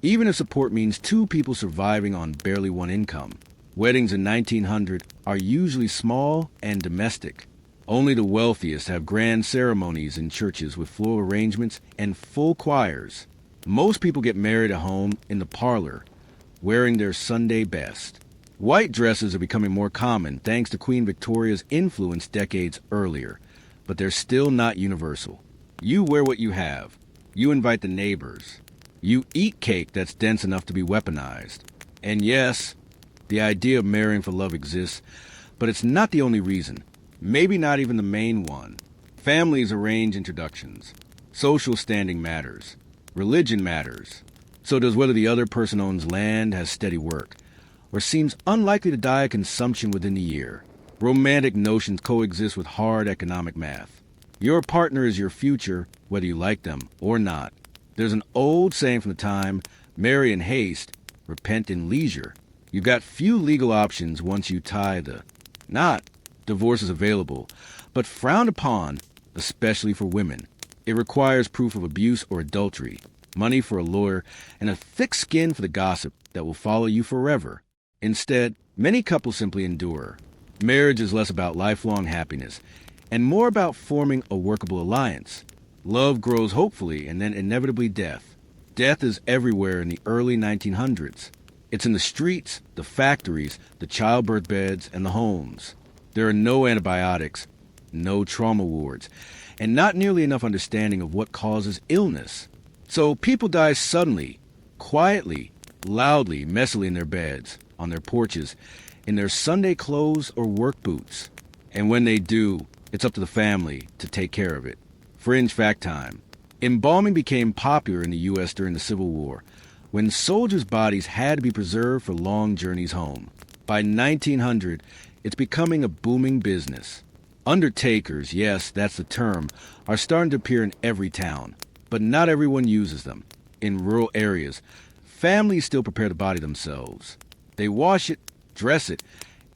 even if support means two people surviving on barely one income. Weddings in 1900 are usually small and domestic. Only the wealthiest have grand ceremonies in churches with floral arrangements and full choirs. Most people get married at home in the parlor, wearing their Sunday best. White dresses are becoming more common thanks to Queen Victoria's influence decades earlier, but they're still not universal. You wear what you have. You invite the neighbors. You eat cake that's dense enough to be weaponized. And yes, the idea of marrying for love exists, but it's not the only reason. Maybe not even the main one. Families arrange introductions. Social standing matters. Religion matters. So does whether the other person owns land, has steady work, or seems unlikely to die of consumption within the year. Romantic notions coexist with hard economic math. Your partner is your future, whether you like them or not. There's an old saying from the time, marry in haste, repent in leisure. You've got few legal options once you tie the knot. Divorce is available, but frowned upon, especially for women. It requires proof of abuse or adultery, money for a lawyer, and a thick skin for the gossip that will follow you forever. Instead, many couples simply endure. Marriage is less about lifelong happiness and more about forming a workable alliance. Love grows hopefully and then inevitably death. Death is everywhere in the early 1900s. It's in the streets, the factories, the childbirth beds, and the homes. There are no antibiotics, no trauma wards, and not nearly enough understanding of what causes illness. So people die suddenly, quietly, loudly, messily in their beds, on their porches, in their Sunday clothes or work boots. And when they do, it's up to the family to take care of it. Fringe fact time. Embalming became popular in the U.S. during the Civil War, when soldiers' bodies had to be preserved for long journeys home. By 1900, it's becoming a booming business. Undertakers, yes, that's the term, are starting to appear in every town, but not everyone uses them. In rural areas, families still prepare the body themselves. They wash it, dress it,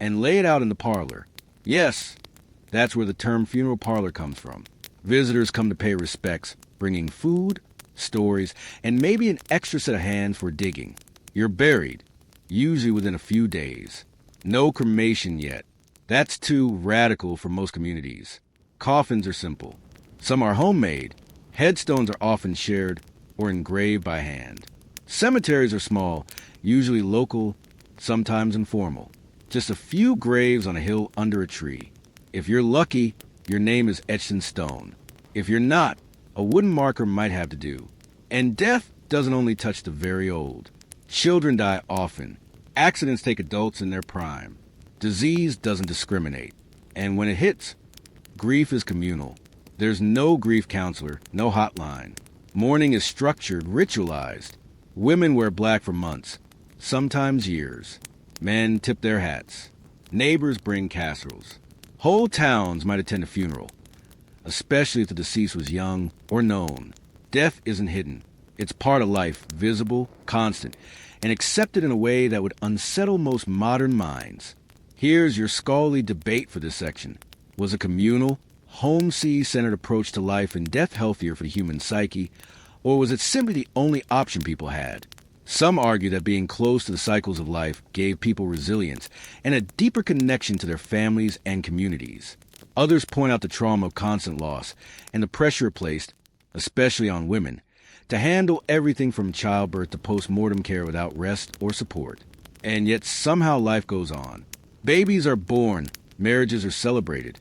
and lay it out in the parlor. Yes, that's where the term funeral parlor comes from. Visitors come to pay respects, bringing food, stories, and maybe an extra set of hands for digging. You're buried, usually within a few days. No cremation yet. That's too radical for most communities. Coffins are simple. Some are homemade. Headstones are often shared or engraved by hand. Cemeteries are small, usually local, sometimes informal. Just a few graves on a hill under a tree. If you're lucky, your name is etched in stone. If you're not, a wooden marker might have to do. And death doesn't only touch the very old. Children die often. Accidents take adults in their prime. Disease doesn't discriminate. And when it hits, grief is communal. There's no grief counselor, no hotline. Mourning is structured, ritualized. Women wear black for months, sometimes years. Men tip their hats. Neighbors bring casseroles. Whole towns might attend a funeral, especially if the deceased was young or known. Death isn't hidden. It's part of life, visible, constant, and accepted in a way that would unsettle most modern minds. Here's your scholarly debate for this section. Was a communal, home-centered approach to life and death healthier for the human psyche, or was it simply the only option people had? Some argue that being close to the cycles of life gave people resilience and a deeper connection to their families and communities. Others point out the trauma of constant loss and the pressure placed, especially on women, to handle everything from childbirth to post-mortem care without rest or support. And yet somehow life goes on. Babies are born, marriages are celebrated,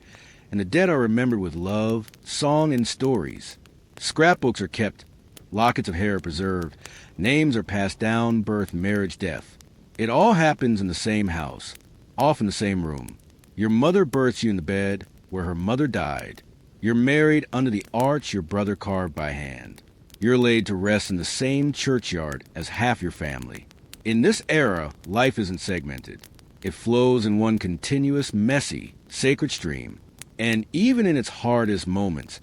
and the dead are remembered with love, song, and stories. Scrapbooks are kept, lockets of hair are preserved, names are passed down, birth, marriage, death. It all happens in the same house, often the same room. Your mother births you in the bed where her mother died. You're married under the arch your brother carved by hand. You're laid to rest in the same churchyard as half your family. In this era, life isn't segmented. It flows in one continuous, messy, sacred stream. And even in its hardest moments,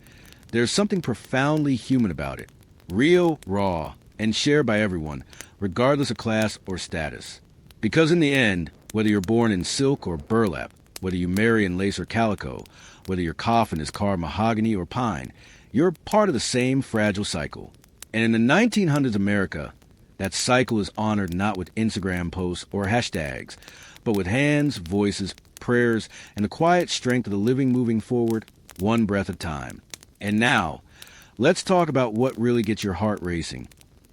there's something profoundly human about it. Real, raw, and shared by everyone, regardless of class or status. Because in the end, whether you're born in silk or burlap, whether you marry in lace or calico, whether your coffin is carved mahogany or pine, you're part of the same fragile cycle. And in the 1900s America, that cycle is honored not with Instagram posts or hashtags, but with hands, voices, prayers, and the quiet strength of the living moving forward, one breath at a time. And now, let's talk about what really gets your heart racing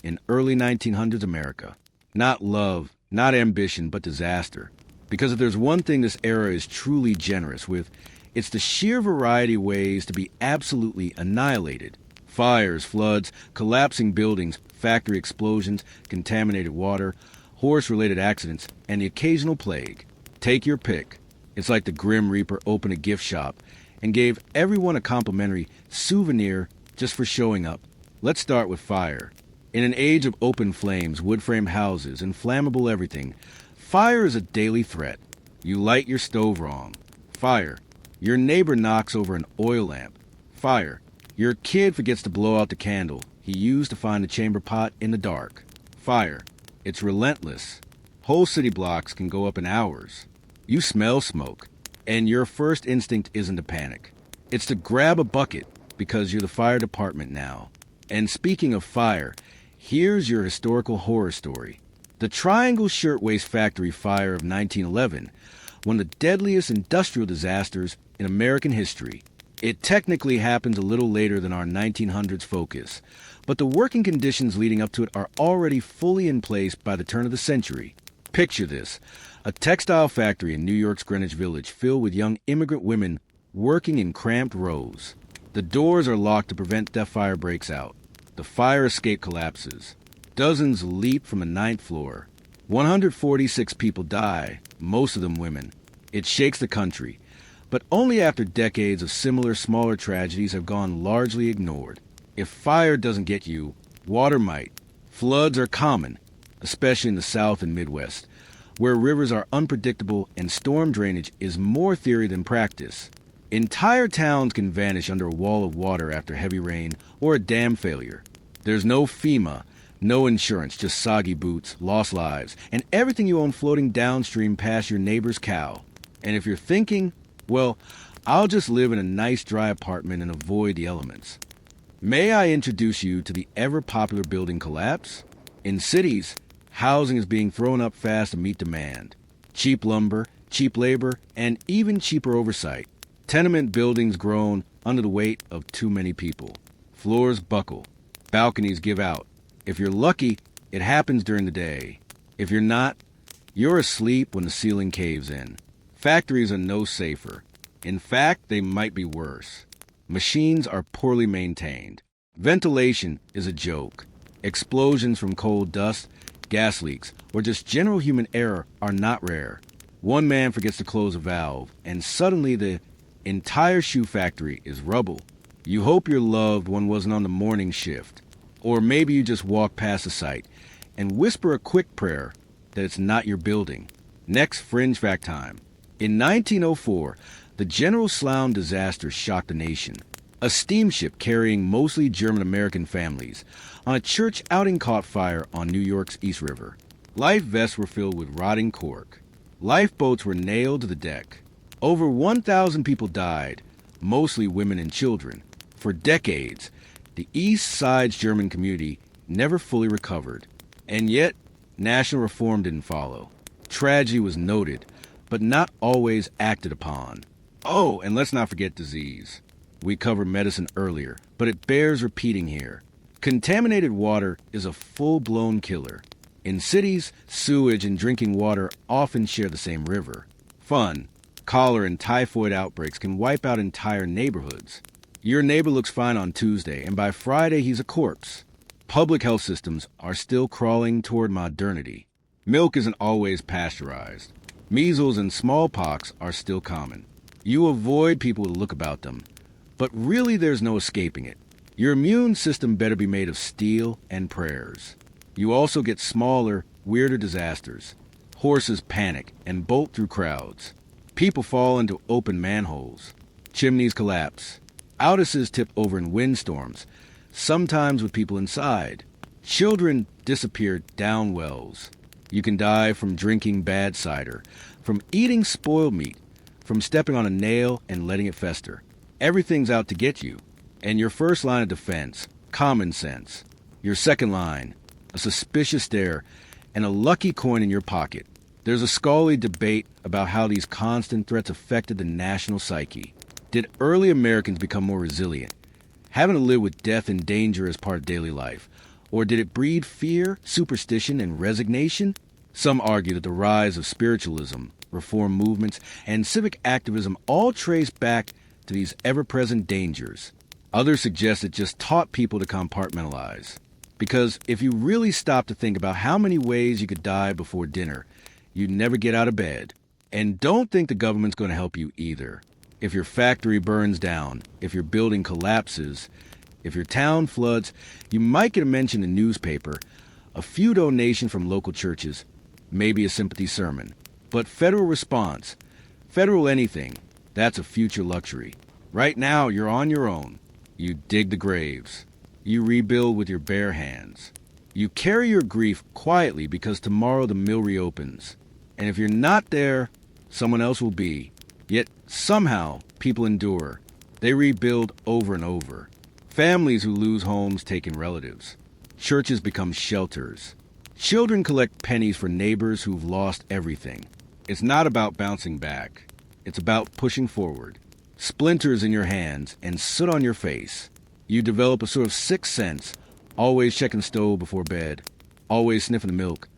in early 1900s America. Not love, not ambition, but disaster. Because if there's one thing this era is truly generous with, it's the sheer variety of ways to be absolutely annihilated. Fires, floods, collapsing buildings, factory explosions, contaminated water, horse-related accidents, and the occasional plague. Take your pick. It's like the Grim Reaper opened a gift shop and gave everyone a complimentary souvenir just for showing up. Let's start with fire. In an age of open flames, wood-frame houses, and flammable everything, fire is a daily threat. You light your stove wrong. Fire. Your neighbor knocks over an oil lamp. Fire. Your kid forgets to blow out the candle he used to find the chamber pot in the dark. Fire. It's relentless. Whole city blocks can go up in hours. You smell smoke, and your first instinct isn't to panic. It's to grab a bucket because you're the fire department now. And speaking of fire, here's your historical horror story. The Triangle Shirtwaist Factory fire of 1911, one of the deadliest industrial disasters in American history. It technically happens a little later than our 1900s focus, but the working conditions leading up to it are already fully in place by the turn of the century. Picture this, a textile factory in New York's Greenwich Village filled with young immigrant women working in cramped rows. The doors are locked to prevent the fire breaks out. The fire escape collapses. Dozens leap from the 9th floor. 146 people die, most of them women. It shakes the country, but only after decades of similar smaller tragedies have gone largely ignored. If fire doesn't get you, water might. Floods are common, especially in the South and Midwest, where rivers are unpredictable and storm drainage is more theory than practice. Entire towns can vanish under a wall of water after heavy rain or a dam failure. There's no FEMA, no insurance, just soggy boots, lost lives, and everything you own floating downstream past your neighbor's cow. And if you're thinking, well, I'll just live in a nice dry apartment and avoid the elements, may I introduce you to the ever-popular building collapse? In cities, housing is being thrown up fast to meet demand. Cheap lumber, cheap labor, and even cheaper oversight. Tenement buildings groan under the weight of too many people. Floors buckle. Balconies give out. If you're lucky, it happens during the day. If you're not, you're asleep when the ceiling caves in. Factories are no safer. In fact, they might be worse. Machines are poorly maintained. Ventilation is a joke. Explosions from coal dust, gas leaks, or just general human error are not rare. One man forgets to close a valve, and suddenly the entire shoe factory is rubble. You hope your loved one wasn't on the morning shift. Or maybe you just walk past the site and whisper a quick prayer that it's not your building. Next fringe fact time. In 1904, the General Sloan disaster shocked the nation. A steamship carrying mostly German-American families on a church outing caught fire on New York's East River. Life vests were filled with rotting cork. Lifeboats were nailed to the deck. Over 1,000 people died, mostly women and children. For decades, the East Side's German community never fully recovered. And yet, national reform didn't follow. Tragedy was noted, but not always acted upon. Oh, and let's not forget disease. We covered medicine earlier, but it bears repeating here. Contaminated water is a full-blown killer. In cities, sewage and drinking water often share the same river. Fun, cholera and typhoid outbreaks can wipe out entire neighborhoods. Your neighbor looks fine on Tuesday, and by Friday he's a corpse. Public health systems are still crawling toward modernity. Milk isn't always pasteurized. Measles and smallpox are still common. You avoid people with a look about them, but really there's no escaping it. Your immune system better be made of steel and prayers. You also get smaller, weirder disasters. Horses panic and bolt through crowds. People fall into open manholes. Chimneys collapse. Outuses tip over in windstorms, sometimes with people inside. Children disappear down wells. You can die from drinking bad cider, from eating spoiled meat, from stepping on a nail and letting it fester. Everything's out to get you. And your first line of defense, common sense. Your second line, a suspicious stare and a lucky coin in your pocket. There's a scholarly debate about how these constant threats affected the national psyche. Did early Americans become more resilient, having to live with death and danger as part of daily life? Or did it breed fear, superstition, and resignation? Some argue that the rise of spiritualism, reform movements, and civic activism all trace back to these ever-present dangers. Others suggest it just taught people to compartmentalize. Because if you really stop to think about how many ways you could die before dinner, you'd never get out of bed. And don't think the government's going to help you either. If your factory burns down, if your building collapses, if your town floods, you might get a mention in the newspaper, a few donations from local churches, maybe a sympathy sermon. But federal response, federal anything, that's a future luxury. Right now, you're on your own. You dig the graves. You rebuild with your bare hands. You carry your grief quietly because tomorrow the mill reopens. And if you're not there, someone else will be. Yet somehow people endure. They rebuild over and over. Families who lose homes take in relatives. Churches become shelters. Children collect pennies for neighbors who've lost everything. It's not about bouncing back. It's about pushing forward. Splinters in your hands and soot on your face. You develop a sort of sixth sense, always checking the stove before bed, always sniffing the milk,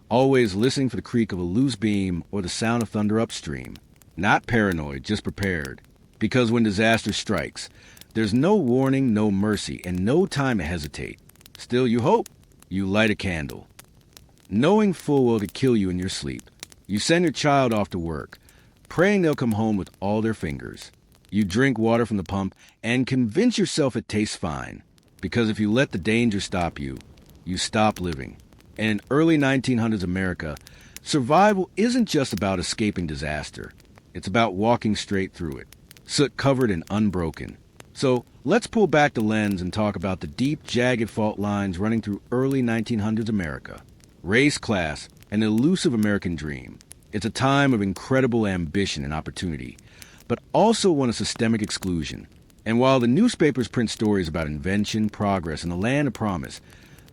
always listening for the creak of a loose beam or the sound of thunder upstream. Not paranoid, just prepared. Because when disaster strikes, there's no warning, no mercy, and no time to hesitate. Still, you hope. You light a candle. Knowing full well to kill you in your sleep. You send your child off to work, praying they'll come home with all their fingers. You drink water from the pump and convince yourself it tastes fine. Because if you let the danger stop you, you stop living. And in early 1900s America, survival isn't just about escaping disaster. It's about walking straight through it, soot-covered and unbroken. So let's pull back the lens and talk about the deep, jagged fault lines running through early 1900s America. Race, class, an elusive American dream. It's a time of incredible ambition and opportunity, but also one of systemic exclusion. And while the newspapers print stories about invention, progress, and the land of promise,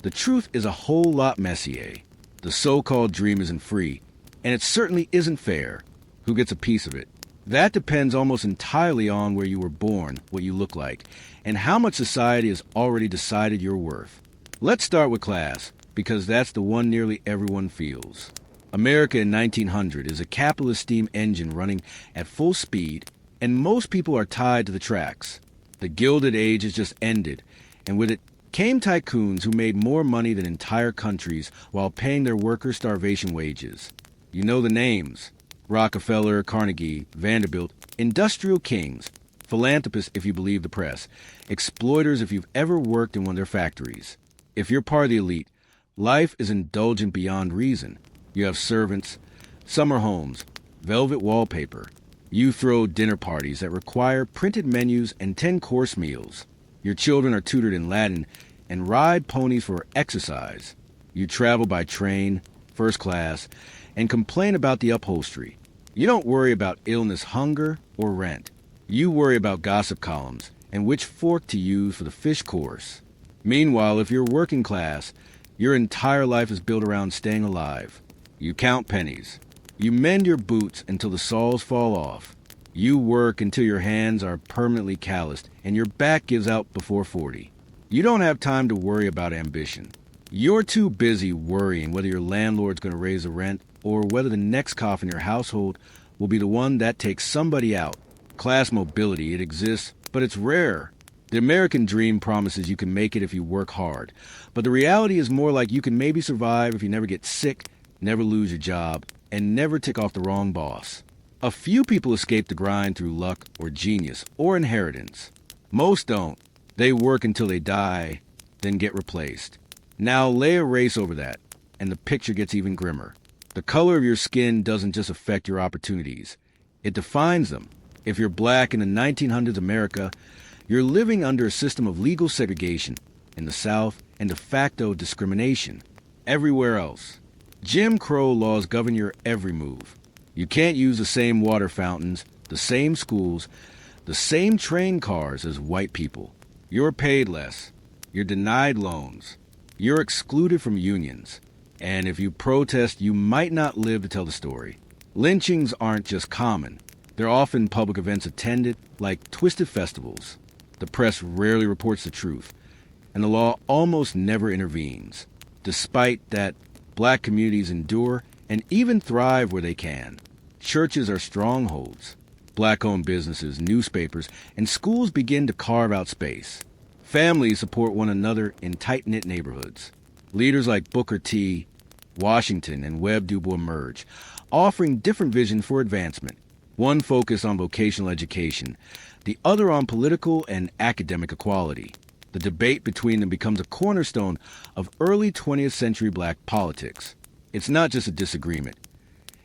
the truth is a whole lot messier. The so-called dream isn't free, and it certainly isn't fair. Who gets a piece of it? That depends almost entirely on where you were born, what you look like, and how much society has already decided your worth. Let's start with class, because that's the one nearly everyone feels. America in 1900 is a capitalist steam engine running at full speed, and most people are tied to the tracks. The Gilded Age has just ended, and with it came tycoons who made more money than entire countries while paying their workers starvation wages. You know the names: Rockefeller, Carnegie, Vanderbilt, industrial kings, philanthropists if you believe the press, exploiters if you've ever worked in one of their factories. If you're part of the elite, life is indulgent beyond reason. You have servants, summer homes, velvet wallpaper. You throw dinner parties that require printed menus and 10-course meals. Your children are tutored in Latin and ride ponies for exercise. You travel by train, first class, and complain about the upholstery. You don't worry about illness, hunger, or rent. You worry about gossip columns and which fork to use for the fish course. Meanwhile, if you're working class, your entire life is built around staying alive. You count pennies. You mend your boots until the soles fall off. You work until your hands are permanently calloused and your back gives out before 40. You don't have time to worry about ambition. You're too busy worrying whether your landlord's going to raise the rent or whether the next cough in your household will be the one that takes somebody out. Class mobility, it exists, but it's rare. The American dream promises you can make it if you work hard, but the reality is more like you can maybe survive if you never get sick, never lose your job, and never tick off the wrong boss. A few people escape the grind through luck or genius or inheritance. Most don't. They work until they die, then get replaced. Now lay a race over that, and the picture gets even grimmer. The color of your skin doesn't just affect your opportunities, it defines them. If you're black in the 1900s America, you're living under a system of legal segregation in the South and de facto discrimination everywhere else. Jim Crow laws govern your every move. You can't use the same water fountains, the same schools, the same train cars as white people. You're paid less. You're denied loans. You're excluded from unions. And if you protest, you might not live to tell the story. Lynchings aren't just common. They're often public events attended, like twisted festivals. The press rarely reports the truth, and the law almost never intervenes. Despite that, black communities endure and even thrive where they can. Churches are strongholds. Black-owned businesses, newspapers, and schools begin to carve out space. Families support one another in tight-knit neighborhoods. Leaders like Booker T, Washington, and Webb Du Bois emerge, offering different visions for advancement. One focused on vocational education, the other on political and academic equality. The debate between them becomes a cornerstone of early 20th century black politics. It's not just a disagreement.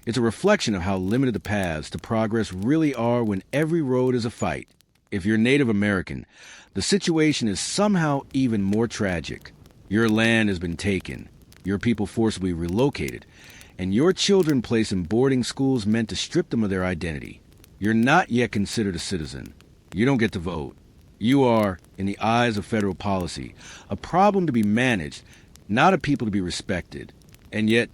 It's a reflection of how limited the paths to progress really are when every road is a fight. If you're Native American, the situation is somehow even more tragic. Your land has been taken, your people forcibly relocated, and your children placed in boarding schools meant to strip them of their identity. You're not yet considered a citizen. You don't get to vote. You are, in the eyes of federal policy, a problem to be managed, not a people to be respected. And yet,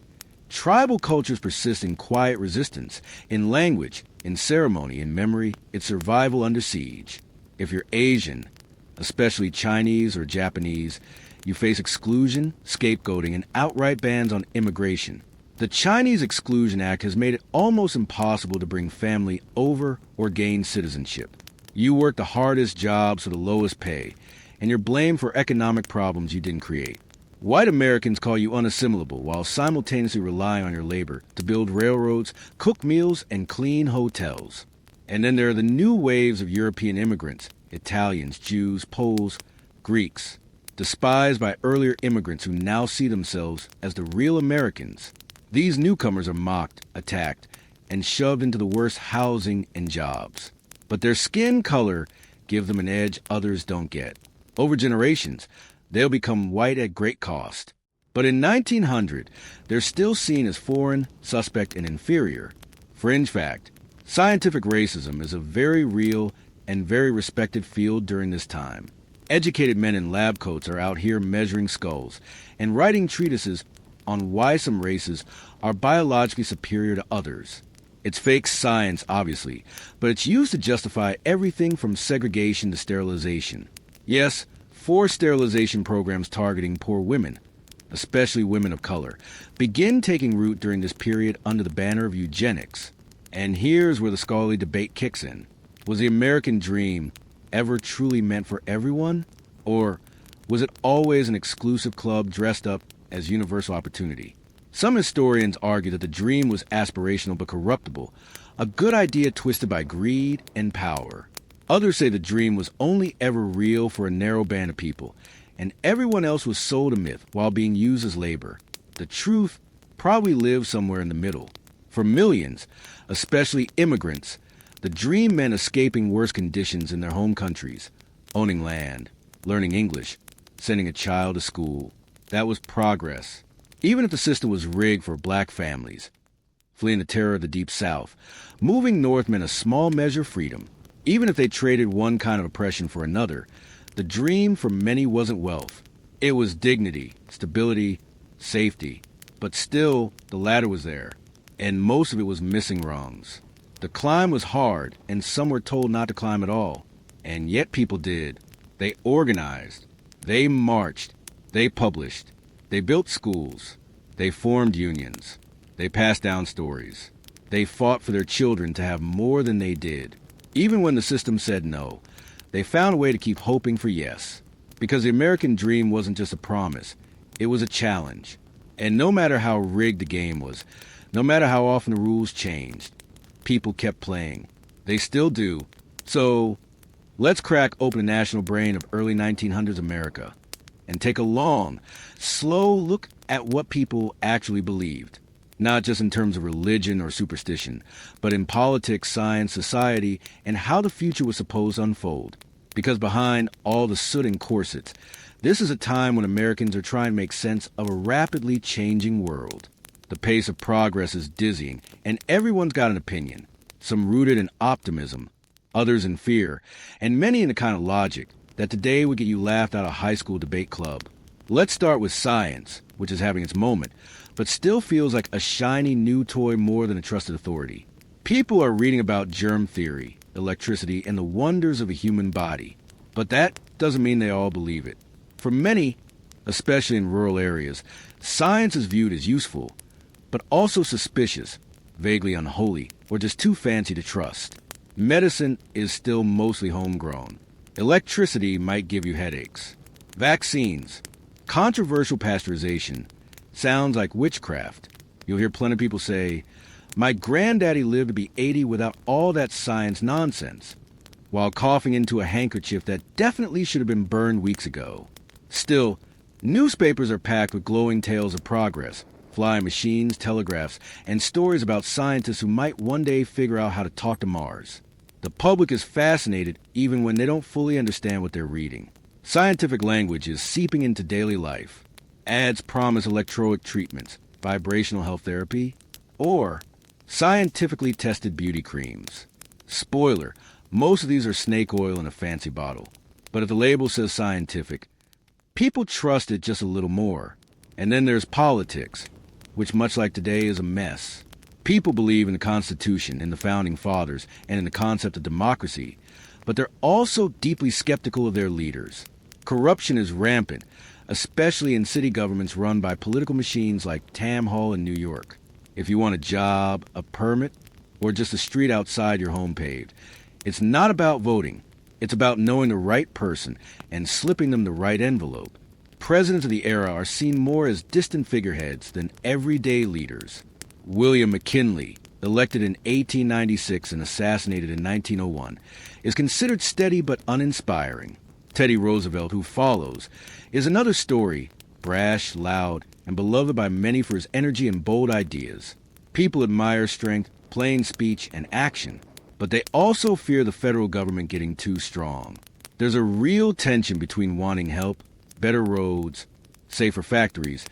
tribal cultures persist in quiet resistance, in language, in ceremony, in memory, its survival under siege. If you're Asian, especially Chinese or Japanese, you face exclusion, scapegoating, and outright bans on immigration. The Chinese Exclusion Act has made it almost impossible to bring family over or gain citizenship. You work the hardest jobs for the lowest pay, and you're blamed for economic problems you didn't create. White Americans call you unassimilable while simultaneously relying on your labor to build railroads, cook meals, and clean hotels. And then there are the new waves of European immigrants, Italians, Jews, Poles, Greeks, despised by earlier immigrants who now see themselves as the real Americans. These newcomers are mocked, attacked, and shoved into the worst housing and jobs. But their skin color gives them an edge others don't get. Over generations, they'll become white at great cost. But in 1900, they're still seen as foreign, suspect, and inferior. Fringe fact, scientific racism is a very real and very respected field during this time. Educated men in lab coats are out here measuring skulls and writing treatises on why some races are biologically superior to others. It's fake science, obviously, but it's used to justify everything from segregation to sterilization. Yes, forced sterilization programs targeting poor women, especially women of color, begin taking root during this period under the banner of eugenics. And here's where the scholarly debate kicks in. Was the American dream ever truly meant for everyone? Or was it always an exclusive club dressed up as universal opportunity? Some historians argue that the dream was aspirational but corruptible, a good idea twisted by greed and power. Others say the dream was only ever real for a narrow band of people, and everyone else was sold a myth while being used as labor. The truth probably lives somewhere in the middle. For millions, especially immigrants, the dream meant escaping worse conditions in their home countries, owning land, learning English, sending a child to school. That was progress. Even if the system was rigged for black families, fleeing the terror of the Deep South, moving north meant a small measure of freedom. Even if they traded one kind of oppression for another, the dream for many wasn't wealth. It was dignity, stability, safety. But still, the latter was there, and most of it was missing rungs. The climb was hard, and some were told not to climb at all. And yet people did. They organized. They marched. They published. They built schools. They formed unions. They passed down stories. They fought for their children to have more than they did. Even when the system said no, they found a way to keep hoping for yes. Because the American dream wasn't just a promise. It was a challenge. And no matter how rigged the game was, no matter how often the rules changed, people kept playing. They still do. So, let's crack open the national brain of early 1900s America and take a long, slow look at what people actually believed. not just in terms of religion or superstition, but in politics, science, society, and how the future was supposed to unfold. Because behind all the soot and corsets, this is a time when Americans are trying to make sense of a rapidly changing world. The pace of progress is dizzying, and everyone's got an opinion, some rooted in optimism, others in fear, and many in the kind of logic that today would get you laughed out of high school debate club. Let's start with science, which is having its moment, but still feels like a shiny new toy more than a trusted authority. People are reading about germ theory, electricity, and the wonders of a human body, but that doesn't mean they all believe it. For many, especially in rural areas, science is viewed as useful, but also suspicious, vaguely unholy, or just too fancy to trust. Medicine is still mostly homegrown. Electricity might give you headaches. Vaccines, controversial pasteurization, sounds like witchcraft. You'll hear plenty of people say, "My granddaddy lived to be 80 without all that science nonsense," while coughing into a handkerchief that definitely should have been burned weeks ago. Still, newspapers are packed with glowing tales of progress, flying machines, telegraphs, and stories about scientists who might one day figure out how to talk to Mars. The public is fascinated even when they don't fully understand what they're reading. Scientific language is seeping into daily life. Ads promise electronic treatments, vibrational health therapy, or scientifically tested beauty creams. Spoiler, most of these are snake oil in a fancy bottle. But if the label says scientific, people trust it just a little more. And then there's politics, which much like today is a mess. People believe in the Constitution, in the Founding Fathers, and in the concept of democracy, but they're also deeply skeptical of their leaders. Corruption is rampant, especially in city governments run by political machines like Tam Hall in New York. If you want a job, a permit, or just a street outside your home paved, it's not about voting. It's about knowing the right person and slipping them the right envelope. Presidents of the era are seen more as distant figureheads than everyday leaders. William McKinley, elected in 1896 and assassinated in 1901, is considered steady but uninspiring. Teddy Roosevelt, who follows, is another story, brash, loud, and beloved by many for his energy and bold ideas. People admire strength, plain speech, and action, but they also fear the federal government getting too strong. There's a real tension between wanting help, better roads, safer factories,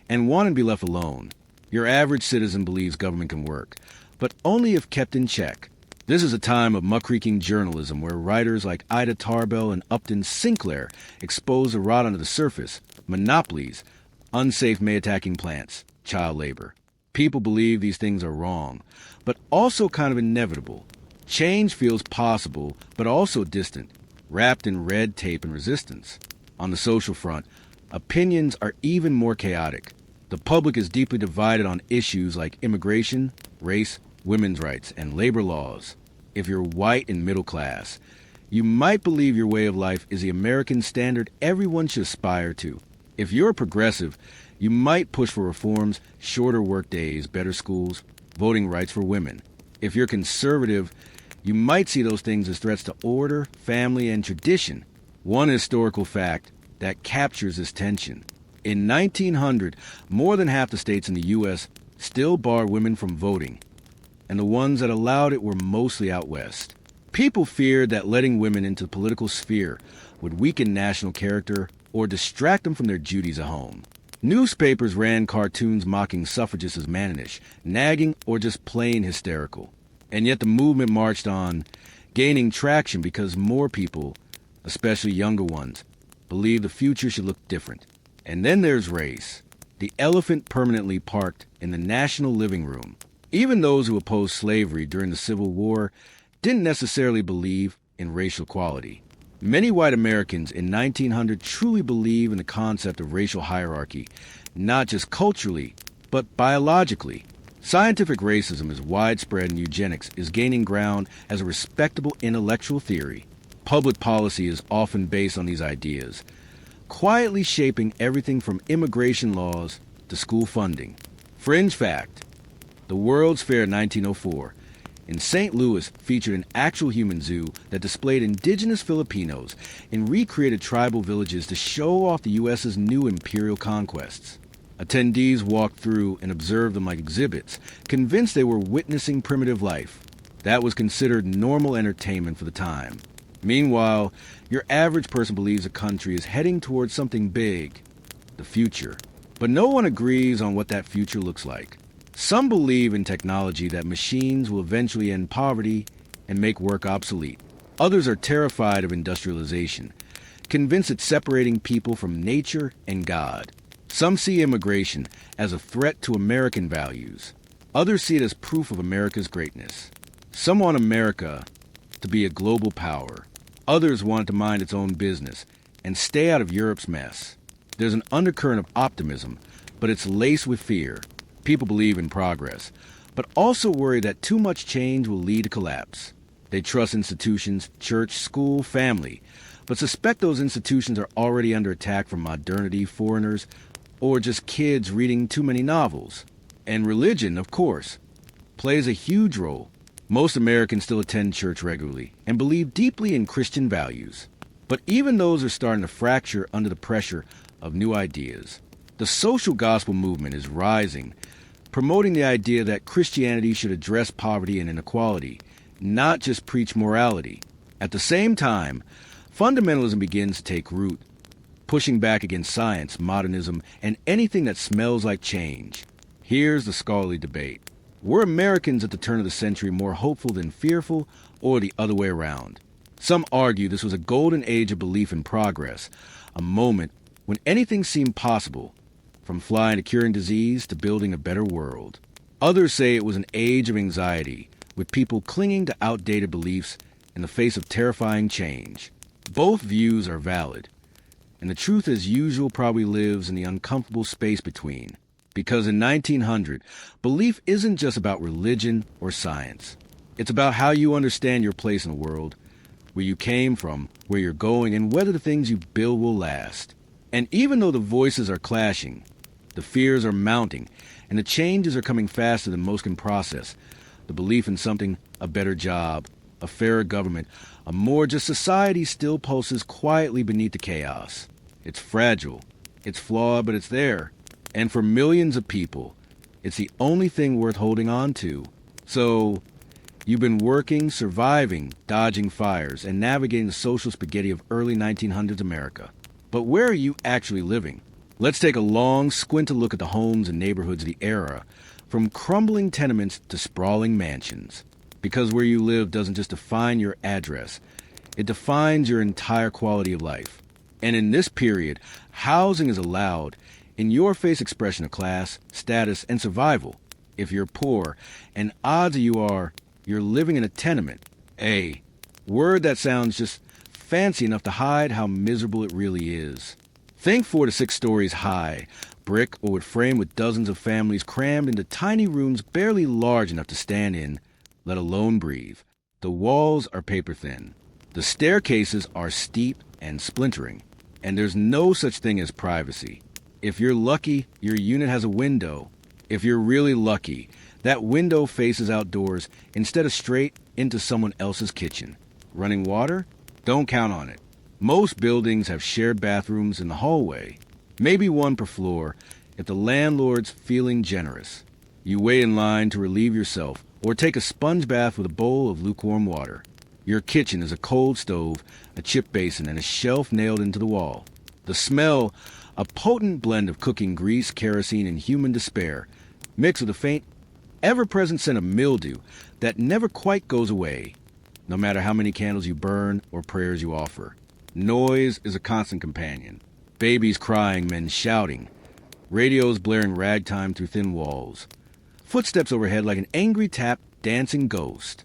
and wanting to be left alone. Your average citizen believes government can work, but only if kept in check. This is a time of muckraking journalism where writers like Ida Tarbell and Upton Sinclair expose the rot under the surface, monopolies, unsafe May-attacking plants, child labor. People believe these things are wrong, but also kind of inevitable. Change feels possible, but also distant, wrapped in red tape and resistance. On the social front, opinions are even more chaotic. The public is deeply divided on issues like immigration, race, women's rights, and labor laws. If you're white and middle class, you might believe your way of life is the American standard everyone should aspire to. If you're a progressive, you might push for reforms, shorter workdays, better schools, voting rights for women. If you're conservative, you might see those things as threats to order, family, and tradition. One historical fact that captures this tension. In 1900, more than half the states in the U.S. still barred women from voting, and the ones that allowed it were mostly out west. People feared that letting women into the political sphere would weaken national character or distract them from their duties at home. Newspapers ran cartoons mocking suffragists as mannish, nagging, or just plain hysterical. And yet the movement marched on, gaining traction because more people, especially younger ones, believe the future should look different. And then there's race, the elephant permanently parked in the national living room. Even those who opposed slavery during the Civil War didn't necessarily believe in racial equality. Many white Americans in 1900 truly believe in the concept of racial hierarchy, not just culturally, but biologically. Scientific racism is widespread and eugenics is gaining ground as a respectable intellectual theory. Public policy is often based on these ideas, quietly shaping everything from immigration laws to school funding. Fringe fact, the World's Fair 1904 in St. Louis featured an actual human zoo that displayed indigenous Filipinos and recreated tribal villages to show off the U.S.'s new imperial conquests. Attendees walked through and observed them like exhibits, convinced they were witnessing primitive life. That was considered normal entertainment for the time. Meanwhile, your average person believes a country is heading towards something big, the future. But no one agrees on what that future looks like. Some believe in technology that machines will eventually end poverty and make work obsolete. Others are terrified of industrialization, convinced it's separating people from nature and God. Some see immigration as a threat to American values. Others see it as proof of America's greatness. Some want America to be a global power. Others want it to mind its own business and stay out of Europe's mess. There's an undercurrent of optimism, but it's laced with fear. People believe in progress, but also worry that too much change will lead to collapse. They trust institutions, church, school, family, but suspect those institutions are already under attack from modernity, foreigners, or just kids reading too many novels. And religion, of course, plays a huge role. Most Americans still attend church regularly and believe deeply in Christian values. But even those are starting to fracture under the pressure of new ideas. The social gospel movement is rising, promoting the idea that Christianity should address poverty and inequality, not just preach morality. At the same time, fundamentalism begins to take root, pushing back against science, modernism, and anything that smells like change. Here's the scholarly debate. Were Americans at the turn of the century more hopeful than fearful, or the other way around? Some argue this was a golden age of belief in progress, a moment when anything seemed possible, from flying to curing disease to building a better world. Others say it was an age of anxiety, with people clinging to outdated beliefs in the face of terrifying change. Both views are valid, and the truth as usual probably lives in the uncomfortable space between. Because in 1900, belief isn't just about religion or science. It's about how you understand your place in the world, where you came from, where you're going, and whether the things you build will last. And even though the voices are clashing, the fears are mounting, and the changes are coming faster than most can process, the belief in something, a better job, a fairer government, a more just society still pulses quietly beneath the chaos. It's fragile, it's flawed, but it's there. And for millions of people, it's the only thing worth holding on to. So, you've been working, surviving, dodging fires, and navigating the social spaghetti of early 1900s America. But where are you actually living? Let's take a long, squinted look at the homes and neighborhoods of the era, from crumbling tenements to sprawling mansions. Because where you live doesn't just define your address, it defines your entire quality of life. And in this period, housing is a loud, in-your-face expression of class, status, and survival. If you're poor, and odds are you're living in a tenement, a word that sounds just fancy enough to hide how miserable it really is. Think 4 to 6 stories high, brick or wood frame with dozens of families crammed into tiny rooms barely large enough to stand in, let alone breathe. The walls are paper thin. The staircases are steep and splintering, and there's no such thing as privacy. If you're lucky, your unit has a window. If you're really lucky, that window faces outdoors instead of straight into someone else's kitchen. Running water? Don't count on it. Most buildings have shared bathrooms in the hallway, maybe one per floor if the landlord's feeling generous. You wait in line to relieve yourself or take a sponge bath with a bowl of lukewarm water. Your kitchen is a cold stove, a chip basin, and a shelf nailed into the wall. The smell, a potent blend of cooking grease, kerosene, and human despair, mixed with a faint, ever-present scent of mildew that never quite goes away, no matter how many candles you burn or prayers you offer. Noise is a constant companion. Babies crying, men shouting, radios blaring ragtime through thin walls, footsteps overhead like an angry tap dancing ghost.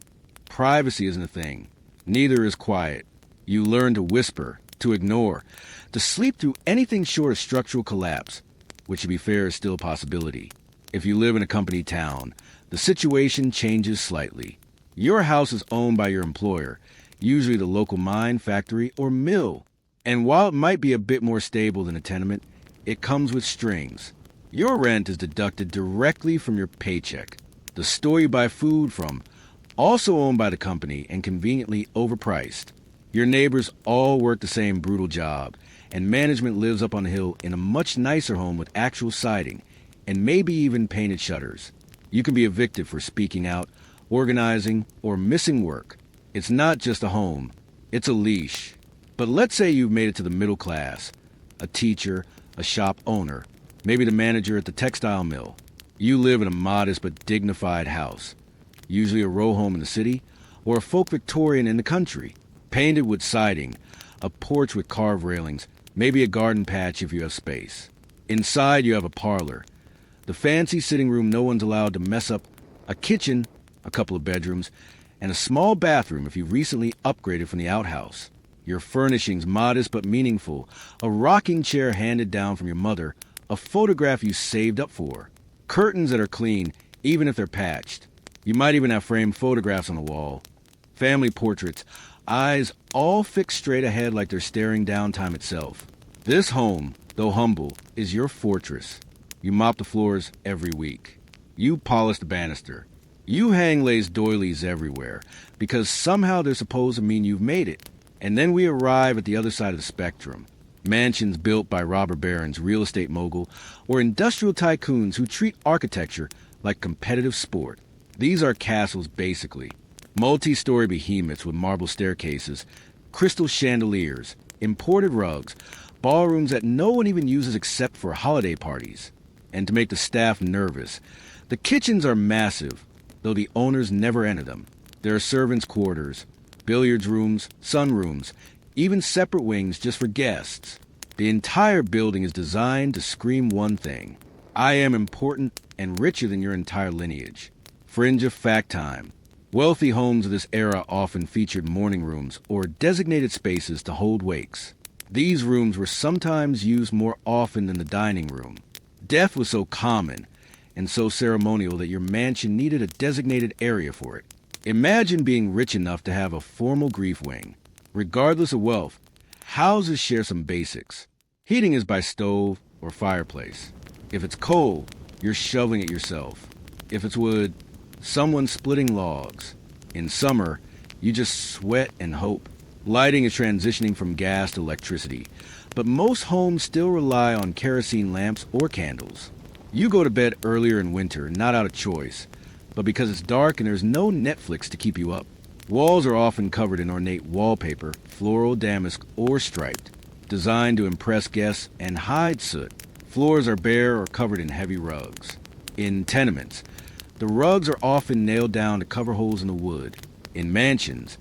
Privacy isn't a thing. Neither is quiet. You learn to whisper, to ignore, to sleep through anything short of structural collapse, which to be fair is still a possibility. If you live in a company town, the situation changes slightly. Your house is owned by your employer, usually the local mine, factory, or mill. And while it might be a bit more stable than a tenement, it comes with strings. Your rent is deducted directly from your paycheck. The store you buy food from, also owned by the company and conveniently overpriced. Your neighbors all work the same brutal job, and management lives up on the hill in a much nicer home with actual siding and maybe even painted shutters. You can be evicted for speaking out, organizing, or missing work. It's not just a home, it's a leash. But let's say you've made it to the middle class, a teacher, a shop owner, maybe the manager at the textile mill. You live in a modest but dignified house, usually a row home in the city or a folk Victorian in the country, painted with siding, a porch with carved railings, maybe a garden patch if you have space. Inside you have a parlor, the fancy sitting room no one's allowed to mess up, a kitchen, a couple of bedrooms, and a small bathroom if you've recently upgraded from the outhouse. Your furnishings modest but meaningful, a rocking chair handed down from your mother, a photograph you saved up for, curtains that are clean even if they're patched. You might even have framed photographs on the wall, family portraits, eyes all fixed straight ahead like they're staring down time itself. This home, though humble, is your fortress. You mop the floors every week. You polish the banister. You hang lace doilies everywhere, because somehow they're supposed to mean you've made it. And then we arrive at the other side of the spectrum. Mansions built by robber barons, real estate mogul, or industrial tycoons who treat architecture like competitive sport. These are castles, basically. Multi-story behemoths with marble staircases, crystal chandeliers, imported rugs, ballrooms that no one even uses except for holiday parties. And to make the staff nervous, the kitchens are massive, though the owners never enter them. There are servants' quarters, billiards rooms, sunrooms, even separate wings just for guests. The entire building is designed to scream one thing: I am important and richer than your entire lineage. Fringe of fact time. Wealthy homes of this era often featured morning rooms or designated spaces to hold wakes. These rooms were sometimes used more often than the dining room. Death was so common and so ceremonial that your mansion needed a designated area for it. Imagine being rich enough to have a formal grief wing. Regardless of wealth, houses share some basics. Heating is by stove or fireplace. If it's coal, you're shoveling it yourself. If it's wood, someone's splitting logs. In summer, you just sweat and hope. Lighting is transitioning from gas to electricity, but most homes still rely on kerosene lamps or candles. You go to bed earlier in winter, not out of choice, but because it's dark and there's no Netflix to keep you up. Walls are often covered in ornate wallpaper, floral, damask, or striped, designed to impress guests and hide soot. Floors are bare or covered in heavy rugs. In tenements, the rugs are often nailed down to cover holes in the wood. In mansions,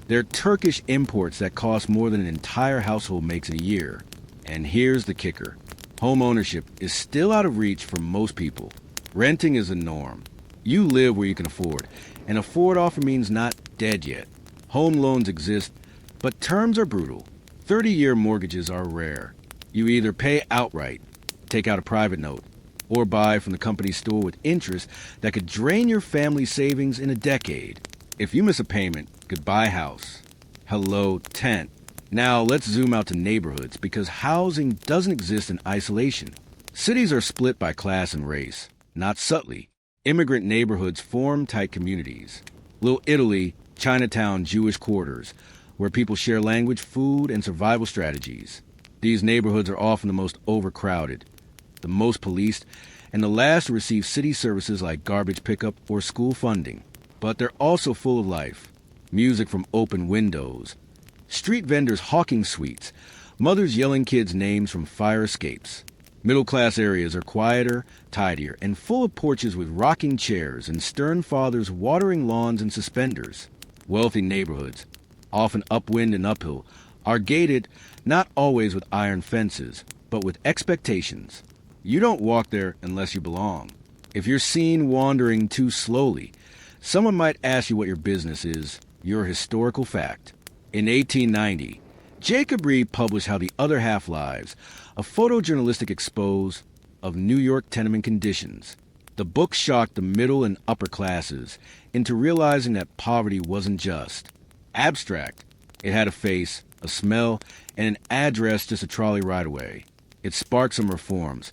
they're Turkish imports that cost more than an entire household makes in a year. And here's the kicker. Home ownership is still out of reach for most people. Renting is the norm. You live where you can afford, and afford often means not dead yet. Home loans exist, but terms are brutal. 30-year mortgages are rare. You either pay outright, take out a private note, or buy from the company store with interest that could drain your family's savings in a decade. If you miss a payment, goodbye house. Hello, tent. Now let's zoom out to neighborhoods, because housing doesn't exist in isolation. Cities are split by class and race, not subtly. Immigrant neighborhoods form tight communities. Little Italy, Chinatown, Jewish quarters, where people share language, food, and survival strategies. These neighborhoods are often the most overcrowded, the most policed, and the last to receive city services like garbage pickup or school funding. But they're also full of life. Music from open windows, street vendors hawking sweets, mothers yelling kids' names from fire escapes. Middle-class areas are quieter, tidier, and full of porches with rocking chairs and stern fathers watering lawns in suspenders. Wealthy neighborhoods, often upwind and uphill, are gated not always with iron fences, but with expectations. You don't walk there unless you belong. If you're seen wandering too slowly, someone might ask you what your business is, your historical fact. In 1890, Jacob Reed published How the Other Half Lives, a photojournalistic expose of New York tenement conditions. The book shocked the middle and upper classes into realizing that poverty wasn't just abstract. It had a face, a smell, and an address just a trolley ride away. It sparked some reforms,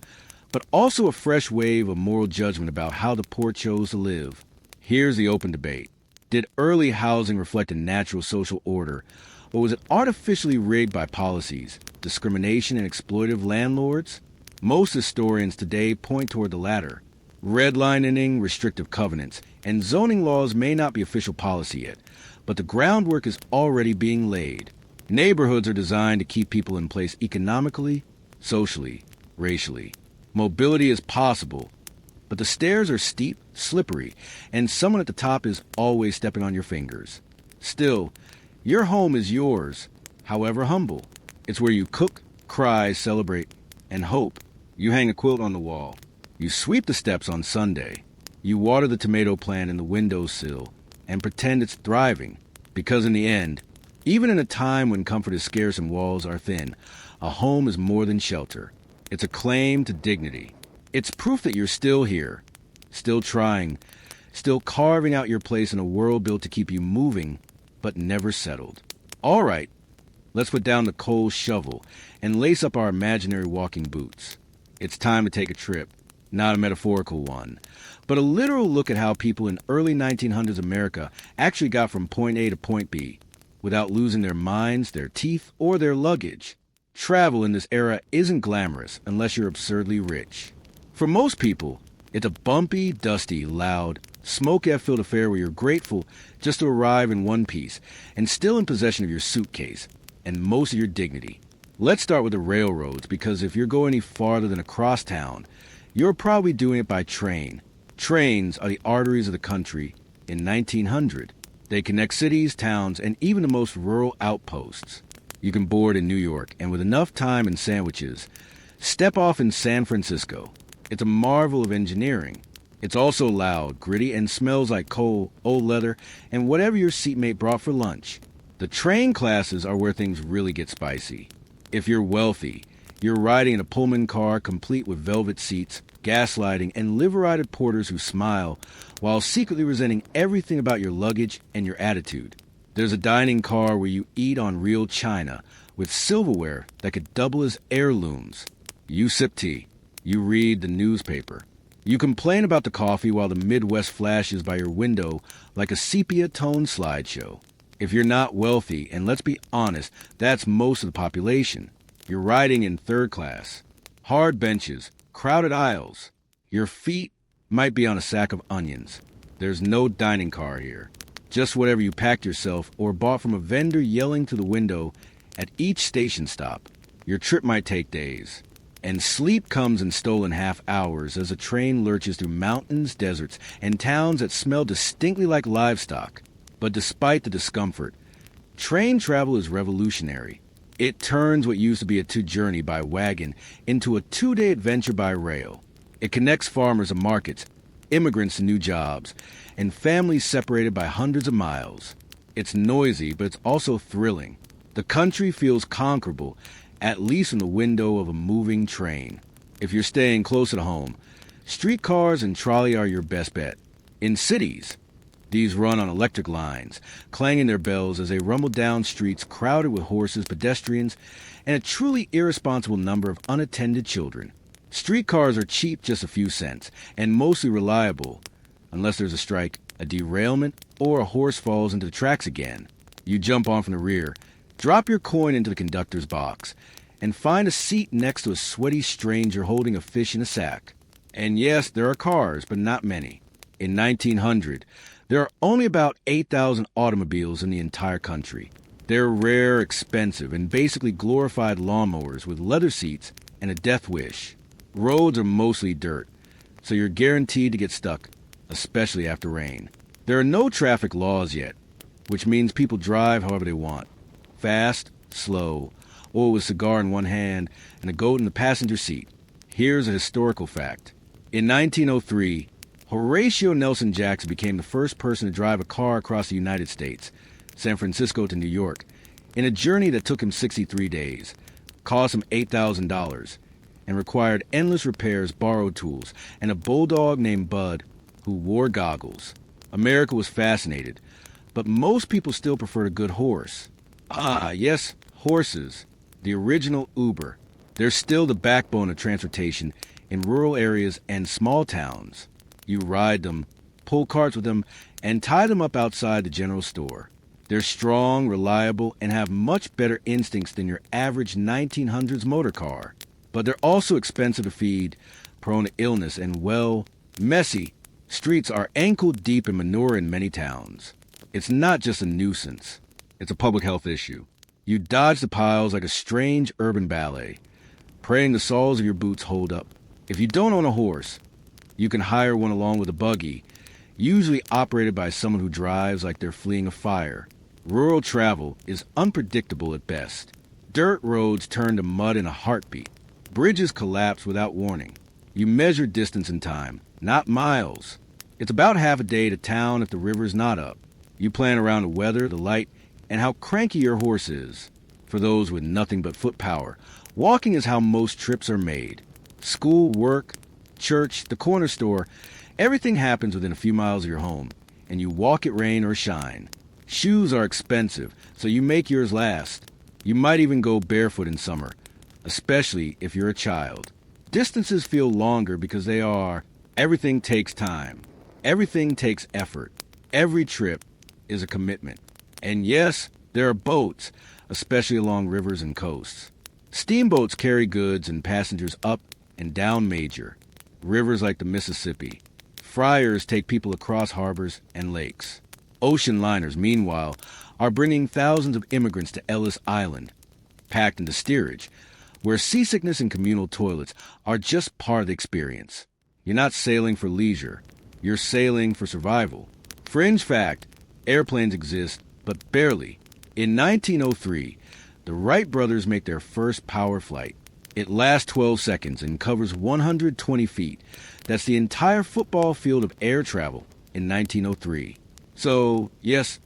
but also a fresh wave of moral judgment about how the poor chose to live. Here's the open debate. Did early housing reflect a natural social order, or was it artificially rigged by policies, discrimination, and exploitive landlords? Most historians today point toward the latter. Redlining, restrictive covenants, and zoning laws may not be official policy yet, but the groundwork is already being laid. Neighborhoods are designed to keep people in place economically, socially, racially. Mobility is possible, but the stairs are steep, slippery, and someone at the top is always stepping on your fingers. Still, your home is yours, however humble. It's where you cook, cry, celebrate, and hope. You hang a quilt on the wall. You sweep the steps on Sunday. You water the tomato plant in the windowsill and pretend it's thriving. Because in the end, even in a time when comfort is scarce and walls are thin, a home is more than shelter. It's a claim to dignity. It's proof that you're still here, still trying, still carving out your place in a world built to keep you moving, but never settled. All right, let's put down the coal shovel and lace up our imaginary walking boots. It's time to take a trip. Not a metaphorical one, but a literal look at how people in early 1900s America actually got from point A to point B without losing their minds, their teeth, or their luggage. Travel in this era isn't glamorous unless you're absurdly rich. For most people, it's a bumpy, dusty, loud, smoke-filled affair where you're grateful just to arrive in one piece and still in possession of your suitcase and most of your dignity. Let's start with the railroads, because if you're going any farther than across town, you're probably doing it by train. Trains are the arteries of the country in 1900. They connect cities, towns, and even the most rural outposts. You can board in New York, and with enough time and sandwiches, step off in San Francisco. It's a marvel of engineering. It's also loud, gritty, and smells like coal, old leather, and whatever your seatmate brought for lunch. The train classes are where things really get spicy. If you're wealthy, you're riding in a Pullman car complete with velvet seats, gaslighting, and liver-eyed porters who smile while secretly resenting everything about your luggage and your attitude. There's a dining car where you eat on real china with silverware that could double as heirlooms. You sip tea. You read the newspaper. You complain about the coffee while the Midwest flashes by your window like a sepia-toned slideshow. If you're not wealthy, and let's be honest, that's most of the population, you're riding in third class. Hard benches, crowded aisles. Your feet might be on a sack of onions. There's no dining car here. Just whatever you packed yourself or bought from a vendor yelling through the window at each station stop. Your trip might take days. And sleep comes in stolen half hours as a train lurches through mountains, deserts, and towns that smell distinctly like livestock. But despite the discomfort, train travel is revolutionary. It turns what used to be a 2 journey by wagon into a 2-day adventure by rail. It connects farmers and markets, immigrants to new jobs, and families separated by hundreds of miles. It's noisy, but it's also thrilling. The country feels conquerable, at least from the window of a moving train. If you're staying closer to home, streetcars and trolley are your best bet. In cities, these run on electric lines, clanging their bells as they rumble down streets crowded with horses, pedestrians, and a truly irresponsible number of unattended children. Streetcars are cheap, just a few cents, and mostly reliable, unless there's a strike, a derailment, or a horse falls into the tracks again. You jump on from the rear, drop your coin into the conductor's box, and find a seat next to a sweaty stranger holding a fish in a sack. And yes, there are cars, but not many. In 1900, there are only about 8,000 automobiles in the entire country. They're rare, expensive, and basically glorified lawnmowers with leather seats and a death wish. Roads are mostly dirt, so you're guaranteed to get stuck, especially after rain. There are no traffic laws yet, which means people drive however they want. Fast, slow, or with a cigar in one hand and a goat in the passenger seat. Here's a historical fact. In 1903, Horatio Nelson Jackson became the first person to drive a car across the United States, San Francisco to New York, in a journey that took him 63 days, cost him $8,000, and required endless repairs, borrowed tools, and a bulldog named Bud who wore goggles. America was fascinated, but most people still preferred a good horse. Ah, yes, horses, the original Uber. They're still the backbone of transportation in rural areas and small towns. You ride them, pull carts with them, and tie them up outside the general store. They're strong, reliable, and have much better instincts than your average 1900s motor car. But they're also expensive to feed, prone to illness, and, well, messy. Streets are ankle-deep in manure in many towns. It's not just a nuisance. It's a public health issue. You dodge the piles like a strange urban ballet, praying the soles of your boots hold up. If you don't own a horse, you can hire one along with a buggy, usually operated by someone who drives like they're fleeing a fire. Rural travel is unpredictable at best. Dirt roads turn to mud in a heartbeat. Bridges collapse without warning. You measure distance and time, not miles. It's about half a day to town if the river's not up. You plan around the weather, the light, and how cranky your horse is. For those with nothing but foot power, walking is how most trips are made. School, work, church, the corner store, everything happens within a few miles of your home, and you walk it rain or shine. Shoes are expensive, so you make yours last. You might even go barefoot in summer, especially if you're a child. Distances feel longer because they are. Everything takes time. Everything takes effort. Every trip is a commitment. And yes, there are boats, especially along rivers and coasts. Steamboats carry goods and passengers up and down major. Rivers like the Mississippi. Fryers take people across harbors and lakes. Ocean liners, meanwhile, are bringing thousands of immigrants to Ellis Island, packed into steerage, where seasickness and communal toilets are just part of the experience. You're not sailing for leisure. You're sailing for survival. Fringe fact, airplanes exist, but barely. In 1903, the Wright brothers make their first power flight. It lasts 12 seconds and covers 120 feet. That's the entire football field of air travel in 1903. So, yes,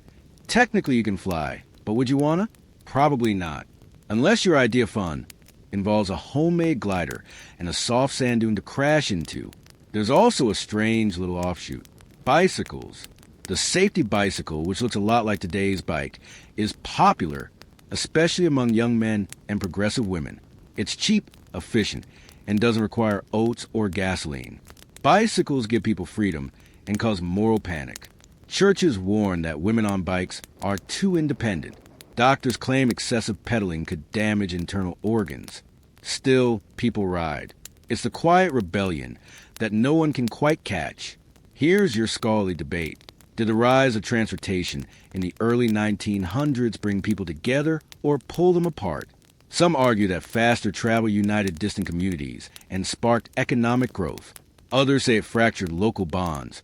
technically you can fly, but would you wanna? Probably not. Unless your idea of fun involves a homemade glider and a soft sand dune to crash into. There's also a strange little offshoot. Bicycles. The safety bicycle, which looks a lot like today's bike, is popular, especially among young men and progressive women. It's cheap, efficient, and doesn't require oats or gasoline. Bicycles give people freedom and cause moral panic. Churches warn that women on bikes are too independent. Doctors claim excessive pedaling could damage internal organs. Still, people ride. It's the quiet rebellion that no one can quite catch. Here's your scholarly debate. Did the rise of transportation in the early 1900s bring people together or pull them apart? Some argue that faster travel united distant communities and sparked economic growth. Others say it fractured local bonds,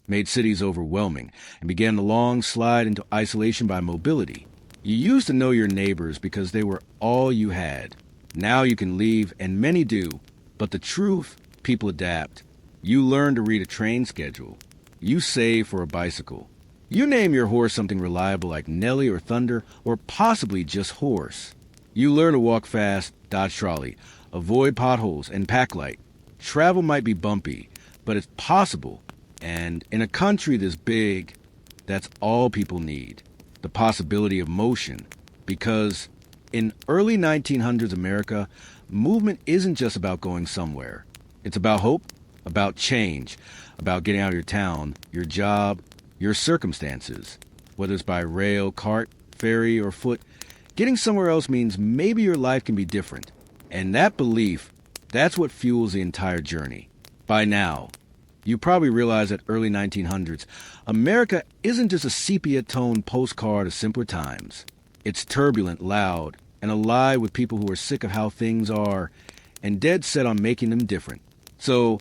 made cities overwhelming, and began the long slide into isolation by mobility. You used to know your neighbors because they were all you had. Now you can leave, and many do. But the truth, people adapt. You learn to read a train schedule. You save for a bicycle. You name your horse something reliable like Nellie or Thunder, or possibly just Horse. You learn to walk fast, dodge trolley, avoid potholes, and pack light. Travel might be bumpy, but it's possible. And in a country this big, that's all people need. The possibility of motion. Because in early 1900s America, movement isn't just about going somewhere. It's about hope, about change, about getting out of your town, your job, your circumstances. Whether it's by rail, cart, ferry, or foot, getting somewhere else means maybe your life can be different. And that belief, that's what fuels the entire journey. By now, you probably realize that early 1900s, America isn't just a sepia-toned postcard of simpler times. It's turbulent, loud, and alive with people who are sick of how things are and dead set on making them different. So,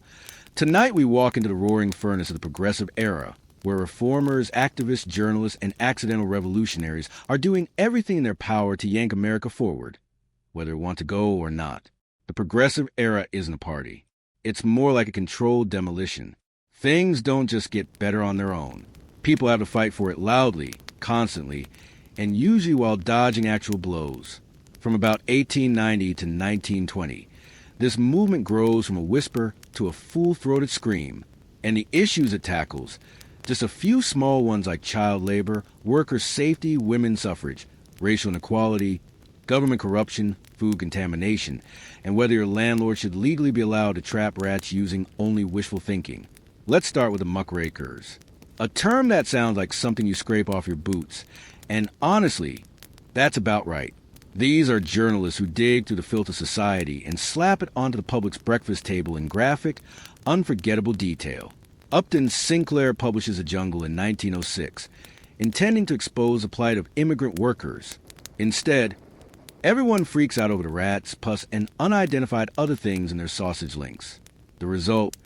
tonight we walk into the roaring furnace of the progressive era, where reformers, activists, journalists, and accidental revolutionaries are doing everything in their power to yank America forward, whether it want to go or not. The progressive era isn't a party. It's more like a controlled demolition. Things don't just get better on their own. People have to fight for it loudly, constantly, and usually while dodging actual blows. From about 1890 to 1920, this movement grows from a whisper to a full-throated scream, and the issues it tackles, just a few small ones like child labor, worker safety, women's suffrage, racial inequality, government corruption, food contamination, and whether your landlord should legally be allowed to trap rats using only wishful thinking. Let's start with the muckrakers. A term that sounds like something you scrape off your boots And honestly, that's about right. These are journalists who dig through the filth of society and slap it onto the public's breakfast table in graphic, unforgettable detail. Upton Sinclair publishes A Jungle in 1906, intending to expose the plight of immigrant workers. Instead, everyone freaks out over the rats, pus, and unidentified other things in their sausage links. The result,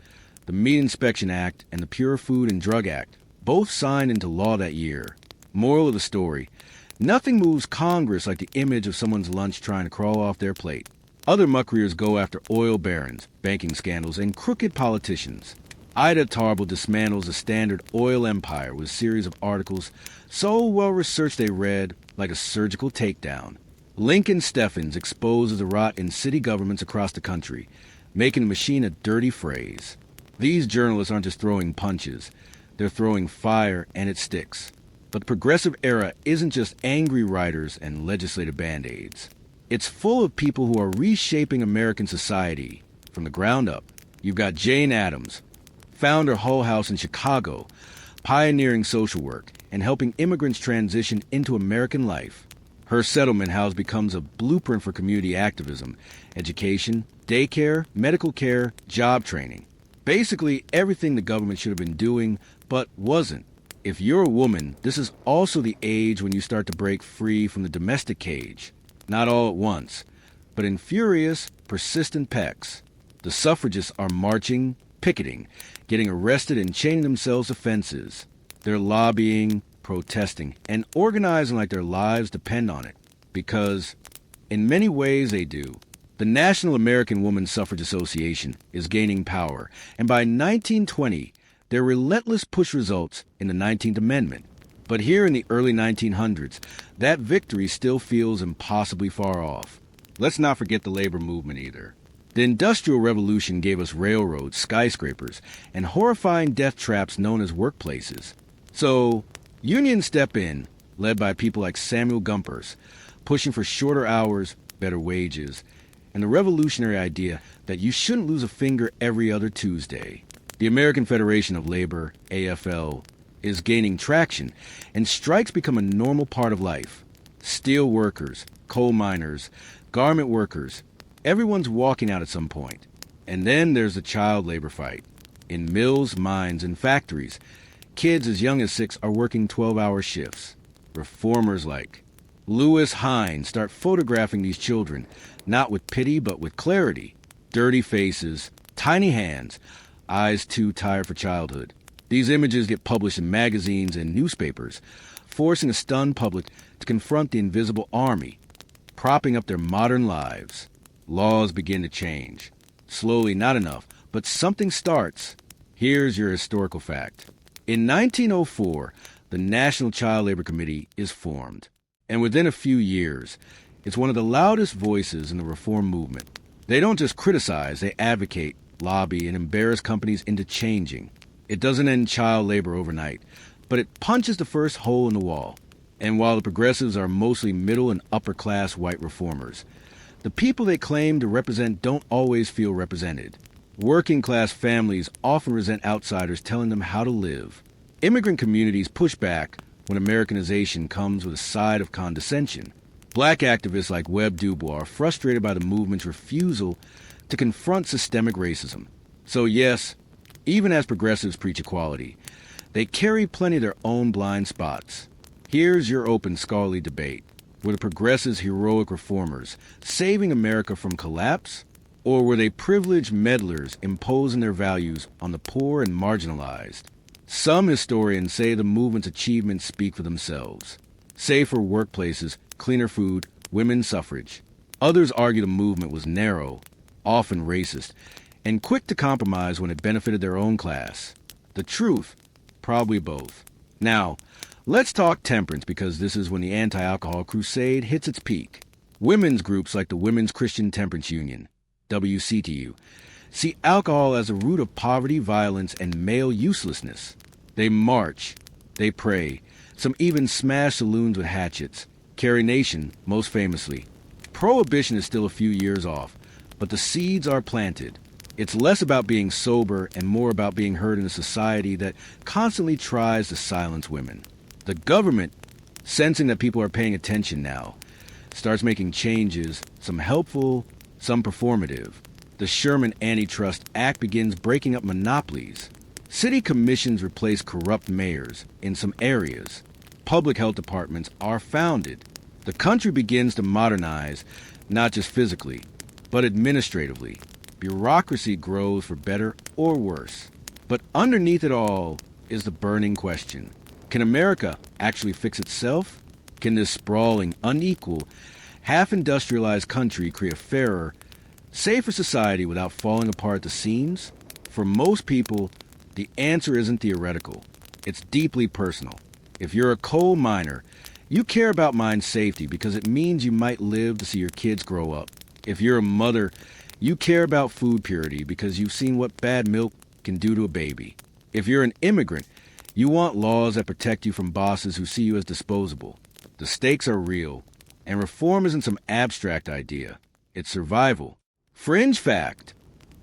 the Meat Inspection Act and the Pure Food and Drug Act, both signed into law that year. Moral of the story, nothing moves Congress like the image of someone's lunch trying to crawl off their plate. Other muckrakers go after oil barons, banking scandals, and crooked politicians. Ida Tarbell dismantles the Standard Oil empire with a series of articles so well-researched they read like a surgical takedown. Lincoln Steffens exposes the rot in city governments across the country, making the machine a dirty phrase. These journalists aren't just throwing punches, they're throwing fire and it sticks. But the progressive era isn't just angry writers and legislative band-aids. It's full of people who are reshaping American society from the ground up. You've got Jane Addams, founder Hull House in Chicago, pioneering social work and helping immigrants transition into American life. Her settlement house becomes a blueprint for community activism, education, daycare, medical care, job training. Basically everything the government should have been doing, but wasn't. If you're a woman, this is also the age when you start to break free from the domestic cage. Not all at once, but in furious, persistent pecks. The suffragists are marching, picketing, getting arrested and chaining themselves to fences. They're lobbying, protesting, and organizing like their lives depend on it. Because, in many ways they do. The National American Woman Suffrage Association is gaining power, and by 1920, their relentless push results in the 19th Amendment. But here in the early 1900s, that victory still feels impossibly far off. Let's not forget the labor movement either. The Industrial Revolution gave us railroads, skyscrapers, and horrifying death traps known as workplaces. So, unions step in, led by people like Samuel Gompers, pushing for shorter hours, better wages, and the revolutionary idea that you shouldn't lose a finger every other Tuesday. The American Federation of Labor, AFL, is gaining traction, and strikes become a normal part of life. Steel workers, coal miners, garment workers, everyone's walking out at some point. And then there's the child labor fight. In mills, mines, and factories, kids as young as 6 are working 12-hour shifts. Reformers like Lewis Hine start photographing these children, not with pity but with clarity. Dirty faces, tiny hands, eyes too tired for childhood. These images get published in magazines and newspapers, forcing a stunned public to confront the invisible army, propping up their modern lives. Laws begin to change. Slowly, not enough, but something starts. Here's your historical fact. In 1904, the National Child Labor Committee is formed. And within a few years, it's one of the loudest voices in the reform movement. They don't just criticize, they advocate, lobby, and embarrass companies into changing. It doesn't end child labor overnight, but it punches the first hole in the wall. And while the progressives are mostly middle and upper class white reformers, the people they claim to represent don't always feel represented. Working class families often resent outsiders telling them how to live. Immigrant communities push back when Americanization comes with a side of condescension. Black activists like Webb Dubois are frustrated by the movement's refusal to confront systemic racism. So yes, even as progressives preach equality, they carry plenty of their own blind spots. Here's your open scholarly debate. Were the progressives heroic reformers, saving America from collapse? Or were they privileged meddlers imposing their values on the poor and marginalized? Some historians say the movement's achievements speak for themselves. Safer workplaces, cleaner food, women's suffrage. Others argue the movement was narrow, often racist, and quick to compromise when it benefited their own class. The truth, probably both. Now, let's talk temperance because this is when the anti-alcohol crusade hits its peak. Women's groups like the Women's Christian Temperance Union, WCTU, see alcohol as a root of poverty, violence, and male uselessness. They march, they pray, some even smash saloons with hatchets. Carrie Nation, most famously. Prohibition is still a few years off, but the seeds are planted. It's less about being sober and more about being heard in a society that constantly tries to silence women. The government sensing that people are paying attention now, starts making changes, some helpful, some performative. The Sherman Antitrust Act begins breaking up monopolies. City commissions replace corrupt mayors in some areas. Public health departments are founded. The country begins to modernize, not just physically, but administratively. Bureaucracy grows for better or worse. But underneath it all is the burning question. Can America actually fix itself? Can this sprawling, unequal, half-industrialized country create a fairer, safer society without falling apart at the seams? For most people, the answer isn't theoretical. It's deeply personal. If you're a coal miner, you care about mine safety because it means you might live to see your kids grow up. If you're a mother, you care about food purity because you've seen what bad milk can do to a baby. If you're an immigrant, you want laws that protect you from bosses who see you as disposable. The stakes are real, and reform isn't some abstract idea. It's survival. Fringe fact: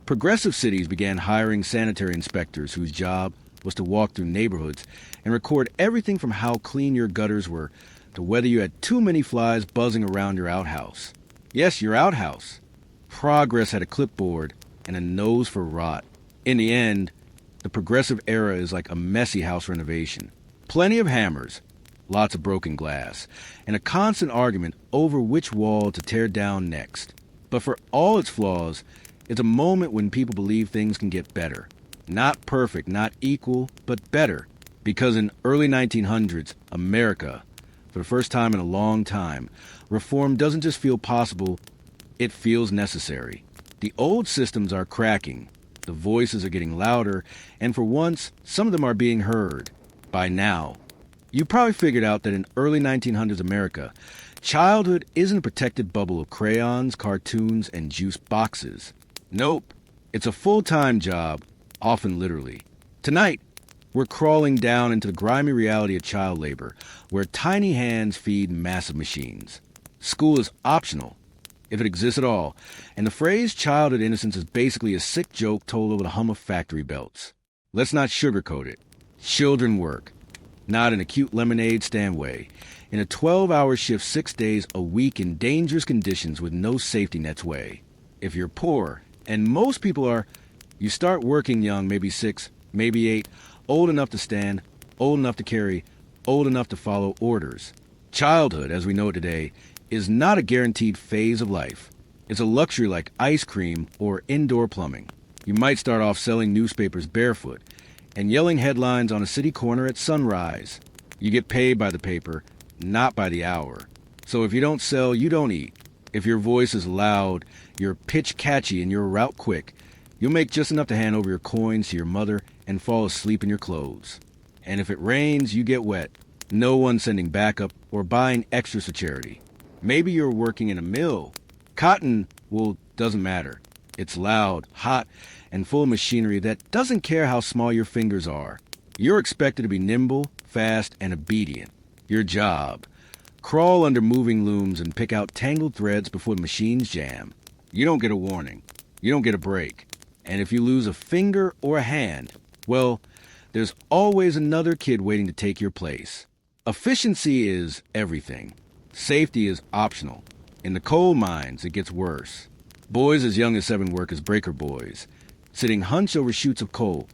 progressive cities began hiring sanitary inspectors whose job was to walk through neighborhoods and record everything from how clean your gutters were to whether you had too many flies buzzing around your outhouse. Yes, your outhouse. Progress had a clipboard and a nose for rot. In the end, the progressive era is like a messy house renovation. Plenty of hammers, lots of broken glass, and a constant argument over which wall to tear down next. But for all its flaws, it's a moment when people believe things can get better. Not perfect, not equal, but better. Because in early 1900s, America, for the first time in a long time, reform doesn't just feel possible, it feels necessary. The old systems are cracking. The voices are getting louder, and for once, some of them are being heard. By now, you probably figured out that in early 1900s America, childhood isn't a protected bubble of crayons, cartoons, and juice boxes. Nope. It's a full-time job, often literally. Tonight, we're crawling down into the grimy reality of child labor, where tiny hands feed massive machines. School is optional, if it exists at all, and the phrase childhood innocence is basically a sick joke told over the hum of factory belts. Let's not sugarcoat it. Children work, not in a cute lemonade stand way, in a 12-hour shift 6 days a week in dangerous conditions with no safety nets way. If you're poor, and most people are, you start working young, maybe 6, maybe 8, old enough to stand, old enough to carry, old enough to follow orders. Childhood, as we know it today, is not a guaranteed phase of life. It's a luxury like ice cream or indoor plumbing. You might start off selling newspapers barefoot and yelling headlines on a city corner at sunrise. You get paid by the paper, not by the hour. So if you don't sell, you don't eat. If your voice is loud, your pitch catchy, and your route quick, you'll make just enough to hand over your coins to your mother and fall asleep in your clothes. And if it rains, you get wet. No one sending backup or buying extras for charity. Maybe you're working in a mill. Cotton wool doesn't matter. It's loud, hot, and full of machinery that doesn't care how small your fingers are. You're expected to be nimble, fast, and obedient. Your job: crawl under moving looms and pick out tangled threads before the machines jam. You don't get a warning. You don't get a break. And if you lose a finger or a hand, well, there's always another kid waiting to take your place. Efficiency is everything. Safety is optional. In the coal mines, it gets worse. Boys as young as 7 work as breaker boys, sitting hunched over chutes of coal,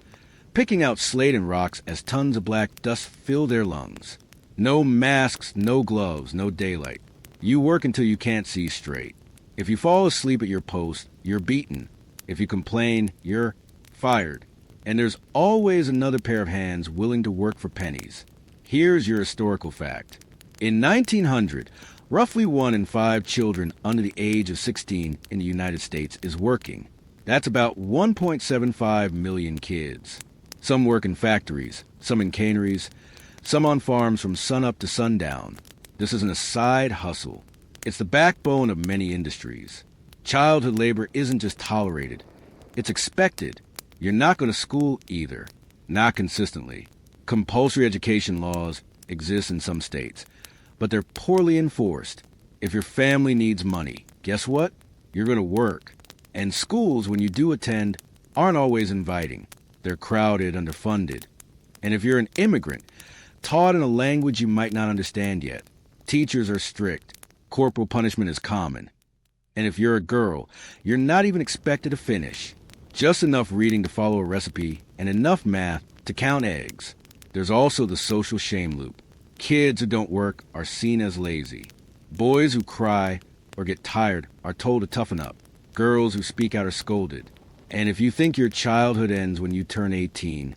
picking out slate and rocks as tons of black dust fill their lungs. No masks, no gloves, no daylight. You work until you can't see straight. If you fall asleep at your post, you're beaten. If you complain, you're fired. And there's always another pair of hands willing to work for pennies. Here's your historical fact. In 1900, roughly 1 in 5 children under the age of 16 in the United States is working. That's about 1.75 million kids. Some work in factories, some in canneries, some on farms from sunup to sundown. This isn't a side hustle. It's the backbone of many industries. Childhood labor isn't just tolerated. It's expected. You're not going to school either. Not consistently. Compulsory education laws exist in some states, but they're poorly enforced. If your family needs money, guess what? You're going to work. And schools, when you do attend, aren't always inviting. They're crowded, underfunded. And if you're an immigrant, taught in a language you might not understand yet. Teachers are strict. Corporal punishment is common. And if you're a girl, you're not even expected to finish. Just enough reading to follow a recipe and enough math to count eggs. There's also the social shame loop. Kids who don't work are seen as lazy. Boys who cry or get tired are told to toughen up. Girls who speak out are scolded. And if you think your childhood ends when you turn 18,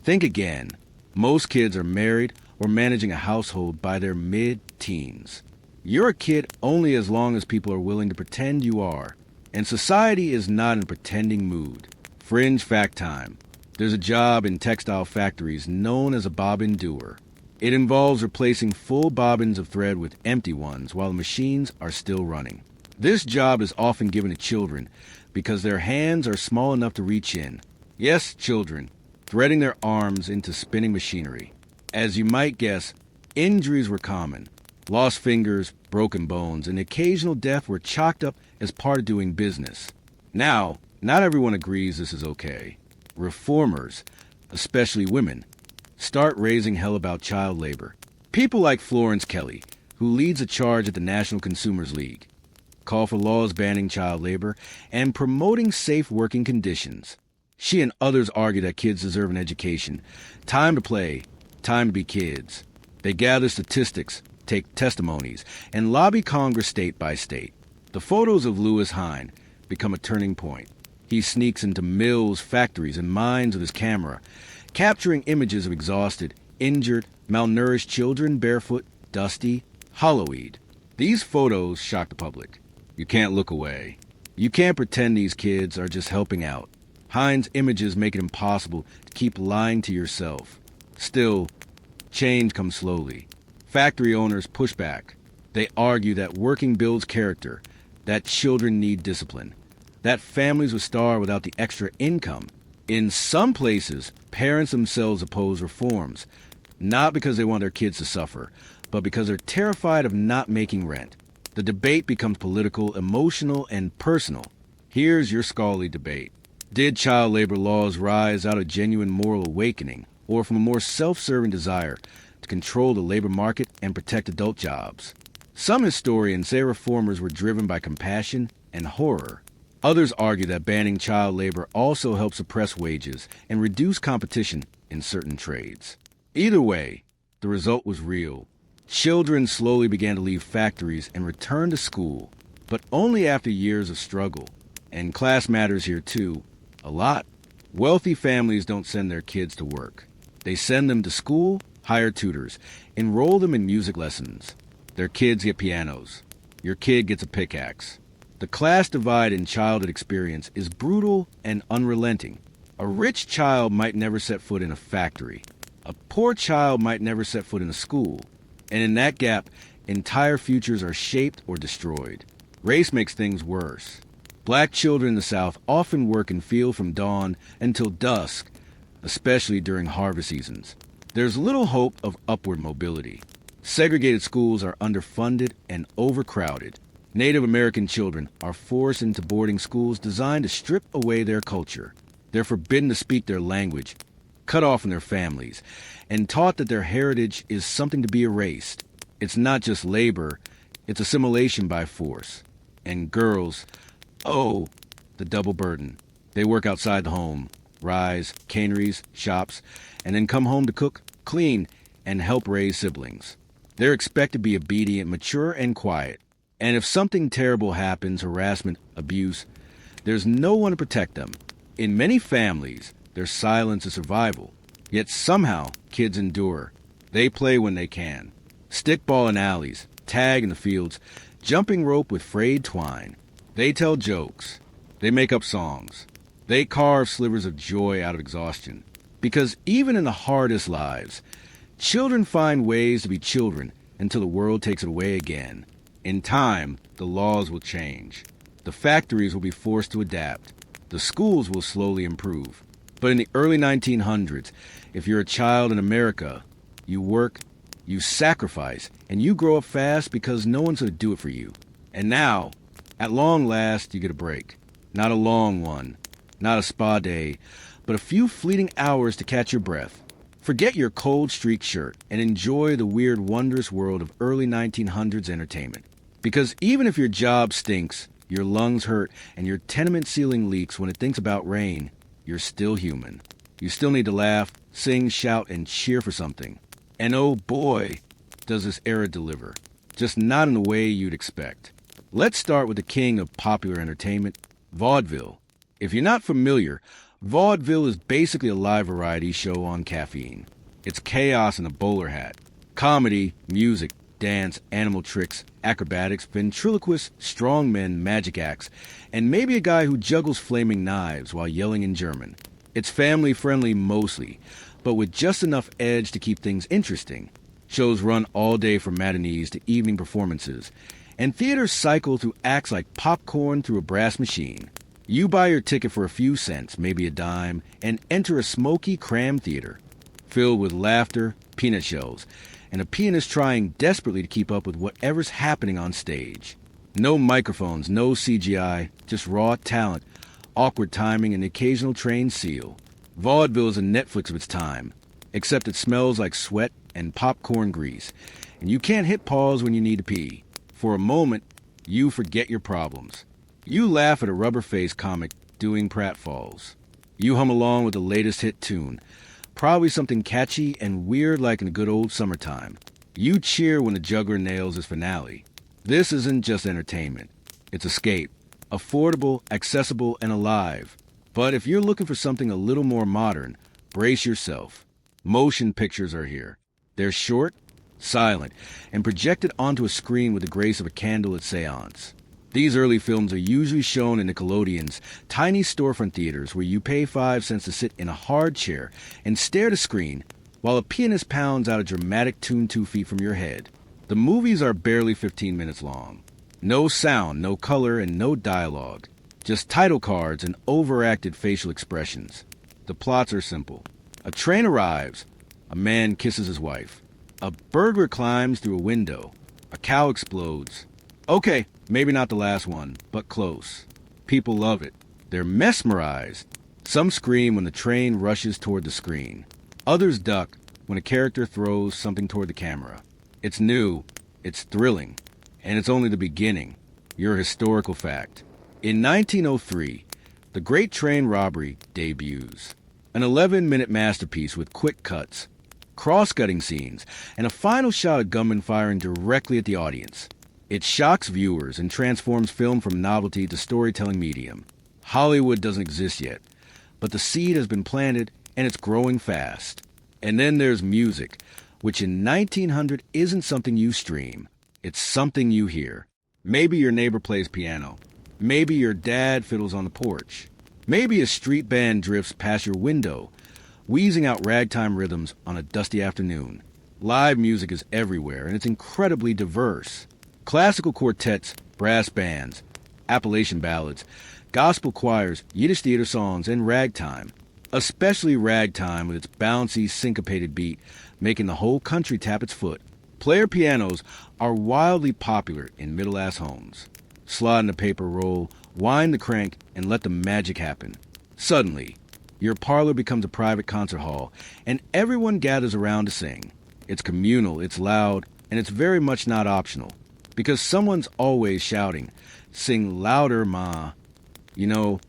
think again. Most kids are married or managing a household by their mid-teens. You're a kid only as long as people are willing to pretend you are. And society is not in a pretending mood. Fringe fact time. There's a job in textile factories known as a bobbin doer. It involves replacing full bobbins of thread with empty ones while the machines are still running. This job is often given to children because their hands are small enough to reach in. Yes, children, threading their arms into spinning machinery. As you might guess, injuries were common. Lost fingers, broken bones, and occasional death were chalked up as part of doing business. Now, not everyone agrees this is okay. Reformers, especially women, start raising hell about child labor. People like Florence Kelly, who leads a charge at the National Consumers League, call for laws banning child labor and promoting safe working conditions. She and others argue that kids deserve an education, time to play, time to be kids. They gather statistics, take testimonies, and lobby Congress state by state. The photos of Lewis Hine become a turning point. He sneaks into mills, factories, and mines with his camera, capturing images of exhausted, injured, malnourished children barefoot, dusty, hollow-eyed. These photos shock the public. You can't look away. You can't pretend these kids are just helping out. Hine's images make it impossible to keep lying to yourself. Still, change comes slowly. Factory owners push back. They argue that working builds character, that children need discipline, that families would starve without the extra income. In some places, parents themselves oppose reforms, not because they want their kids to suffer, but because they're terrified of not making rent. The debate becomes political, emotional, and personal. Here's your scholarly debate. Did child labor laws rise out of genuine moral awakening, or from a more self-serving desire to control the labor market and protect adult jobs? Some historians say reformers were driven by compassion and horror. Others argue that banning child labor also helped suppress wages and reduce competition in certain trades. Either way, the result was real. Children slowly began to leave factories and return to school, but only after years of struggle. And class matters here too, a lot. Wealthy families don't send their kids to work. They send them to school, hire tutors, enroll them in music lessons. Their kids get pianos. Your kid gets a pickaxe. The class divide in childhood experience is brutal and unrelenting. A rich child might never set foot in a factory. A poor child might never set foot in a school. And in that gap, entire futures are shaped or destroyed. Race makes things worse. Black children in the South often work in field from dawn until dusk, especially during harvest seasons. There's little hope of upward mobility. Segregated schools are underfunded and overcrowded. Native American children are forced into boarding schools designed to strip away their culture. They're forbidden to speak their language, cut off from their families, and taught that their heritage is something to be erased. It's not just labor, it's assimilation by force. And girls, oh, the double burden. They work outside the home, rise, canneries, shops, and then come home to cook, clean, and help raise siblings. They're expected to be obedient, mature, and quiet. And if something terrible happens, harassment, abuse, there's no one to protect them. In many families, their silence is survival. Yet somehow, kids endure. They play when they can. Stickball in alleys, tag in the fields, jumping rope with frayed twine. They tell jokes. They make up songs. They carve slivers of joy out of exhaustion. Because even in the hardest lives, children find ways to be children until the world takes it away again. In time, the laws will change. The factories will be forced to adapt. The schools will slowly improve. But in the early 1900s, if you're a child in America, you work, you sacrifice, and you grow up fast because no one's going to do it for you. And now, at long last, you get a break. Not a long one, not a spa day, but a few fleeting hours to catch your breath. Forget your cold streak shirt and enjoy the weird, wondrous world of early 1900s entertainment. Because even if your job stinks, your lungs hurt, and your tenement ceiling leaks when it thinks about rain, you're still human. You still need to laugh, sing, shout, and cheer for something. And oh boy, does this era deliver. Just not in the way you'd expect. Let's start with the king of popular entertainment, vaudeville. If you're not familiar, vaudeville is basically a live variety show on caffeine. It's chaos in a bowler hat. Comedy, music, dance, animal tricks, acrobatics, ventriloquists, strongmen, magic acts, and maybe a guy who juggles flaming knives while yelling in German. It's family-friendly mostly, but with just enough edge to keep things interesting. Shows run all day from matinees to evening performances, and theaters cycle through acts like popcorn through a brass machine. You buy your ticket for a few cents, maybe a dime, and enter a smoky, crammed theater, filled with laughter, peanut shells, and a pianist trying desperately to keep up with whatever's happening on stage. No microphones, no CGI, just raw talent, awkward timing, and the occasional trained seal. Vaudeville is a Netflix of its time, except it smells like sweat and popcorn grease, and you can't hit pause when you need to pee. For a moment, you forget your problems. You laugh at a rubber-faced comic doing pratfalls. You hum along with the latest hit tune, probably something catchy and weird like in the good old summertime. You cheer when the juggler nails his finale. This isn't just entertainment. It's escape. Affordable, accessible, and alive. But if you're looking for something a little more modern, brace yourself. Motion pictures are here. They're short, silent, and projected onto a screen with the grace of a candlelit seance. These early films are usually shown in Nickelodeon's tiny storefront theaters where you pay 5 cents to sit in a hard chair and stare at a screen while a pianist pounds out a dramatic tune 2 feet from your head. The movies are barely 15 minutes long. No sound, no color, and no dialogue. Just title cards and overacted facial expressions. The plots are simple. A train arrives. A man kisses his wife. A burglar climbs through a window. A cow explodes. Okay, maybe not the last one, but close. People love it. They're mesmerized. Some scream when the train rushes toward the screen. Others duck when a character throws something toward the camera. It's new, it's thrilling, and it's only the beginning. Your historical fact. In 1903, The Great Train Robbery debuts. An 11-minute masterpiece with quick cuts, cross-cutting scenes, and a final shot of gunmen firing directly at the audience. It shocks viewers and transforms film from novelty to storytelling medium. Hollywood doesn't exist yet, but the seed has been planted and it's growing fast. And then there's music, which in 1900 isn't something you stream. It's something you hear. Maybe your neighbor plays piano. Maybe your dad fiddles on the porch. Maybe a street band drifts past your window, wheezing out ragtime rhythms on a dusty afternoon. Live music is everywhere, and it's incredibly diverse. Classical quartets, brass bands, Appalachian ballads, gospel choirs, Yiddish theater songs, and ragtime. Especially ragtime with its bouncy, syncopated beat, making the whole country tap its foot. Player pianos are wildly popular in middle-class homes. Slide in the paper roll, wind the crank, and let the magic happen. Suddenly, your parlor becomes a private concert hall, and everyone gathers around to sing. It's communal, it's loud, and it's very much not optional. Because someone's always shouting, "Sing louder, Ma." You know,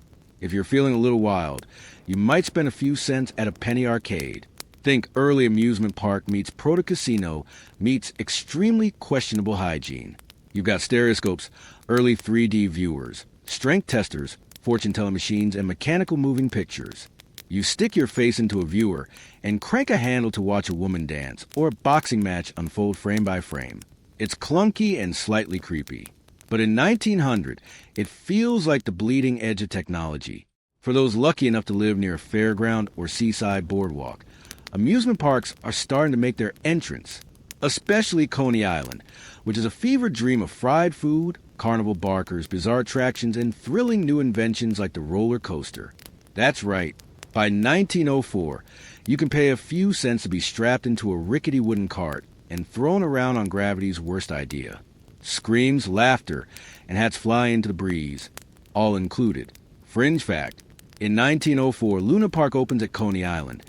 if you're feeling a little wild, you might spend a few cents at a penny arcade. Think early amusement park meets proto-casino meets extremely questionable hygiene. You've got stereoscopes, early 3D viewers, strength testers, fortune-telling machines, and mechanical moving pictures. You stick your face into a viewer and crank a handle to watch a woman dance or a boxing match unfold frame by frame. It's clunky and slightly creepy. But in 1900, it feels like the bleeding edge of technology. For those lucky enough to live near a fairground or seaside boardwalk, amusement parks are starting to make their entrance, especially Coney Island, which is a fever dream of fried food, carnival barkers, bizarre attractions, and thrilling new inventions like the roller coaster. That's right. By 1904, you can pay a few cents to be strapped into a rickety wooden cart and thrown around on gravity's worst idea. Screams, laughter, and hats fly into the breeze, all included. Fringe fact, in 1904, Luna Park opens at Coney Island,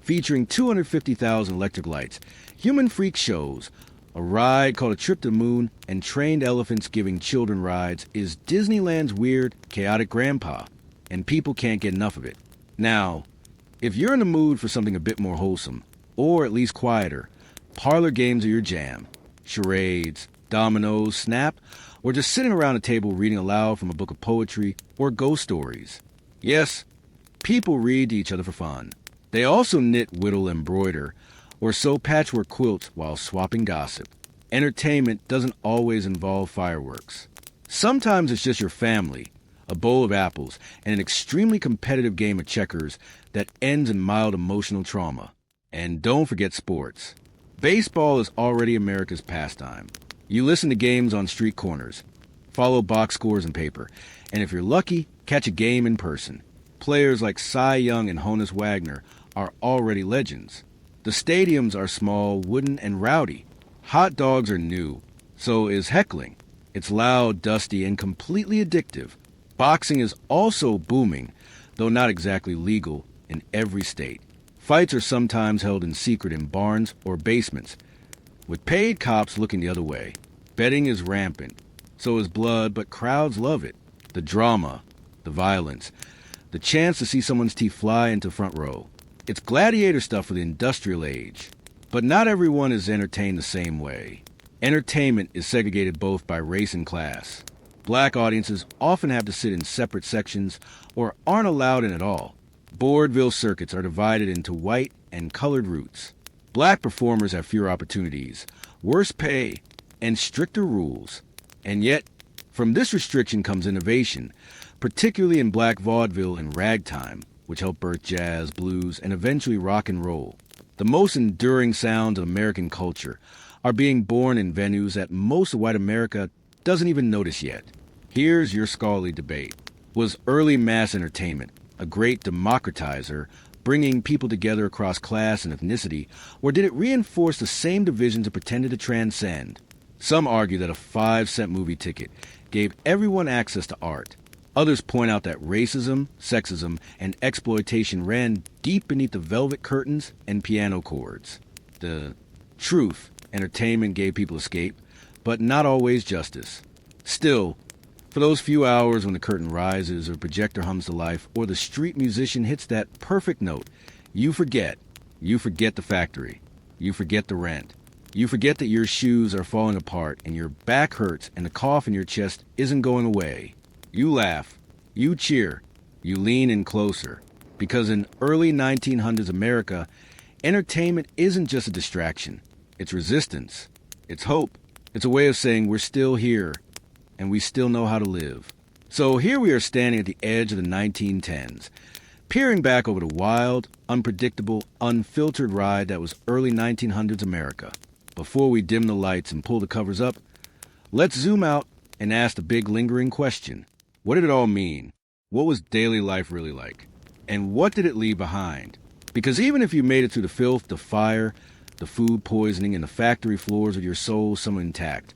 featuring 250,000 electric lights, human freak shows, a ride called A Trip to the Moon, and trained elephants giving children rides is Disneyland's weird, chaotic grandpa, and people can't get enough of it. Now, if you're in the mood for something a bit more wholesome, or at least quieter, parlor games are your jam. Charades, dominoes, snap, or just sitting around a table reading aloud from a book of poetry or ghost stories. Yes, people read to each other for fun. They also knit, whittle, embroider, or sew patchwork quilts while swapping gossip. Entertainment doesn't always involve fireworks. Sometimes it's just your family, a bowl of apples, and an extremely competitive game of checkers that ends in mild emotional trauma. And don't forget sports. Baseball is already America's pastime. You listen to games on street corners, follow box scores in paper, and if you're lucky, catch a game in person. Players like Cy Young and Honus Wagner are already legends. The stadiums are small, wooden, and rowdy. Hot dogs are new. So is heckling. It's loud, dusty, and completely addictive. Boxing is also booming, though not exactly legal, in every state. Fights are sometimes held in secret in barns or basements, with paid cops looking the other way. Betting is rampant. So is blood, but crowds love it. The drama, the violence, the chance to see someone's teeth fly into front row. It's gladiator stuff for the industrial age. But not everyone is entertained the same way. Entertainment is segregated both by race and class. Black audiences often have to sit in separate sections or aren't allowed in at all. Vaudeville circuits are divided into white and colored routes. Black performers have fewer opportunities, worse pay, and stricter rules. And yet, from this restriction comes innovation, particularly in black vaudeville and ragtime, which helped birth jazz, blues, and eventually rock and roll. The most enduring sounds of American culture are being born in venues that most of white America doesn't even notice yet. Here's your scholarly debate. Was early mass entertainment a great democratizer, bringing people together across class and ethnicity, or did it reinforce the same divisions it pretended to transcend? Some argue that a 5-cent movie ticket gave everyone access to art. Others point out that racism, sexism, and exploitation ran deep beneath the velvet curtains and piano chords. The truth, entertainment gave people escape, but not always justice. Still, for those few hours when the curtain rises or the projector hums to life or the street musician hits that perfect note, you forget. You forget the factory. You forget the rent. You forget that your shoes are falling apart and your back hurts and the cough in your chest isn't going away. You laugh. You cheer. You lean in closer. Because in early 1900s America, entertainment isn't just a distraction. It's resistance. It's hope. It's a way of saying we're still here and we still know how to live. So here we are standing at the edge of the 1910s, peering back over the wild, unpredictable, unfiltered ride that was early 1900s America. Before we dim the lights and pull the covers up, let's zoom out and ask the big lingering question. What did it all mean? What was daily life really like? And what did it leave behind? Because even if you made it through the filth, the fire, the food poisoning, and the factory floors of your soul somewhat intact,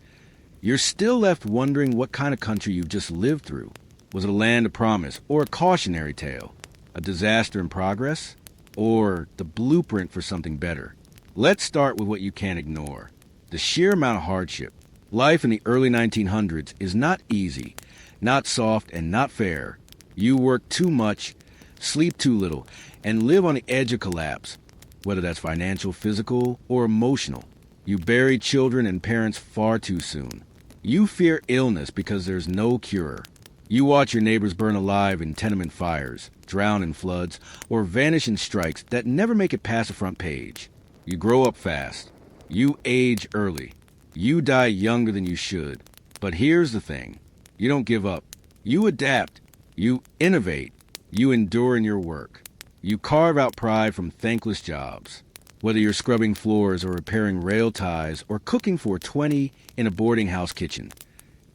you're still left wondering what kind of country you've just lived through. Was it a land of promise, or a cautionary tale? A disaster in progress? Or the blueprint for something better? Let's start with what you can't ignore. The sheer amount of hardship. Life in the early 1900s is not easy, not soft, and not fair. You work too much, sleep too little, and live on the edge of collapse, whether that's financial, physical, or emotional. You bury children and parents far too soon. You fear illness because there's no cure. You watch your neighbors burn alive in tenement fires, drown in floods, or vanish in strikes that never make it past the front page. You grow up fast. You age early. You die younger than you should. But here's the thing. You don't give up. You adapt. You innovate. You endure in your work. You carve out pride from thankless jobs. Whether you're scrubbing floors or repairing rail ties or cooking for 20 in a boarding house kitchen,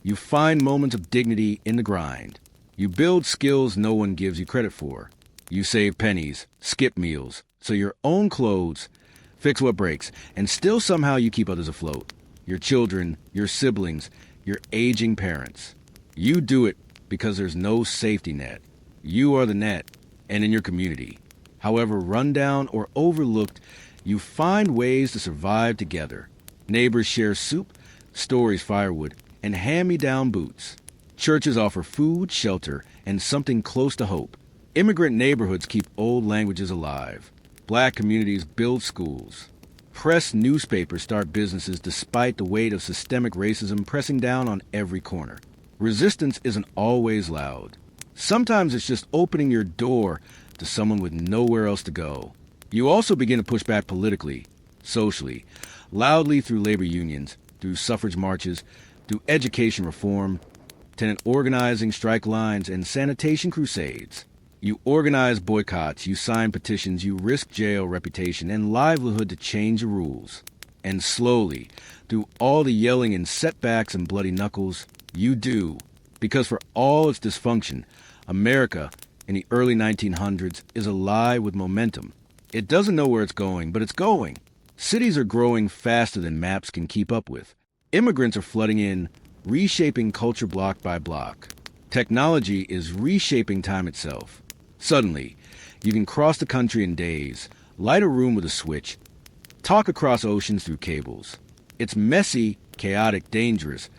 you find moments of dignity in the grind. You build skills no one gives you credit for. You save pennies, skip meals, so your own clothes, fix what breaks, and still somehow you keep others afloat. Your children, your siblings, your aging parents. You do it because there's no safety net. You are the net, and in your community. However rundown or overlooked, you find ways to survive together. Neighbors share soup, stories firewood, and hand-me-down boots. Churches offer food, shelter, and something close to hope. Immigrant neighborhoods keep old languages alive. Black communities build schools. Press newspapers start businesses despite the weight of systemic racism pressing down on every corner. Resistance isn't always loud. Sometimes it's just opening your door to someone with nowhere else to go. You also begin to push back politically, socially, loudly through labor unions, through suffrage marches, through education reform, tenant organizing, strike lines, and sanitation crusades. You organize boycotts, you sign petitions, you risk jail, reputation, and livelihood to change the rules. And slowly, through all the yelling and setbacks and bloody knuckles, you do. Because for all its dysfunction, America in the early 1900s is alive with momentum. It doesn't know where it's going, but it's going. Cities are growing faster than maps can keep up with. Immigrants are flooding in, reshaping culture block by block. Technology is reshaping time itself. Suddenly, you can cross the country in days, light a room with a switch, talk across oceans through cables. It's messy, chaotic, dangerous,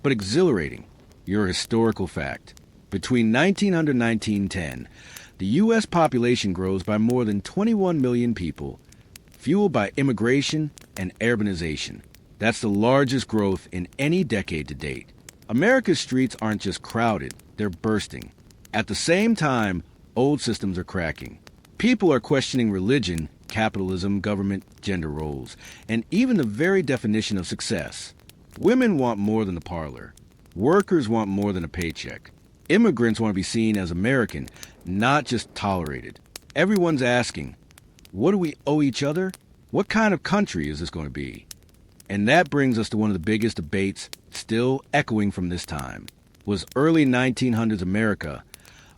but exhilarating. You're a historical fact. Between 1900 and 1910, the U.S. population grows by more than 21 million people, fueled by immigration and urbanization. That's the largest growth in any decade to date. America's streets aren't just crowded, they're bursting. At the same time, old systems are cracking. People are questioning religion, capitalism, government, gender roles, and even the very definition of success. Women want more than a parlor. Workers want more than a paycheck. Immigrants want to be seen as American, not just tolerated. Everyone's asking, what do we owe each other? What kind of country is this going to be? And that brings us to one of the biggest debates still echoing from this time. Was early 1900s America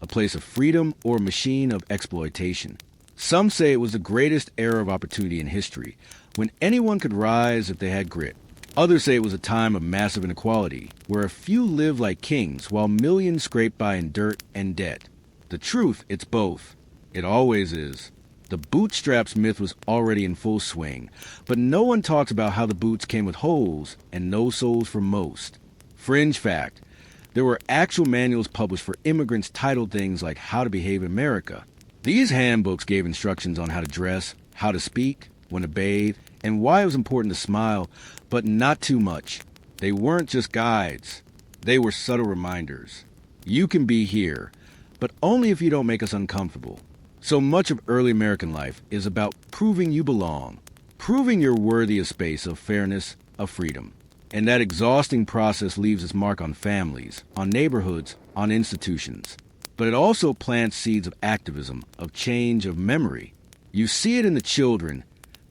a place of freedom or a machine of exploitation? Some say it was the greatest era of opportunity in history, when anyone could rise if they had grit. Others say it was a time of massive inequality, where a few lived like kings while millions scraped by in dirt and debt. The truth, it's both. It always is. The bootstraps myth was already in full swing, but no one talks about how the boots came with holes and no soles for most. Fringe fact, there were actual manuals published for immigrants titled things like How to Behave in America. These handbooks gave instructions on how to dress, how to speak, when to bathe, and why it was important to smile, but not too much. They weren't just guides. They were subtle reminders. You can be here, but only if you don't make us uncomfortable. So much of early American life is about proving you belong, proving you're worthy of space, of fairness, of freedom. And that exhausting process leaves its mark on families, on neighborhoods, on institutions. But it also plants seeds of activism, of change, of memory. You see it in the children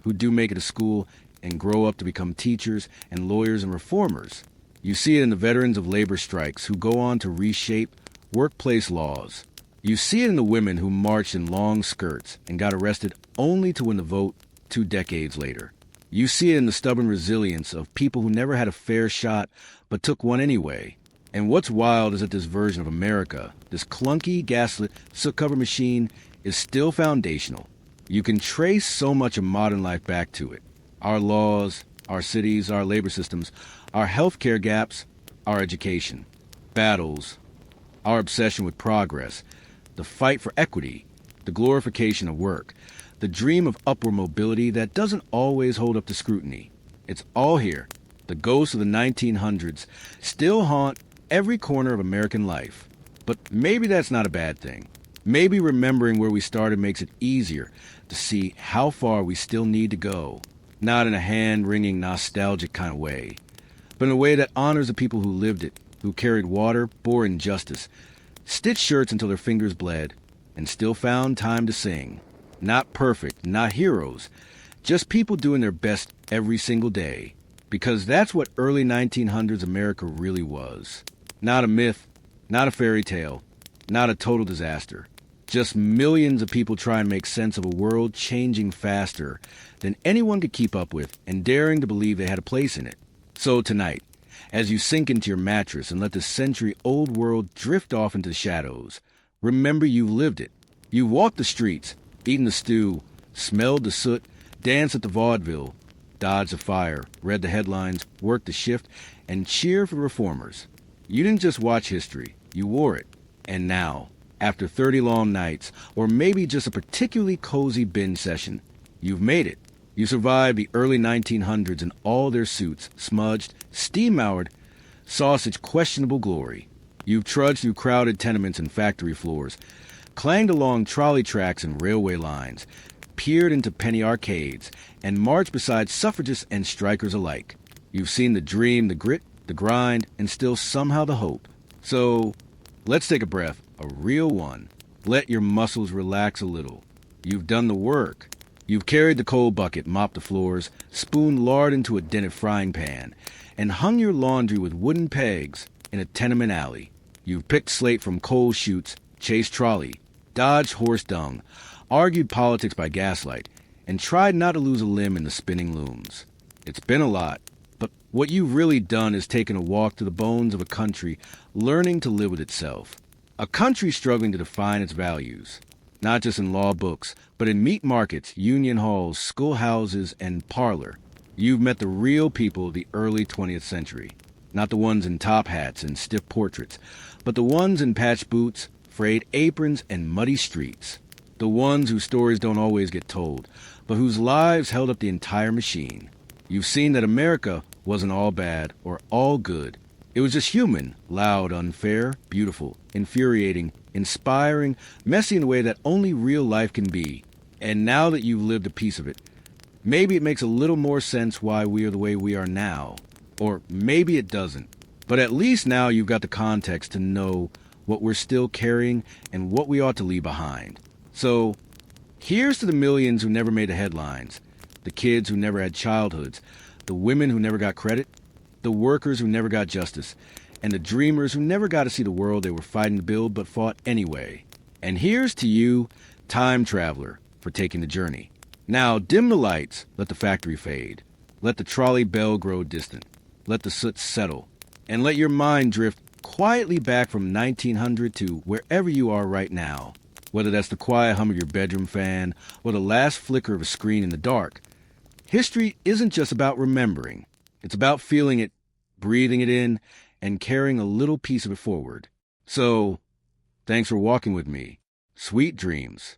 who do make it to school and grow up to become teachers and lawyers and reformers. You see it in the veterans of labor strikes who go on to reshape workplace laws. You see it in the women who marched in long skirts and got arrested only to win the vote 2 decades later. You see it in the stubborn resilience of people who never had a fair shot but took one anyway. And what's wild is that this version of America, this clunky, gaslit, soot-covered machine, is still foundational. You can trace so much of modern life back to it. Our laws, our cities, our labor systems, our healthcare gaps, our education, battles, our obsession with progress, the fight for equity, the glorification of work, the dream of upward mobility that doesn't always hold up to scrutiny. It's all here. The ghosts of the 1900s still haunt every corner of American life. But maybe that's not a bad thing. Maybe remembering where we started makes it easier to see how far we still need to go. Not in a hand-wringing, nostalgic kind of way, but in a way that honors the people who lived it, who carried water, bore injustice, stitched shirts until their fingers bled, and still found time to sing. Not perfect, not heroes, just people doing their best every single day. Because that's what early 1900s America really was. Not a myth, not a fairy tale, not a total disaster. Just millions of people trying to make sense of a world changing faster than anyone could keep up with and daring to believe they had a place in it. So tonight, as you sink into your mattress and let the century-old world drift off into the shadows, remember you've lived it. You've walked the streets, eaten the stew, smelled the soot, danced at the vaudeville, dodged the fire, read the headlines, worked the shift, and cheered for reformers. You didn't just watch history, you wore it. And now, after 30 long nights, or maybe just a particularly cozy binge session, you've made it. You survived the early 1900s in all their suits, smudged, steam-moured, saw such questionable glory. You've trudged through crowded tenements and factory floors, clanged along trolley tracks and railway lines, peered into penny arcades, and marched beside suffragists and strikers alike. You've seen the dream, the grit, the grind, and still somehow the hope. So, let's take a breath, a real one. Let your muscles relax a little. You've done the work. You've carried the coal bucket, mopped the floors, spooned lard into a dented frying pan, and hung your laundry with wooden pegs in a tenement alley. You've picked slate from coal chutes, chased trolley, dodged horse dung, argued politics by gaslight, and tried not to lose a limb in the spinning looms. It's been a lot, but what you've really done is taken a walk to the bones of a country learning to live with itself. A country struggling to define its values, not just in law books, but in meat markets, union halls, schoolhouses, and parlor. You've met the real people of the early 20th century. Not the ones in top hats and stiff portraits, but the ones in patched boots, frayed aprons, and muddy streets. The ones whose stories don't always get told, but whose lives held up the entire machine. You've seen that America wasn't all bad or all good. It was just human, loud, unfair, beautiful, infuriating, inspiring, messy in a way that only real life can be. And now that you've lived a piece of it, maybe it makes a little more sense why we are the way we are now. Or maybe it doesn't. But at least now you've got the context to know what we're still carrying and what we ought to leave behind. So, here's to the millions who never made the headlines, the kids who never had childhoods, the women who never got credit, the workers who never got justice, and the dreamers who never got to see the world they were fighting to build but fought anyway. And here's to you, time traveler, for taking the journey. Now, dim the lights, let the factory fade. Let the trolley bell grow distant. Let the soot settle. And let your mind drift quietly back from 1900 to wherever you are right now. Whether that's the quiet hum of your bedroom fan or the last flicker of a screen in the dark. History isn't just about remembering. It's about feeling it, breathing it in, and carrying a little piece of it forward. So, thanks for walking with me. Sweet dreams.